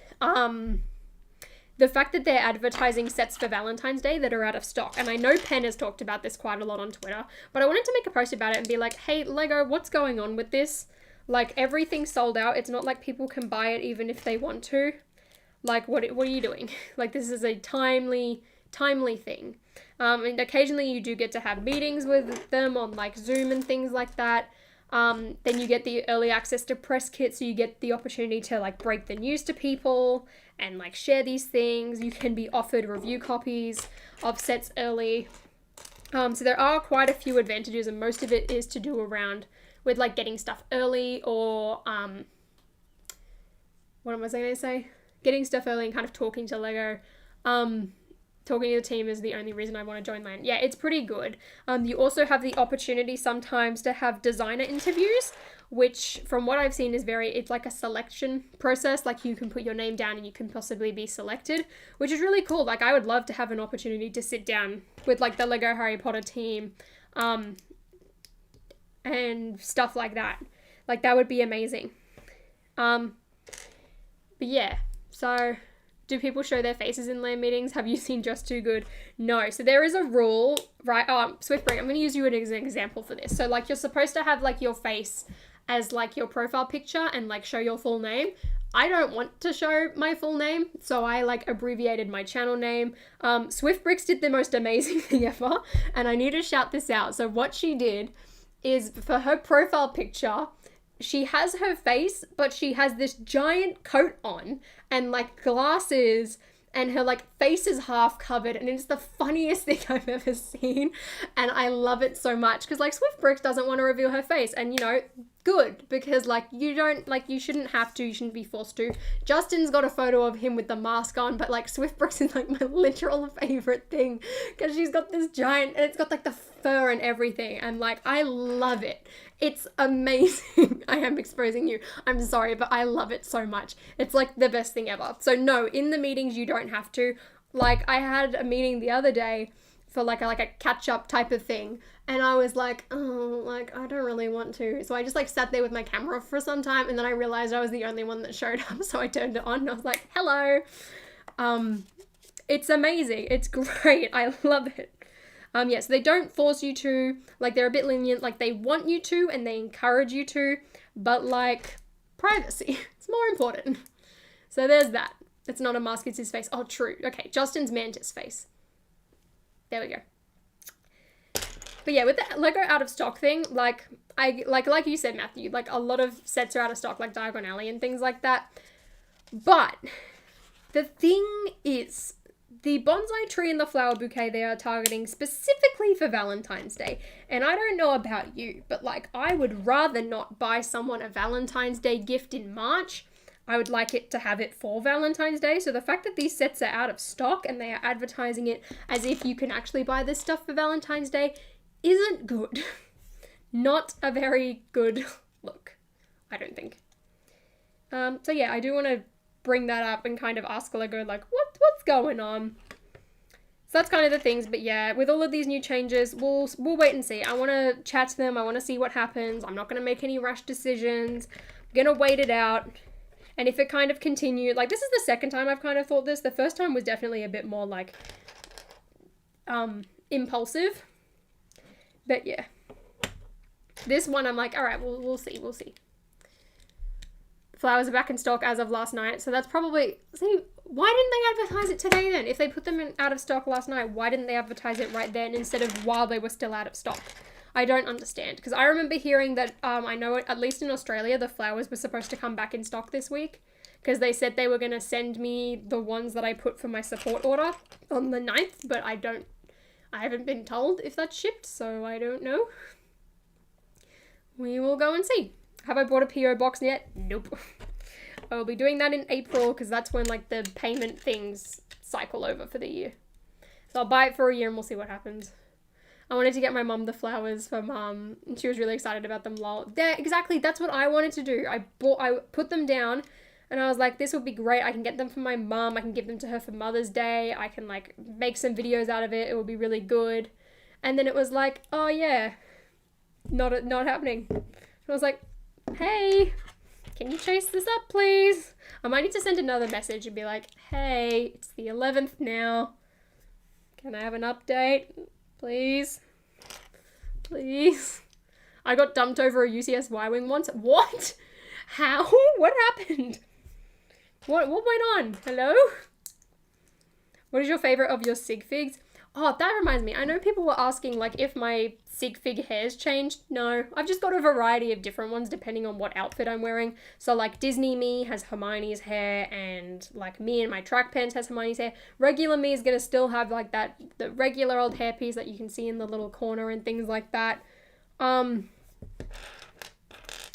the fact that they're advertising sets for Valentine's Day that are out of stock. And I know Penn has talked about this quite a lot on Twitter, but I wanted to make a post about it and be like, hey, Lego, what's going on with this? Everything's sold out. It's not like people can buy it even if they want to. What are you doing? This is a timely thing. And occasionally you do get to have meetings with them on Zoom and things like that. Then you get the early access to press kit, so you get the opportunity to break the news to people and share these things. You can be offered review copies of sets early. So there are quite a few advantages, and most of it is to do around with getting stuff early, or what was I going to say? Getting stuff early and kind of talking to Lego. Talking to the team is the only reason I want to join LAN. Yeah, it's pretty good. You also have the opportunity sometimes to have designer interviews, which from what I've seen is it's like a selection process. You can put your name down and you can possibly be selected, which is really cool. I would love to have an opportunity to sit down with the Lego Harry Potter team, and stuff like that. That would be amazing. But yeah, so do people show their faces in LAN meetings? Have you seen Just Too Good? No. So there is a rule, right? Swiftbreak, I'm going to use you as an example for this. So you're supposed to have your face as your profile picture and show your full name. I don't want to show my full name, so I abbreviated my channel name. Swiftbricks did the most amazing thing ever, and I need to shout this out. So what she did is, for her profile picture, she has her face, but she has this giant coat on and glasses, and her face is half covered, and it's the funniest thing I've ever seen, and I love it so much because Swiftbricks doesn't want to reveal her face, and good, because you don't you shouldn't have to, you shouldn't be forced to. Justin's got a photo of him with the mask on, but Swiftbricks is my literal favorite thing because she's got this giant, and it's got the fur and everything, and I love it. It's amazing. I am exposing you. I'm sorry, but I love it so much. It's the best thing ever. So no, in the meetings you don't have to. I had a meeting the other day for a catch up type of thing, and I was I don't really want to. So I just sat there with my camera for some time, and then I realized I was the only one that showed up, so I turned it on and I was like, hello. It's amazing. It's great. I love it. Yes, they don't force you to, they're a bit lenient, they want you to and they encourage you to, but privacy, it's more important. So there's that. It's not a mask, it's his face. Oh, true. Okay, Justin's Mantis face. There we go. But yeah, with the Lego out of stock thing, like you said, Matthew, a lot of sets are out of stock, Diagon Alley and things like that. But the thing is, the bonsai tree and the flower bouquet they are targeting specifically for Valentine's Day. And I don't know about you, but I would rather not buy someone a Valentine's Day gift in March. I would like it to have it for Valentine's Day. So the fact that these sets are out of stock and they are advertising it as if you can actually buy this stuff for Valentine's Day isn't good. Not a very good look, I don't think. So yeah, I do want to bring that up and kind of ask Lego, what's going on? that's kind of the things, but yeah, with all of these new changes, we'll wait and see. I want to chat to them. I want to see what happens. I'm not going to make any rash decisions. I'm going to wait it out. And if it kind of continued, like, this is the second time I've kind of thought this. The first time was definitely a bit more, like, impulsive. But yeah. This one, I'm like, all right, we'll see. Flowers are back in stock as of last night. So that's probably... See, why didn't they advertise it today then? If they put them out of stock last night, why didn't they advertise it right then instead of while they were still out of stock? I don't understand. Because I remember hearing that, I know at least in Australia, the flowers were supposed to come back in stock this week. Because they said they were going to send me the ones that I put for my support order on the 9th. But I haven't been told if that's shipped, so I don't know. We will go and see. Have I bought a PO box yet? Nope. I will be doing that in April because that's when like the payment things cycle over for the year. So I'll buy it for a year and we'll see what happens. I wanted to get my mum the flowers for Mum and she was really excited about them. Lol. Yeah, exactly. That's what I wanted to do. I put them down and I was like, this would be great. I can get them for my mum. I can give them to her for Mother's Day. I can like make some videos out of it. It will be really good. And then it was like, oh yeah, not happening. And I was like, hey, can you chase this up, please? I might need to send another message and be like, hey, it's the 11th now. Can I have an update? Please? Please? I got dumped over a UCS Y-Wing once. What? How? What happened? What went on? Hello? What is your favorite of your sig figs? Oh, that reminds me. I know people were asking, like, if my sig fig hair's changed. No, I've just got a variety of different ones depending on what outfit I'm wearing. So, like, Disney me has Hermione's hair, and, like, me in my track pants has Hermione's hair. Regular me is going to still have, like, the regular old hairpiece that you can see in the little corner and things like that. But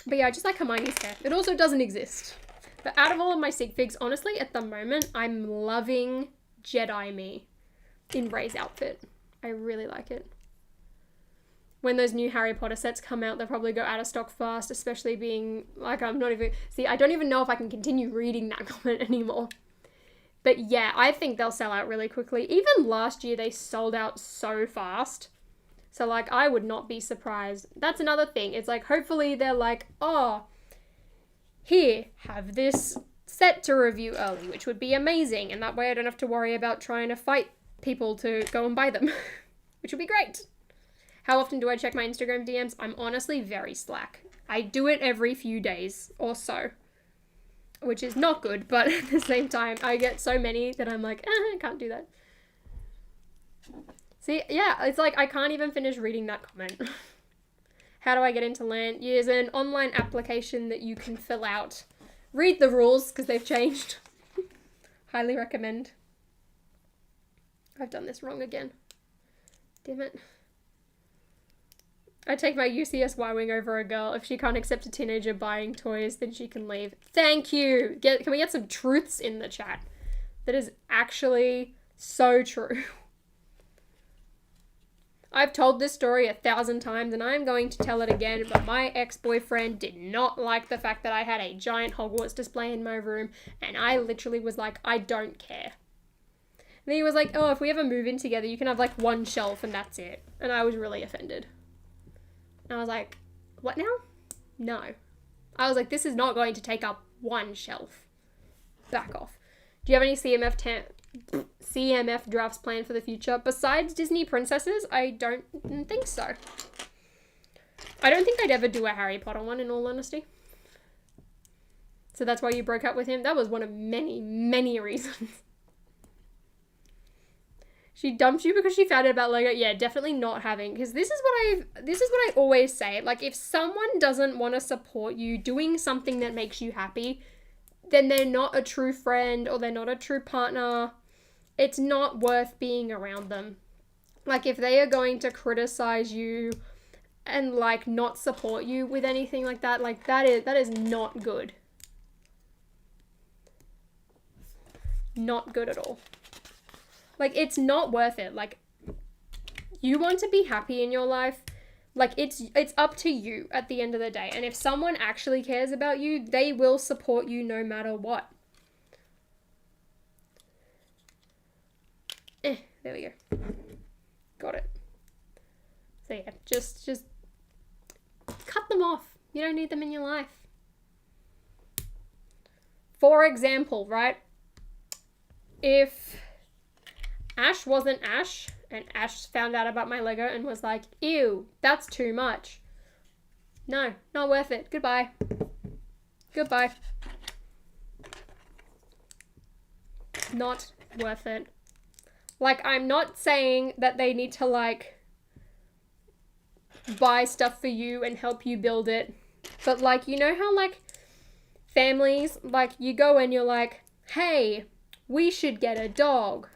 yeah, I just like Hermione's hair. It also doesn't exist. But out of all of my sig figs, honestly, at the moment, I'm loving Jedi me in Rey's outfit. I really like it. When those new Harry Potter sets come out, they'll probably go out of stock fast, especially being, like, I don't even know if I can continue reading that comment anymore. But yeah, I think they'll sell out really quickly. Even last year, they sold out so fast. So, like, I would not be surprised. That's another thing. It's like, hopefully they're like, oh, here, have this set to review early, which would be amazing. And that way I don't have to worry about trying to fight people to go and buy them, which would be great. How often do I check my Instagram DMs? I'm honestly very slack. I do it every few days or so, which is not good, but at the same time, I get so many that I'm like, I can't do that. See, yeah, it's like I can't even finish reading that comment. How do I get into LAN? There's an online application that you can fill out. Read the rules, because they've changed. Highly recommend. I've done this wrong again. Damn it. I take my UCS Y-Wing over a girl. If she can't accept a teenager buying toys, then she can leave. Thank you! Can we get some truths in the chat? That is actually so true. I've told this story 1,000 times and I'm going to tell it again, but my ex-boyfriend did not like the fact that I had a giant Hogwarts display in my room, and I literally was like, I don't care. And then he was like, oh, if we ever move in together, you can have like one shelf and that's it. And I was really offended. And I was like, what now? No. I was like, this is not going to take up one shelf. Back off. Do you have any CMF drafts planned for the future? Besides Disney princesses, I don't think so. I don't think I'd ever do a Harry Potter one, in all honesty. So that's why you broke up with him? That was one of many, many reasons. She dumped you because she found out about Lego? Yeah, definitely not having, because this is what I always say. Like, if someone doesn't want to support you doing something that makes you happy, then they're not a true friend or they're not a true partner. It's not worth being around them. Like, if they are going to criticize you and, like, not support you with anything like that, like, that is not good. Not good at all. Like, it's not worth it. Like, you want to be happy in your life. Like, it's up to you at the end of the day. And if someone actually cares about you, they will support you no matter what. There There we go. Got it. So yeah, just cut them off. You don't need them in your life. For example, right? If Ash wasn't Ash, and Ash found out about my Lego and was like, ew, that's too much. No, not worth it. Goodbye. Goodbye. Not worth it. Like, I'm not saying that they need to, like, buy stuff for you and help you build it. But, like, you know how, like, families, like, you go and you're like, hey, we should get a dog.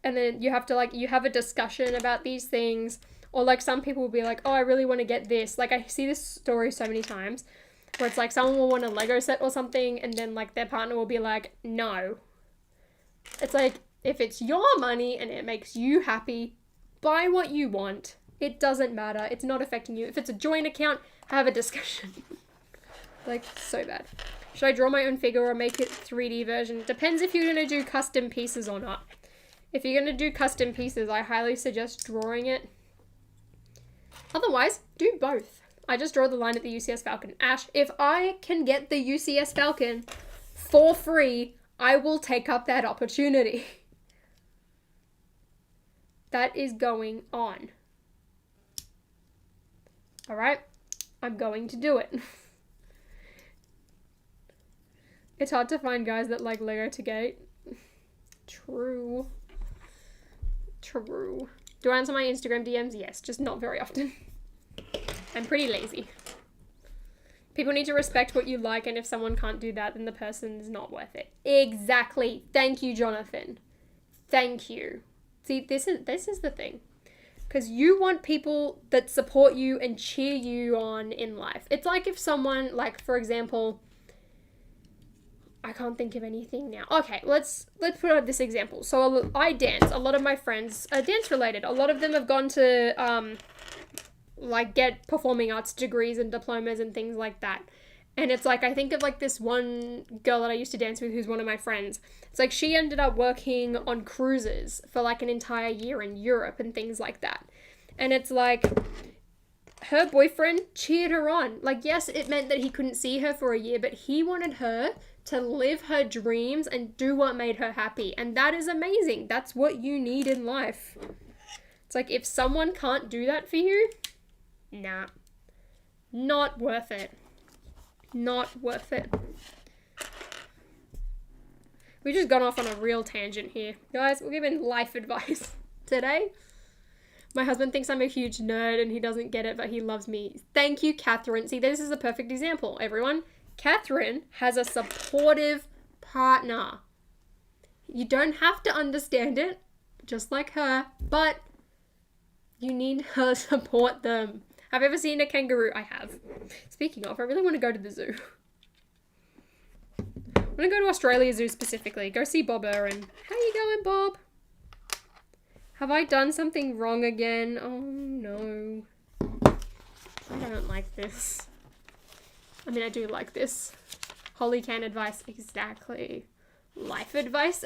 And then you have to, like, you have a discussion about these things. Or, like, some people will be like, oh, I really want to get this. Like, I see this story so many times where it's like someone will want a Lego set or something and then, like, their partner will be like, no. It's like, if it's your money and it makes you happy, buy what you want. It doesn't matter. It's not affecting you. If it's a joint account, have a discussion. Like, so bad. Should I draw my own figure or make it 3D version? Depends if you're going to do custom pieces or not. If you're going to do custom pieces, I highly suggest drawing it. Otherwise, do both. I just draw the line at the UCS Falcon. Ash, if I can get the UCS Falcon for free, I will take up that opportunity. That is going on. Alright? I'm going to do it. It's hard to find guys that like Lego to gate. True. True. Do I answer my Instagram DMs? Yes, just not very often. I'm pretty lazy. People need to respect what you like, and if someone can't do that, then the person is not worth it. Exactly. Thank you, Jonathan. Thank you. See, this is the thing. Because you want people that support you and cheer you on in life. It's like if someone, like, for example, I can't think of anything now. Okay, let's put out this example. So I dance. A lot of my friends are dance related. A lot of them have gone to like get performing arts degrees and diplomas and things like that. And it's like, I think of like this one girl that I used to dance with who's one of my friends. It's like she ended up working on cruises for like an entire year in Europe and things like that. And it's like her boyfriend cheered her on. Like, yes, it meant that he couldn't see her for a year, but he wanted her to live her dreams and do what made her happy. And that is amazing. That's what you need in life. It's like, if someone can't do that for you, nah. Not worth it. Not worth it. We've just gone off on a real tangent here. Guys, we're giving life advice today. My husband thinks I'm a huge nerd and he doesn't get it, but he loves me. Thank you, Catherine. See, this is a perfect example, everyone. Catherine has a supportive partner. You don't have to understand it, just like her, but you need her to support them. Have you ever seen a kangaroo? I have. Speaking of, I really want to go to the zoo. I want to go to Australia Zoo specifically. Go see Bob Irwin. How you going, Bob? Have I done something wrong again? Oh, no. I don't like this. I mean, I do like this. Holly can advice. Exactly. Life advice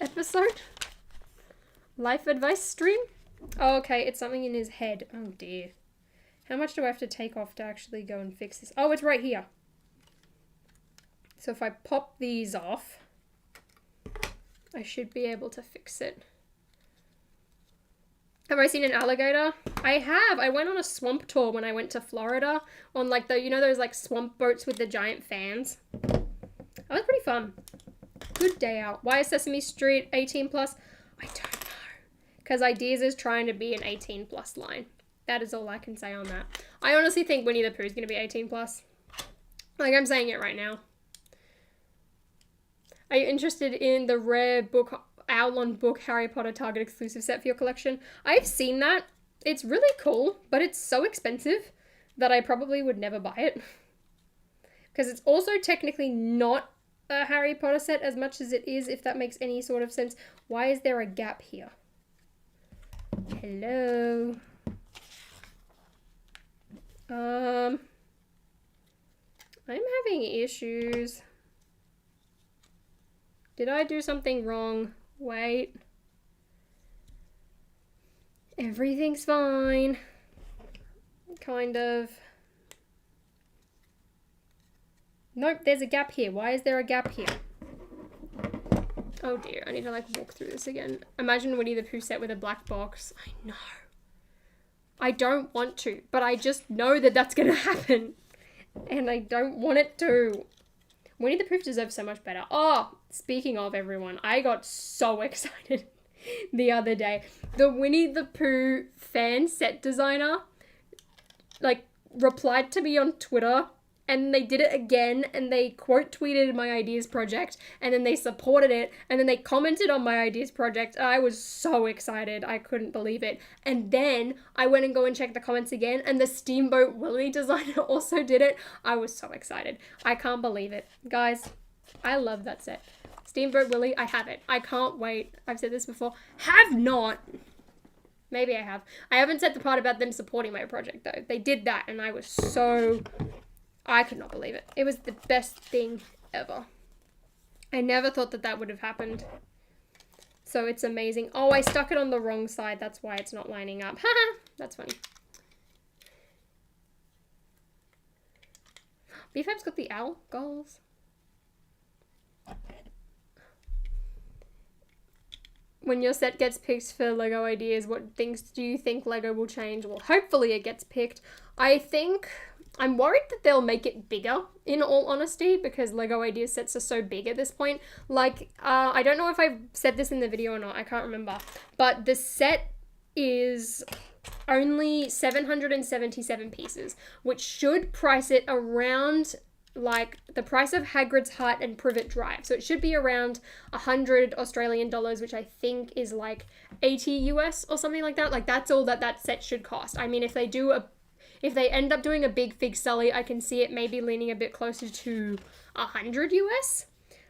episode? Life advice stream? Oh, okay. It's something in his head. Oh, dear. How much do I have to take off to actually go and fix this? Oh, it's right here. So if I pop these off, I should be able to fix it. Have I seen an alligator? I have. I went on a swamp tour when I went to Florida on like the, you know, those like swamp boats with the giant fans. That was pretty fun. Good day out. Why is Sesame Street 18 plus? I don't know. Because Ideas is trying to be an 18 plus line. That is all I can say on that. I honestly think Winnie the Pooh is going to be 18 plus. Like, I'm saying it right now. Are you interested in the rare book, Owlon book Harry Potter Target exclusive set for your collection? I've seen that. It's really cool, but it's so expensive that I probably would never buy it. Because it's also technically not a Harry Potter set as much as it is, if that makes any sort of sense. Why is there a gap here? Hello? I'm having issues. Did I do something wrong? Wait. Everything's fine. Kind of. Nope, there's a gap here. Why is there a gap here? Oh dear, I need to like walk through this again. Imagine Winnie the Pooh set with a black box. I know. I don't want to, but I just know that that's gonna happen. And I don't want it to. Winnie the Pooh deserves so much better. Oh, speaking of everyone, I got so excited the other day. The Winnie the Pooh fan set designer, like, replied to me on Twitter, and they did it again, and they quote tweeted my ideas project, and then they supported it, and then they commented on my ideas project. I was so excited. I couldn't believe it. And then I went and go and checked the comments again, and the Steamboat Willie designer also did it. I was so excited. I can't believe it. Guys, I love that set. Steamboat Willie, I have it. I can't wait. I've said this before. Have not. Maybe I have. I haven't said the part about them supporting my project, though. They did that, and I was so... I could not believe it. It was the best thing ever. I never thought that that would have happened. So it's amazing. Oh, I stuck it on the wrong side. That's why it's not lining up. Haha, that's funny. BFAB's got the owl goals. When your set gets picked for LEGO ideas, what things do you think LEGO will change? Well, hopefully it gets picked. I'm worried that they'll make it bigger, in all honesty, because LEGO idea sets are so big at this point. Like, I don't know if I've said this in the video or not, I can't remember. But the set is only 777 pieces, which should price it around, like, the price of Hagrid's Hut and Privet Drive. So it should be around 100 Australian dollars, which I think is like 80 US or something like that. Like, that's all that set should cost. I mean, if they end up doing a big Fig Sully, I can see it maybe leaning a bit closer to 100 US.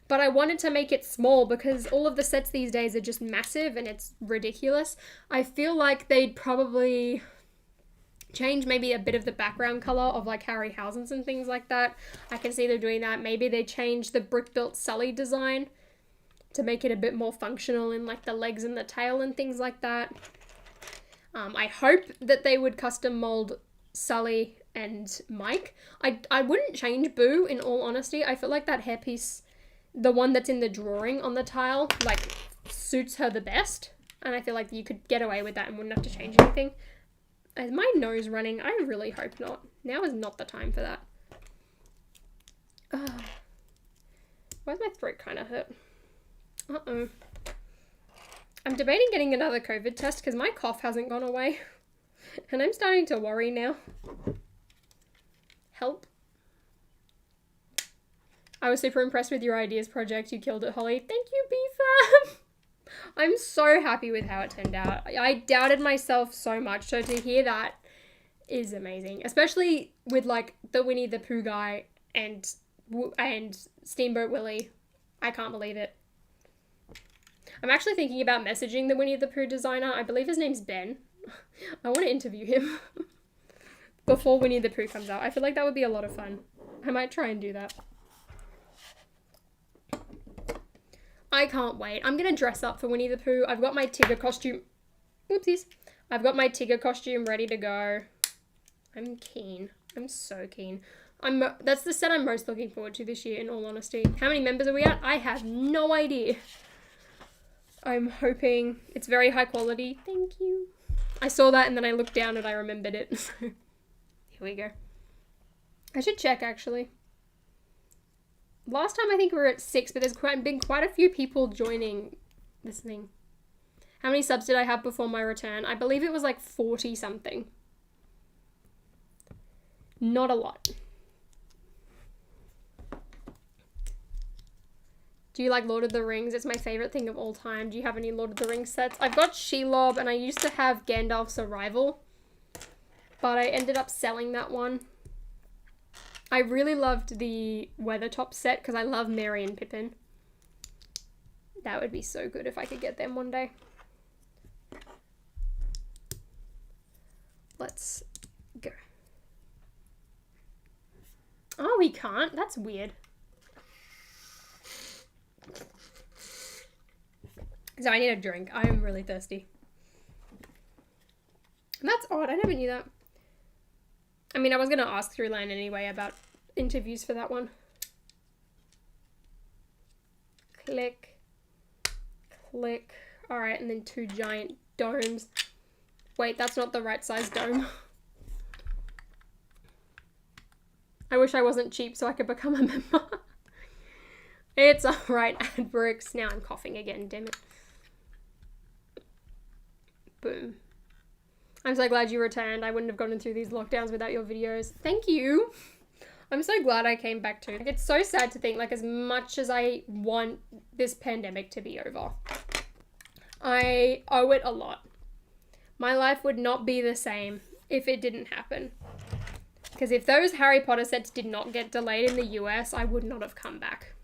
But I wanted to make it small because all of the sets these days are just massive and it's ridiculous. I feel like they'd probably change maybe a bit of the background color of like Harryhausen's and things like that. I can see them doing that. Maybe they change the brick-built Sully design to make it a bit more functional in like the legs and the tail and things like that. I hope that they would custom mold Sully and Mike. I wouldn't change Boo, in all honesty. I feel like that hairpiece, the one that's in the drawing on the tile, like, suits her the best. And I feel like you could get away with that and wouldn't have to change anything. Is my nose running? I really hope not. Now is not the time for that. Why's my throat kind of hurt? Uh-oh. I'm debating getting another COVID test because my cough hasn't gone away. And I'm starting to worry now. Help. I was super impressed with your ideas project. You killed it, Holly. Thank you, BFAB. I'm so happy with how it turned out. I doubted myself so much, so to hear that is amazing. Especially with, like, the Winnie the Pooh guy and Steamboat Willie. I can't believe it. I'm actually thinking about messaging the Winnie the Pooh designer. I believe his name's Ben. I want to interview him before Winnie the Pooh comes out. I feel like that would be a lot of fun. I might try and do that. I can't wait. I'm going to dress up for Winnie the Pooh. I've got my Tigger costume. Oopsies. I've got my Tigger costume ready to go. I'm keen. I'm so keen. That's the set I'm most looking forward to this year, in all honesty. How many members are we at? I have no idea. I'm hoping it's very high quality. Thank you. I saw that and then I looked down and I remembered it. So here we go. I should check, actually. Last time I think we were at 6, but there's been quite a few people joining this thing. How many subs did I have before my return? I believe it was like 40 something. Not a lot. Do you like Lord of the Rings? It's my favorite thing of all time. Do you have any Lord of the Rings sets? I've got Shelob and I used to have Gandalf's Arrival, but I ended up selling that one. I really loved the Weathertop set because I love Merry and Pippin. That would be so good if I could get them one day. Let's go. Oh, we can't? That's weird. So I need a drink. I am really thirsty. That's odd. I never knew that. I mean, I was going to ask Throughline anyway about interviews for that one. Click. Click. Alright, and then 2 giant domes. Wait, that's not the right size dome. I wish I wasn't cheap so I could become a member. It's alright, Adbricks. Now I'm coughing again, damn it. Boom. I'm so glad you returned. I wouldn't have gotten through these lockdowns without your videos. Thank you. I'm so glad I came back too. It's so sad to think, like, as much as I want this pandemic to be over, I owe it a lot. My life would not be the same if it didn't happen. Because if those Harry Potter sets did not get delayed in the US, I would not have come back.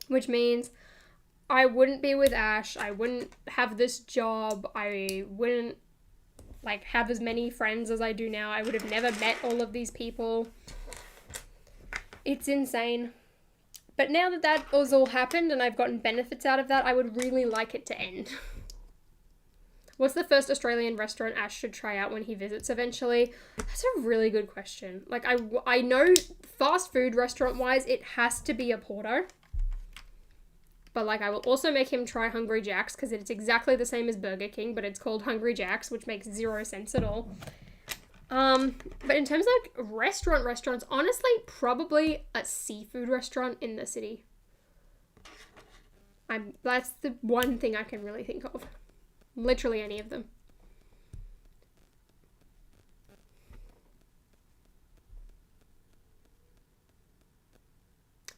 Which means I wouldn't be with Ash, I wouldn't have this job, I wouldn't, like, have as many friends as I do now, I would have never met all of these people. It's insane. But now that that has all happened and I've gotten benefits out of that, I would really like it to end. What's the first Australian restaurant Ash should try out when he visits eventually? That's a really good question. Like, I know fast food restaurant-wise, it has to be a Porto. But, like, I will also make him try Hungry Jack's because it's exactly the same as Burger King, but it's called Hungry Jack's, which makes 0 sense at all. But in terms of, like, restaurants, honestly, probably a seafood restaurant in the city. That's the one thing I can really think of. Literally any of them.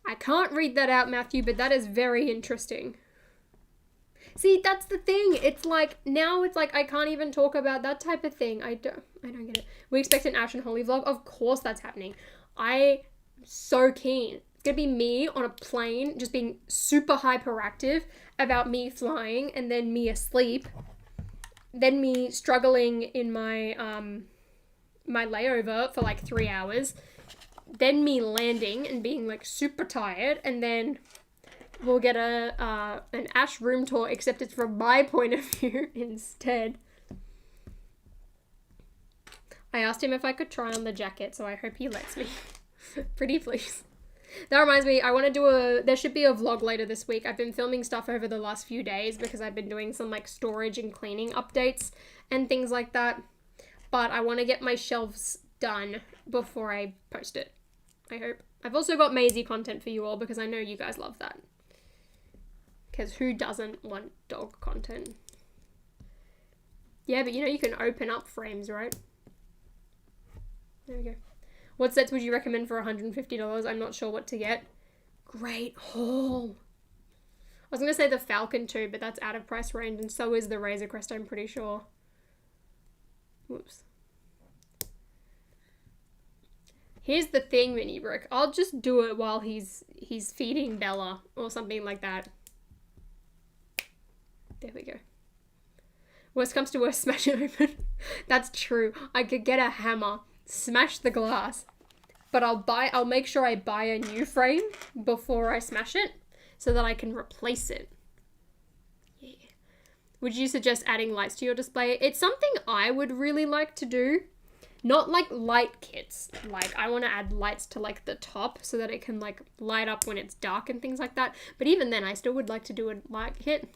I can't read that out, Matthew, but that is very interesting. See, that's the thing. It's like, now it's like I can't even talk about that type of thing. I don't get it. We expect an Ash and Holly vlog. Of course that's happening. I'm so keen. It's gonna be me on a plane, just being super hyperactive about me flying, and then me asleep. Then me struggling in my my layover for like 3 hours. Then me landing and being like super tired, and then we'll get an Ash room tour, except it's from my point of view instead. I asked him if I could try on the jacket, so I hope he lets me. Pretty please. That reminds me, I want to do there should be a vlog later this week. I've been filming stuff over the last few days because I've been doing some like storage and cleaning updates and things like that. But I want to get my shelves done before I post it. I hope. I've also got Maisie content for you all because I know you guys love that. Because who doesn't want dog content? Yeah, but you know you can open up frames, right? There we go. What sets would you recommend for $150? I'm not sure what to get. Great haul. I was going to say the Falcon too, but that's out of price range, and so is the Razor Crest, I'm pretty sure. Whoops. Here's the thing, Mini Brick. I'll just do it while he's feeding Bella or something like that. There we go. Worst comes to worst, smash it open. That's true. I could get a hammer, smash the glass, but I'll make sure I buy a new frame before I smash it so that I can replace it. Yeah. Would you suggest adding lights to your display? It's something I would really like to do. Not like light kits. Like, I want to add lights to like the top so that it can like light up when it's dark and things like that. But even then, I still would like to do a light kit.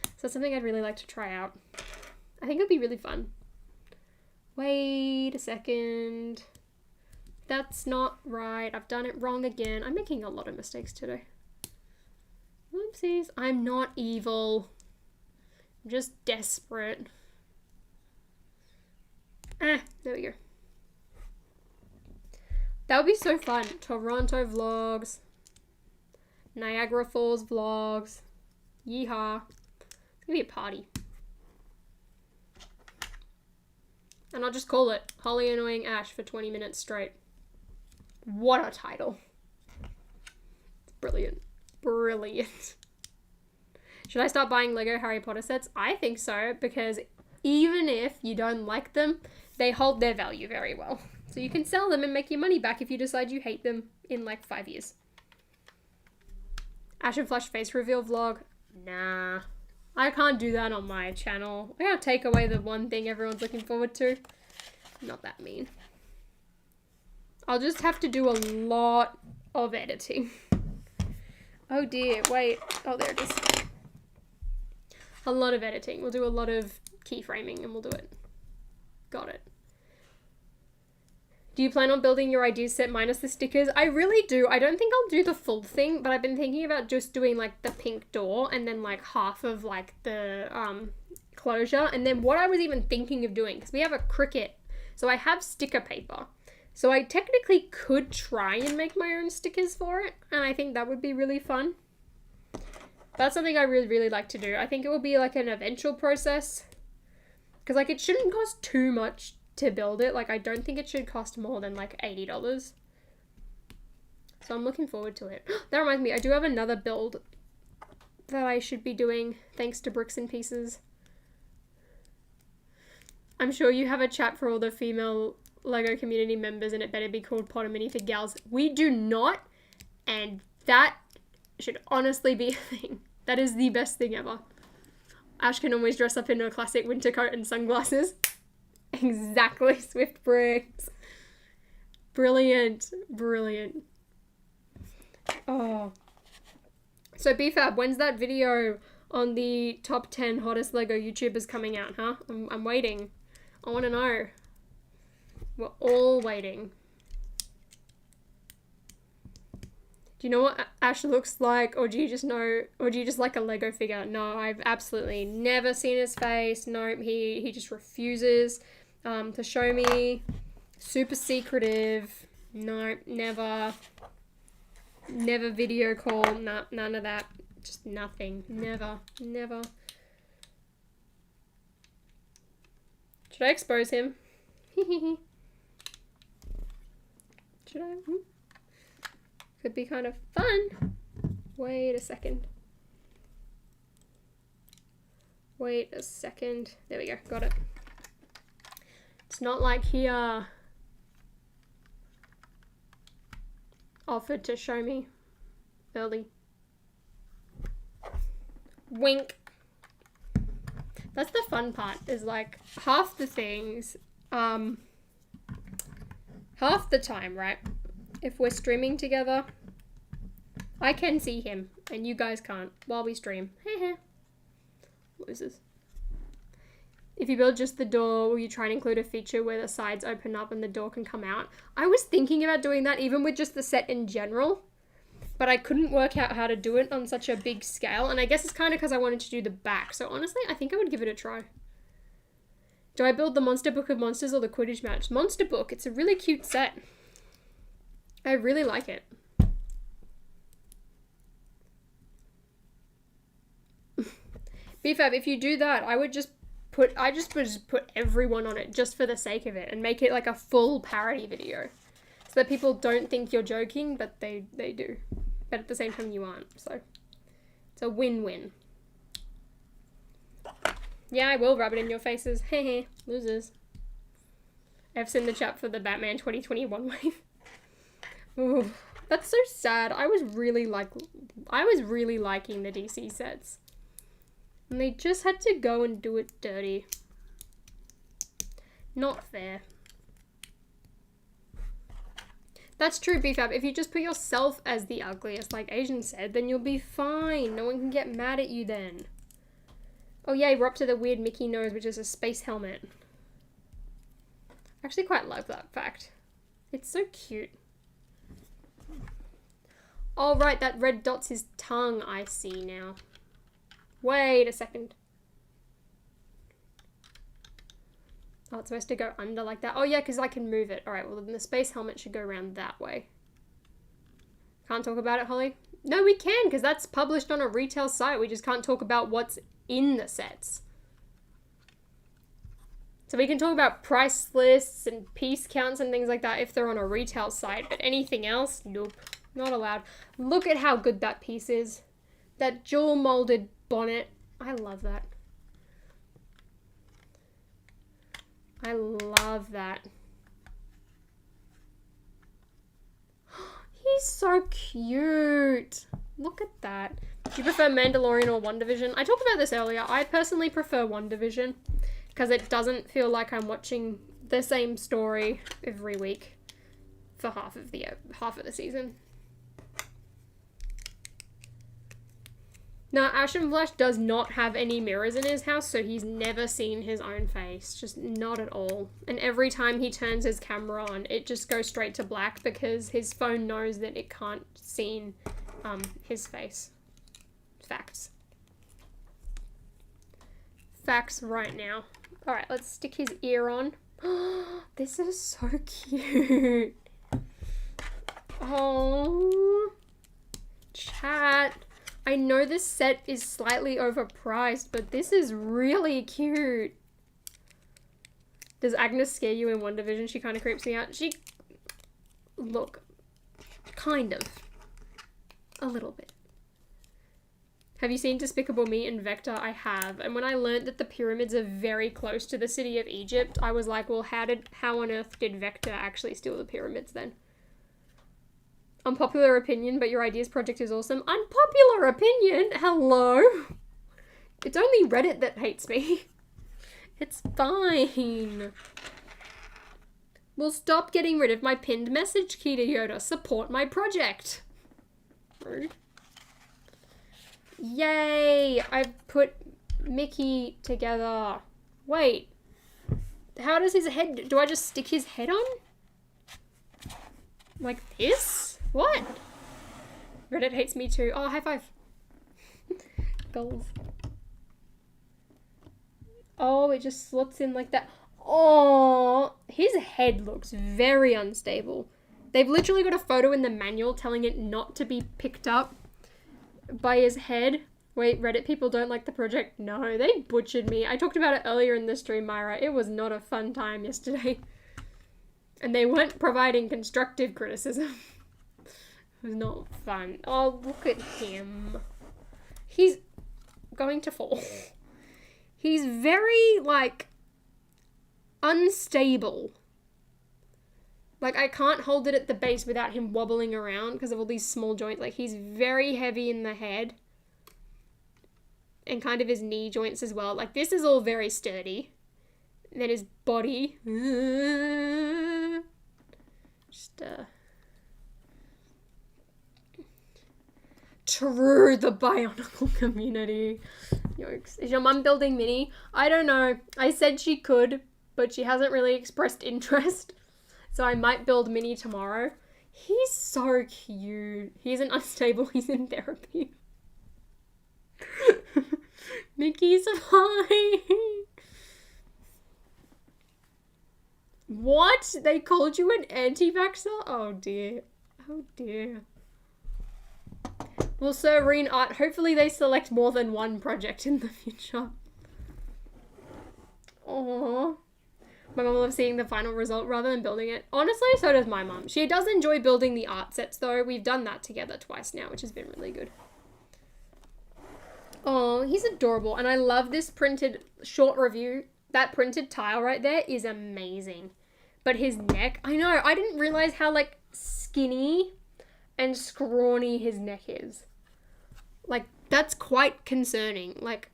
So that's something I'd really like to try out. I think it'd be really fun. Wait a second. That's not right. I've done it wrong again. I'm making a lot of mistakes today. Whoopsies. I'm not evil. I'm just desperate. There we go. That would be so fun. Toronto vlogs. Niagara Falls vlogs. Yeehaw. It's gonna be a party. And I'll just call it Holly Annoying Ash for 20 minutes straight. What a title. It's brilliant. Brilliant. Should I start buying Lego Harry Potter sets? I think so, because even if you don't like them, they hold their value very well. So you can sell them and make your money back if you decide you hate them in like 5 years. Ash and Flash face reveal vlog? Nah. I can't do that on my channel. I gotta take away the one thing everyone's looking forward to. Not that mean. I'll just have to do a lot of editing. Oh dear, wait. Oh, there it is. A lot of editing. We'll do a lot of keyframing and we'll do it. Got it. Do you plan on building your idea set minus the stickers? I really do. I don't think I'll do the full thing, but I've been thinking about just doing like the pink door and then like half of like the closure. And then what I was even thinking of doing, because we have a cricket, so I have sticker paper. So I technically could try and make my own stickers for it, and I think that would be really fun. That's something I really, really like to do. I think it will be like an eventual process, because like it shouldn't cost too much to build it. Like I don't think it should cost more than like $80. So I'm looking forward to it. That reminds me, I do have another build that I should be doing thanks to Bricks and Pieces. I'm sure you have a chat for all the female Lego community members and it better be called Pot and Minifig Gals. We do not, and that should honestly be a thing. That is the best thing ever. Ash can always dress up in a classic winter coat and sunglasses. Exactly, Swift Bricks. Brilliant, brilliant. Oh. So BFAB, when's that video on the top 10 hottest Lego YouTubers coming out, huh? I'm waiting. I want to know. We're all waiting. Do you know what Ash looks like, or do you just know, or do you just like a Lego figure? No, I've absolutely never seen his face. No, he just refuses to show me. Super secretive. No, never. Never video call. Nah, none of that. Just nothing. Never. Never. Should I expose him? Should I? Could be kind of fun. Wait a second. Wait a second. There we go. Got it. It's not like he offered to show me early. Wink. That's the fun part, is like half the things, half the time, right? If we're streaming together, I can see him and you guys can't while we stream. Losers. If you build just the door, will you try and include a feature where the sides open up and the door can come out? I was thinking about doing that even with just the set in general, but I couldn't work out how to do it on such a big scale, and I guess it's kind of because I wanted to do the back, so honestly, I think I would give it a try. Do I build the Monster Book of Monsters or the Quidditch match? Monster Book, it's a really cute set. I really like it. BFAB, if you do that, I would just put everyone on it just for the sake of it and make it like a full parody video. So that people don't think you're joking, but they do. But at the same time you aren't, so it's a win-win. Yeah, I will rub it in your faces. Hehe, losers. I've seen the chat for the Batman 2021 wave. Ooh, that's so sad. I was really liking the DC sets. And they just had to go and do it dirty. Not fair. That's true, BFAB. If you just put yourself as the ugliest, like Asian said, then you'll be fine. No one can get mad at you then. Oh yay, we're up to the weird Mickey nose, which is a space helmet. I actually quite love that fact. It's so cute. Oh right, that red dot's his tongue, I see now. Wait a second. Oh, it's supposed to go under like that. Oh yeah, because I can move it. Alright, well then the space helmet should go around that way. Can't talk about it, Holly? No, we can, because that's published on a retail site. We just can't talk about what's in the sets. So we can talk about price lists and piece counts and things like that if they're on a retail site, but anything else, nope, not allowed. Look at how good that piece is. That jewel molded bonnet. I love that. I love that. He's so cute. Look at that. Do you prefer Mandalorian or WandaVision? I talked about this earlier. I personally prefer WandaVision because it doesn't feel like I'm watching the same story every week for half of the season. Now, Ashen Flesh does not have any mirrors in his house, so he's never seen his own face. Just not at all. And every time he turns his camera on, it just goes straight to black because his phone knows that it can't see his face. Facts. Facts right now. Alright, let's stick his ear on. This is so cute. Oh. Chat. I know this set is slightly overpriced, but this is really cute. Does Agnes scare you in WandaVision? She kind of creeps me out. Look, kind of. A little bit. Have you seen Despicable Me and Vector? I have. And when I learned that the pyramids are very close to the city of Egypt, I was like, well, how on earth did Vector actually steal the pyramids then? Unpopular opinion, but your ideas project is awesome. Unpopular opinion? Hello? It's only Reddit that hates me. It's fine. We'll stop getting rid of my pinned message key to Yoda. Support my project. Rude. Yay! I've put Mickey together. Wait. How does his head... Do I just stick his head on? Like this? What? Reddit hates me too. Oh, high five. Goals. Oh, it just slots in like that. Oh, his head looks very unstable. They've literally got a photo in the manual telling it not to be picked up by his head. Wait, Reddit people don't like the project? No, they butchered me. I talked about it earlier in the stream, Myra. It was not a fun time yesterday. And they weren't providing constructive criticism. It was not fun. Oh, look at him. He's going to fall. He's very, like, unstable. Like, I can't hold it at the base without him wobbling around because of all these small joints. Like, he's very heavy in the head. And kind of his knee joints as well. Like, this is all very sturdy. And then his body. Just, True, the Bionicle community. Yokes. Is your mum building Minnie? I don't know. I said she could, but she hasn't really expressed interest. So I might build Minnie tomorrow. He's so cute. He isn't unstable. He's in therapy. Mickey's fine. What? They called you an anti-vaxxer? Oh dear. Oh dear. Well, Serene Art, hopefully they select more than one project in the future. Aww. My mum loves seeing the final result rather than building it. Honestly, so does my mum. She does enjoy building the art sets though. We've done that together twice now, which has been really good. Oh, he's adorable. And I love this printed short review. That printed tile right there is amazing. But his neck, I know, I didn't realize how like skinny and scrawny his neck is. Like, that's quite concerning. Like,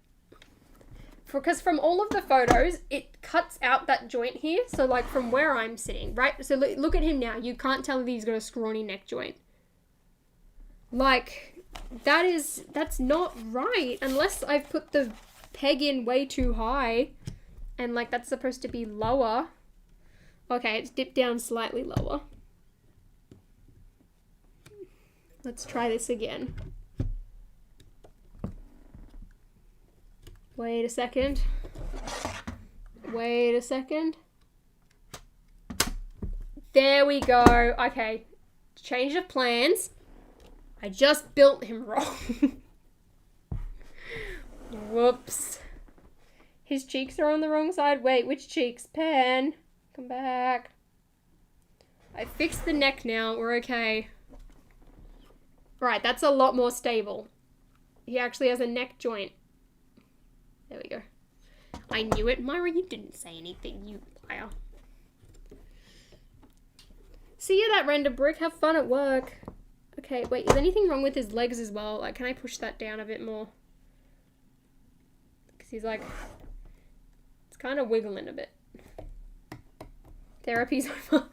because from all of the photos, it cuts out that joint here. So, like, from where I'm sitting, right? So, look at him now. You can't tell that he's got a scrawny neck joint. Like, that's not right. Unless I've put the peg in way too high. And, like, that's supposed to be lower. Okay, it's dipped down slightly lower. Let's try this again. Wait a second. Wait a second. There we go. Okay. Change of plans. I just built him wrong. Whoops. His cheeks are on the wrong side. Wait, which cheeks? Pen. Come back. I fixed the neck now. We're okay. Right, that's a lot more stable. He actually has a neck joint. There we go. I knew it. Myra, you didn't say anything, you liar. See you that render brick. Have fun at work. Okay. Okay, wait, is anything wrong with his legs as well? Like, can I push that down a bit more? Because he's like, it's kind of wiggling a bit. Therapy's over.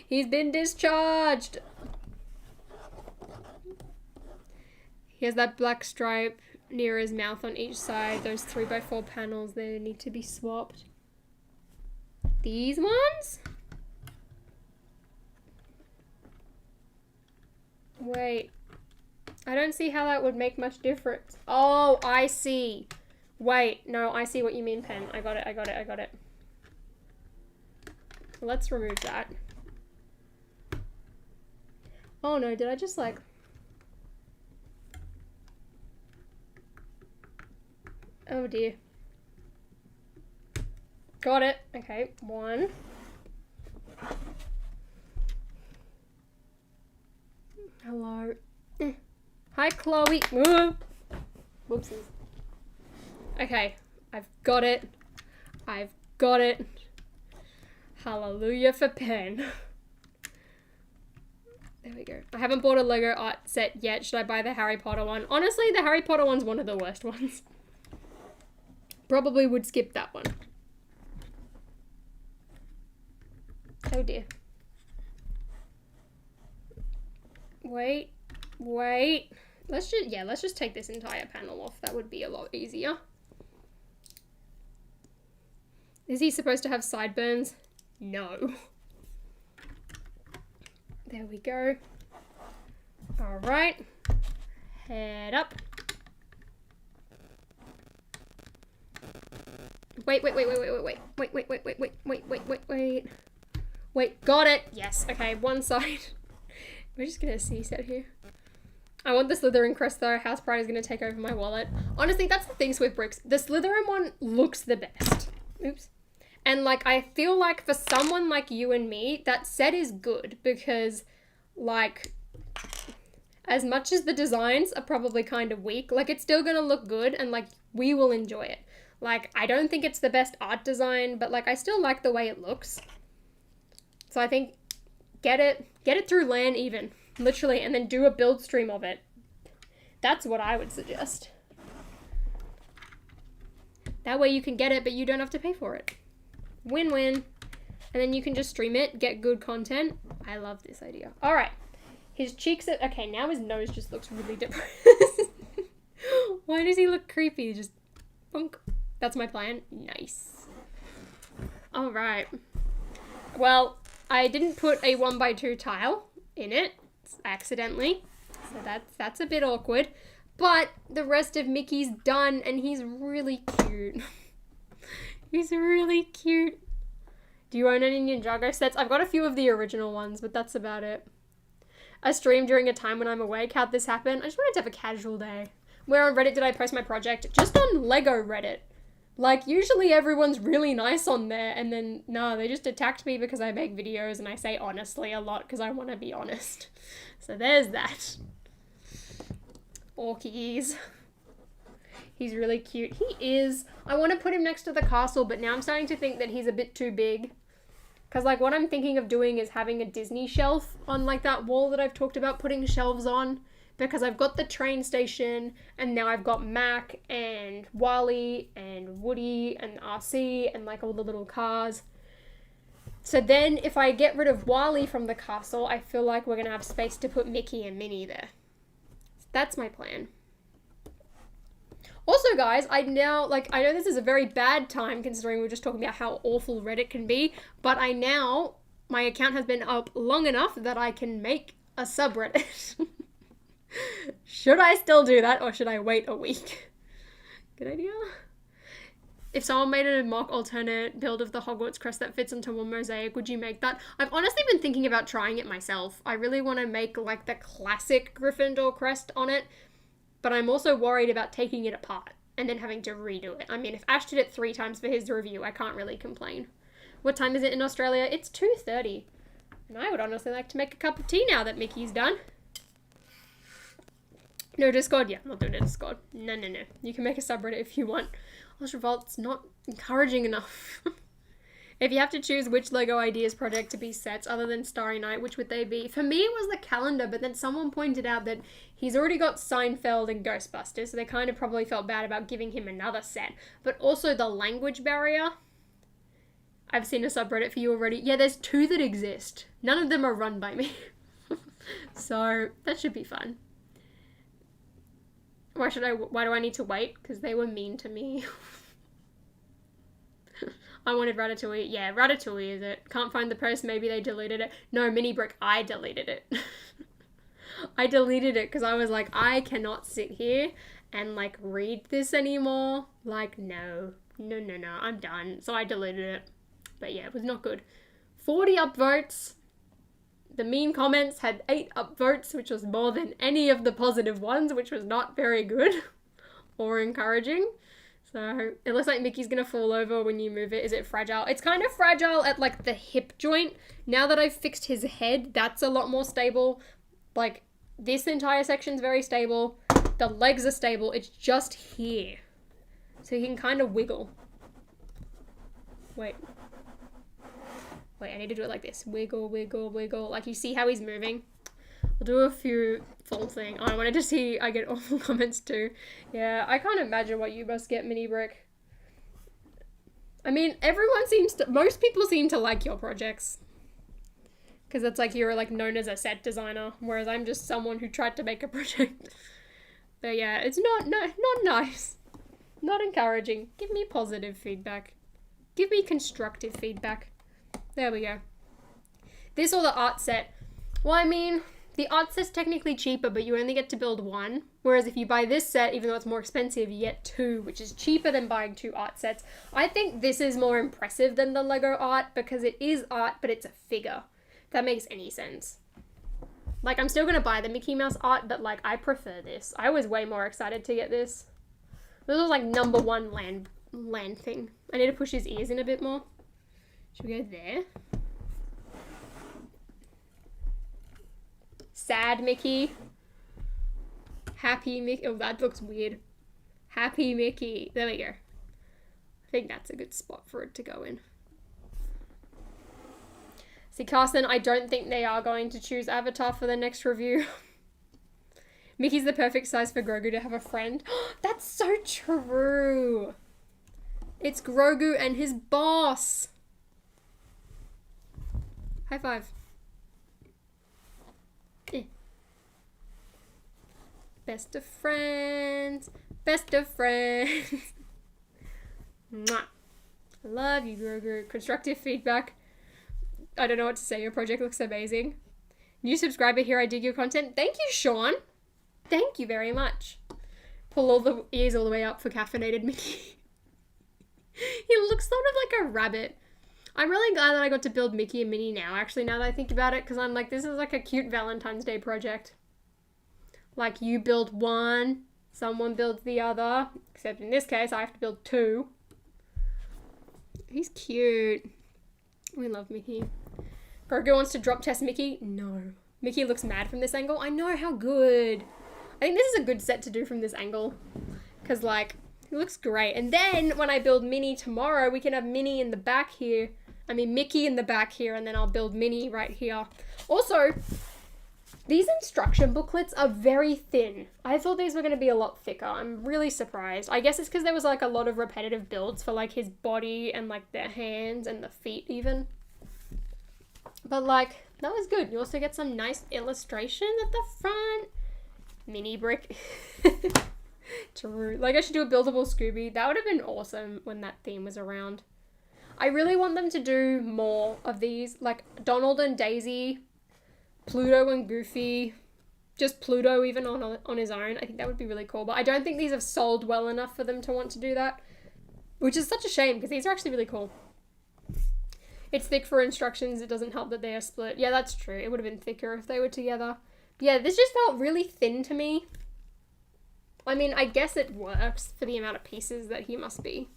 He's been discharged. He has that black stripe near his mouth on each side. Those 3x4 panels, they need to be swapped. These ones? Wait. I don't see how that would make much difference. Oh, I see. Wait, no, I see what you mean, Pen. I got it. Let's remove that. Oh no, did I just like... Oh dear. Got it. Okay, one. Hello. Hi, Chloe. Whoopsies. Okay, I've got it. Hallelujah for Pen. There we go. I haven't bought a Lego art set yet. Should I buy the Harry Potter one? Honestly, the Harry Potter one's one of the worst ones. Probably would skip that one. Oh dear. Wait. Let's just take this entire panel off. That would be a lot easier. Is he supposed to have sideburns? No. There we go. All right. Head up. Wait. Wait, got it. Yes. Okay, one side. We're just gonna cease out here. I want the Slytherin crest though. House Pride is gonna take over my wallet. Honestly, that's the thing with bricks. The Slytherin one looks the best. Oops. And like, I feel like for someone like you and me, that set is good because like, as much as the designs are probably kind of weak, like it's still gonna look good and like we will enjoy it. Like, I don't think it's the best art design, but like I still like the way it looks. So I think get it through LAN even, literally, and then do a build stream of it. That's what I would suggest. That way you can get it, but you don't have to pay for it. Win-win. And then you can just stream it, get good content. I love this idea. All right. His cheeks are... Okay, now his nose just looks really depressed. Why does he look creepy? Just... Bonk. That's my plan. Nice. All right. Well, I didn't put a 1x2 tile in it accidentally. So that's a bit awkward. But the rest of Mickey's done and he's really cute. He's really cute. Do you own any Ninjago sets? I've got a few of the original ones, but that's about it. I stream during a time when I'm awake. How'd this happen? I just wanted to have a casual day. Where on Reddit did I post my project? Just on Lego Reddit. Like, usually everyone's really nice on there, and then, no, they just attacked me because I make videos and I say honestly a lot because I want to be honest. So there's that. Orkies. He's really cute. He is. I want to put him next to the castle, but now I'm starting to think that he's a bit too big. Because, like, what I'm thinking of doing is having a Disney shelf on, like, that wall that I've talked about putting shelves on. Because I've got the train station, and now I've got Mac, and Wally, and Woody, and RC, and, like, all the little cars. So then, if I get rid of Wally from the castle, I feel like we're going to have space to put Mickey and Minnie there. That's my plan. Also, guys, I know this is a very bad time considering we're just talking about how awful Reddit can be, but my account has been up long enough that I can make a subreddit. Should I still do that or should I wait a week? Good idea. If someone made a mock alternate build of the Hogwarts crest that fits into one mosaic, would you make that? I've honestly been thinking about trying it myself. I really want to make like the classic Gryffindor crest on it, but I'm also worried about taking it apart and then having to redo it. I mean, if Ash did it 3 times for his review, I can't really complain. What time is it in Australia? It's 2:30. And I would honestly like to make a cup of tea now that Mickey's done. No Discord? Yeah, I'm not doing a Discord. No. You can make a subreddit if you want. Ultra Revolt's not encouraging enough. If you have to choose which LEGO Ideas project to be sets other than Starry Night, which would they be? For me, it was the calendar, but then someone pointed out that he's already got Seinfeld and Ghostbusters, so they kind of probably felt bad about giving him another set. But also the language barrier. I've seen a subreddit for you already. Yeah, there's 2 that exist. None of them are run by me. So that should be fun. Why do I need to wait? Because they were mean to me. I wanted Ratatouille. Yeah, Ratatouille is it. Can't find the post. Maybe they deleted it. No, Mini Brick, I deleted it. I deleted it because I was like, I cannot sit here and like read this anymore. Like, no, I'm done. So I deleted it. But yeah, it was not good. 40 upvotes. The mean comments had 8 upvotes, which was more than any of the positive ones, which was not very good or encouraging. So it looks like Mickey's gonna fall over when you move it. Is it fragile? It's kind of fragile at like the hip joint. Now that I've fixed his head, that's a lot more stable. Like this entire section's very stable. The legs are stable. It's just here. So he can kind of wiggle. Wait, I need to do it like this. Wiggle, wiggle, wiggle. Like you see how he's moving? I'll do a few full thing. I wanted to see I get awful comments too. Yeah, I can't imagine what you must get, Mini Brick. I mean, most people seem to like your projects. Because it's like you're like known as a set designer, whereas I'm just someone who tried to make a project. But yeah, it's not nice. Not encouraging. Give me positive feedback. Give me constructive feedback. There we go. This or the art set. Well, I mean, the art set's technically cheaper, but you only get to build 1. Whereas if you buy this set, even though it's more expensive, you get 2, which is cheaper than buying 2 art sets. I think this is more impressive than the LEGO art because it is art, but it's a figure. If that makes any sense. Like, I'm still going to buy the Mickey Mouse art, but like, I prefer this. I was way more excited to get this. This was like number 1 land thing. I need to push his ears in a bit more. Should we go there? Sad Mickey. Happy Mickey. Oh, that looks weird. Happy Mickey. There we go. I think that's a good spot for it to go in. See, Carson, I don't think they are going to choose Avatar for the next review. Mickey's the perfect size for Grogu to have a friend. That's so true. It's Grogu and his boss. High five. Best of friends. Best of friends. Mwah. I love you, Grogu. Constructive feedback. I don't know what to say. Your project looks amazing. New subscriber here. I dig your content. Thank you, Sean. Thank you very much. Pull all the ears all the way up for caffeinated Mickey. He looks sort of like a rabbit. I'm really glad that I got to build Mickey and Minnie now, actually, now that I think about it, because I'm like, this is like a cute Valentine's Day project. Like, you build one, someone builds the other, except in this case, I have to build 2. He's cute. We love Mickey. Grogu wants to drop test Mickey? No. Mickey looks mad from this angle? I know, how good. I think this is a good set to do from this angle, because, like, it looks great. And then, when I build Minnie tomorrow, we can have Minnie in the back here. I mean, Mickey in the back here, and then I'll build Minnie right here. Also, these instruction booklets are very thin. I thought these were going to be a lot thicker. I'm really surprised. I guess it's because there was, like, a lot of repetitive builds for, like, his body and, like, the hands and the feet, even. But, like, that was good. You also get some nice illustration at the front. Mini Brick. True. Like, I should do a buildable Scooby. That would have been awesome when that theme was around. I really want them to do more of these, like Donald and Daisy, Pluto and Goofy, just Pluto even on his own. I think that would be really cool, but I don't think these have sold well enough for them to want to do that, which is such a shame because these are actually really cool. It's thick for instructions. It doesn't help that they are split. Yeah, that's true. It would have been thicker if they were together. But yeah, this just felt really thin to me. I mean, I guess it works for the amount of pieces that he must be.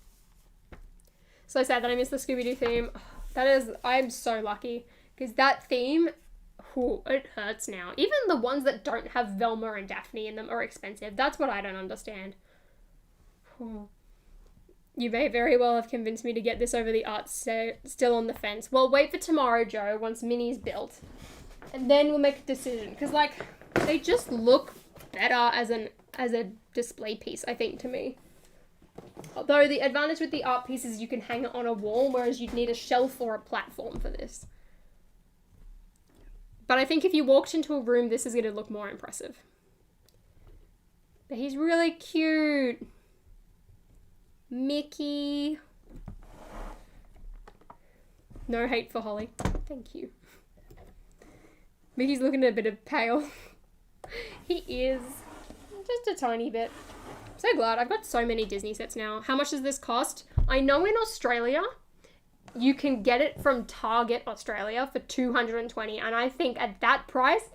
So sad that I missed the Scooby-Doo theme. I'm so lucky. Because that theme, it hurts now. Even the ones that don't have Velma and Daphne in them are expensive. That's what I don't understand. You may very well have convinced me to get this over the art, so still on the fence. Well, wait for tomorrow, Joe, once Minnie's built. And then we'll make a decision. Because, like, they just look better as a display piece, I think, to me. Although the advantage with the art piece is you can hang it on a wall, whereas you'd need a shelf or a platform for this. But I think if you walked into a room, this is going to look more impressive. But he's really cute. Mickey. No hate for Holly. Thank you. Mickey's looking a bit pale. He is. Just a tiny bit. I'm so glad. I've got so many Disney sets now. How much does this cost? I know in Australia, you can get it from Target Australia for $220. And I think at that price,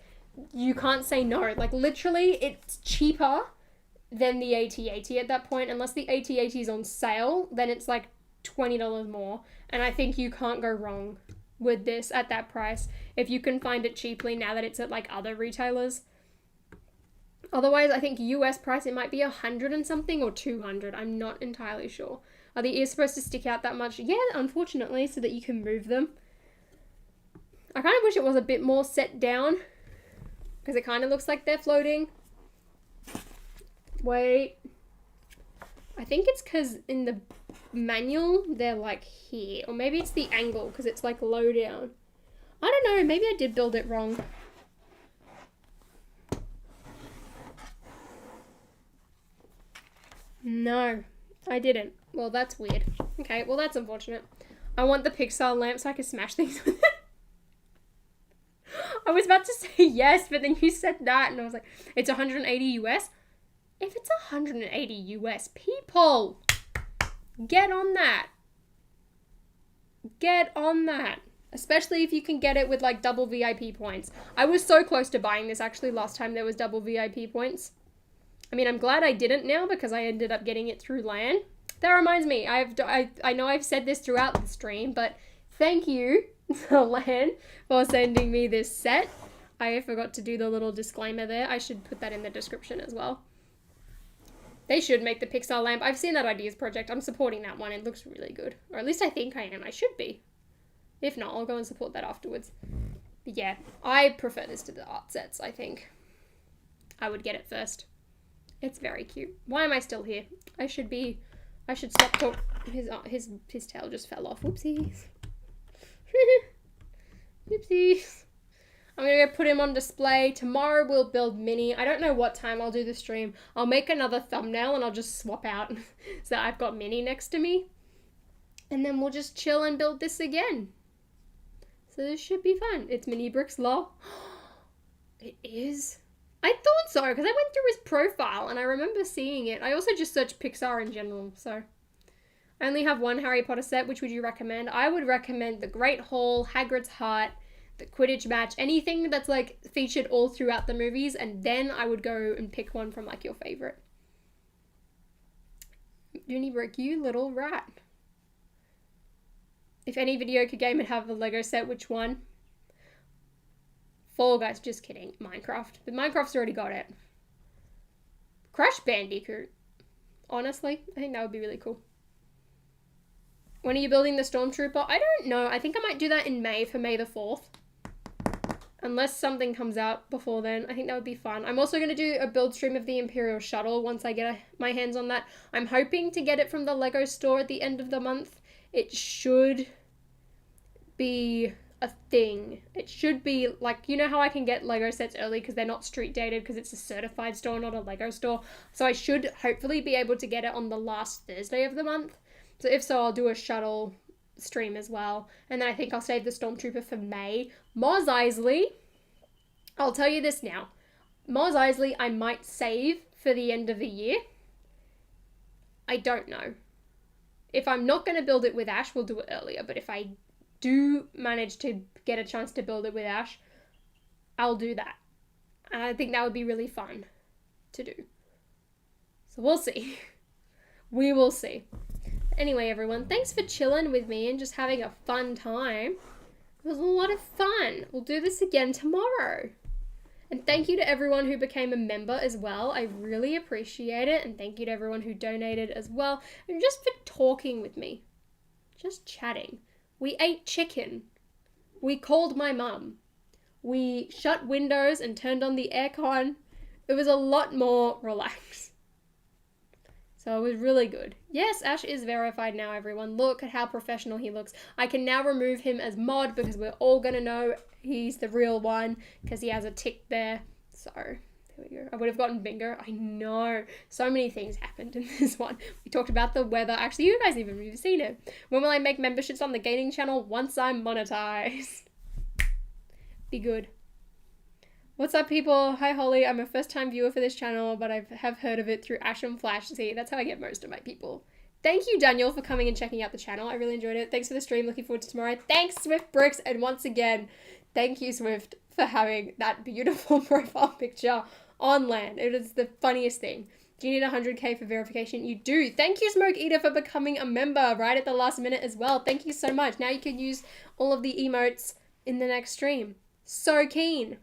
you can't say no. Like, literally, it's cheaper than the AT-AT at that point. Unless the AT-AT is on sale, then it's like $20 more. And I think you can't go wrong with this at that price if you can find it cheaply now that it's at like other retailers. Otherwise, I think US price, it might be 100 and something or 200. I'm not entirely sure. Are the ears supposed to stick out that much? Yeah, unfortunately, so that you can move them. I kind of wish it was a bit more set down because it kind of looks like they're floating. Wait. I think it's because in the manual, they're like here. Or maybe it's the angle because it's like low down. I don't know. Maybe I did build it wrong. No, I didn't. Well, that's weird. Okay, well, that's unfortunate. I want the Pixar lamp so I can smash things with it. I was about to say yes, but then you said that, and I was like, it's 180 US? If it's 180 US, people, get on that. Get on that. Especially if you can get it with, like, double VIP points. I was so close to buying this, actually, last time there was double VIP points. I mean, I'm glad I didn't now because I ended up getting it through LAN. That reminds me, I know I've said this throughout the stream, but thank you, LAN, for sending me this set. I forgot to do the little disclaimer there. I should put that in the description as well. They should make the Pixar lamp. I've seen that ideas project. I'm supporting that one. It looks really good. Or at least I think I am. I should be. If not, I'll go and support that afterwards. But yeah, I prefer this to the art sets, I think. I would get it first. It's very cute. Why am I still here? I should stop talking. His tail just fell off. Whoopsies. Whoopsies. I'm going to go put him on display. Tomorrow we'll build Minnie. I don't know what time I'll do the stream. I'll make another thumbnail and I'll just swap out so that I've got Minnie next to me. And then we'll just chill and build this again. So this should be fun. It's Mini Bricks Law. It is. I thought so because I went through his profile and I remember seeing it. I also just searched Pixar in general, so. I only have one Harry Potter set. Which would you recommend? I would recommend The Great Hall, Hagrid's Heart, the Quidditch match, anything that's like featured all throughout the movies, and then I would go and pick one from like your favorite. Unibrick, you little rat. If any video game would have a Lego set, which one? Fall Guys, just kidding. Minecraft. But Minecraft's already got it. Crash Bandicoot. Honestly, I think that would be really cool. When are you building the Stormtrooper? I don't know. I think I might do that in May for May the 4th. Unless something comes out before then. I think that would be fun. I'm also going to do a build stream of the Imperial Shuttle once I get my hands on that. I'm hoping to get it from the Lego store at the end of the month. It should be a thing. It should be like, you know how I can get Lego sets early because they're not street dated because it's a certified store, not a Lego store. So I should hopefully be able to get it on the last Thursday of the month. So if so, I'll do a shuttle stream as well. And then I think I'll save the Stormtrooper for May. Mos Eisley, I'll tell you this now. Mos Eisley I might save for the end of the year. I don't know. If I'm not going to build it with Ash, we'll do it earlier. But if I do manage to get a chance to build it with Ash, I'll do that. And I think that would be really fun to do. So we'll see. We will see. Anyway, everyone, thanks for chilling with me and just having a fun time. It was a lot of fun. We'll do this again tomorrow. And thank you to everyone who became a member as well. I really appreciate it. And thank you to everyone who donated as well. And just for talking with me. Just chatting. We ate chicken. We called my mum. We shut windows and turned on the aircon. It was a lot more relaxed. So it was really good. Yes, Ash is verified now, everyone. Look at how professional he looks. I can now remove him as mod because we're all going to know he's the real one because he has a tick there. So, there we go. I would have gotten bingo. I know. So many things happened in this one. We talked about the weather. Actually, you guys even have seen it. When will I make memberships on the gaming channel? Once I'm monetized. Be good. What's up, people? Hi, Holly. I'm a first-time viewer for this channel, but I have heard of it through Ash and Flash. See, that's how I get most of my people. Thank you, Daniel, for coming and checking out the channel. I really enjoyed it. Thanks for the stream. Looking forward to tomorrow. Thanks, Swift Brooks. And once again, thank you, Swift, for having that beautiful profile picture on land. It is the funniest thing. Do you need 100k for verification? You do. Thank you, Smoke Eater, for becoming a member right at the last minute as well. Thank you so much. Now you can use all of the emotes in the next stream. So keen.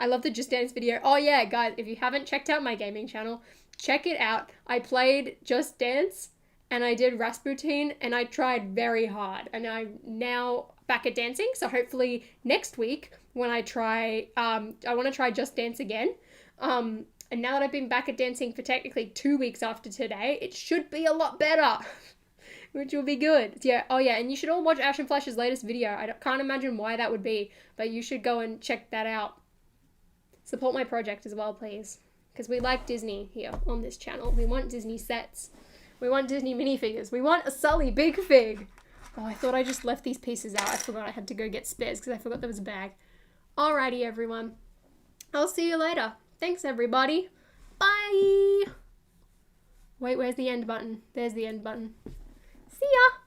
I love the Just Dance video. Oh yeah, guys, if you haven't checked out my gaming channel, check it out. I played Just Dance and I did Rasputin and I tried very hard. And I'm now back at dancing. So hopefully next week when I try, I want to try Just Dance again. And now that I've been back at dancing for technically 2 weeks after today, it should be a lot better. Which will be good. Yeah. Oh yeah, and you should all watch Ash and Flash's latest video. I can't imagine why that would be, but you should go and check that out. Support my project as well, please. Because we like Disney here on this channel. We want Disney sets. We want Disney minifigures. We want a Sully Big Fig. Oh, I thought I just left these pieces out. I forgot I had to go get spares because I forgot there was a bag. Alrighty, everyone. I'll see you later. Thanks, everybody. Bye. Wait, where's the end button? There's the end button. See ya.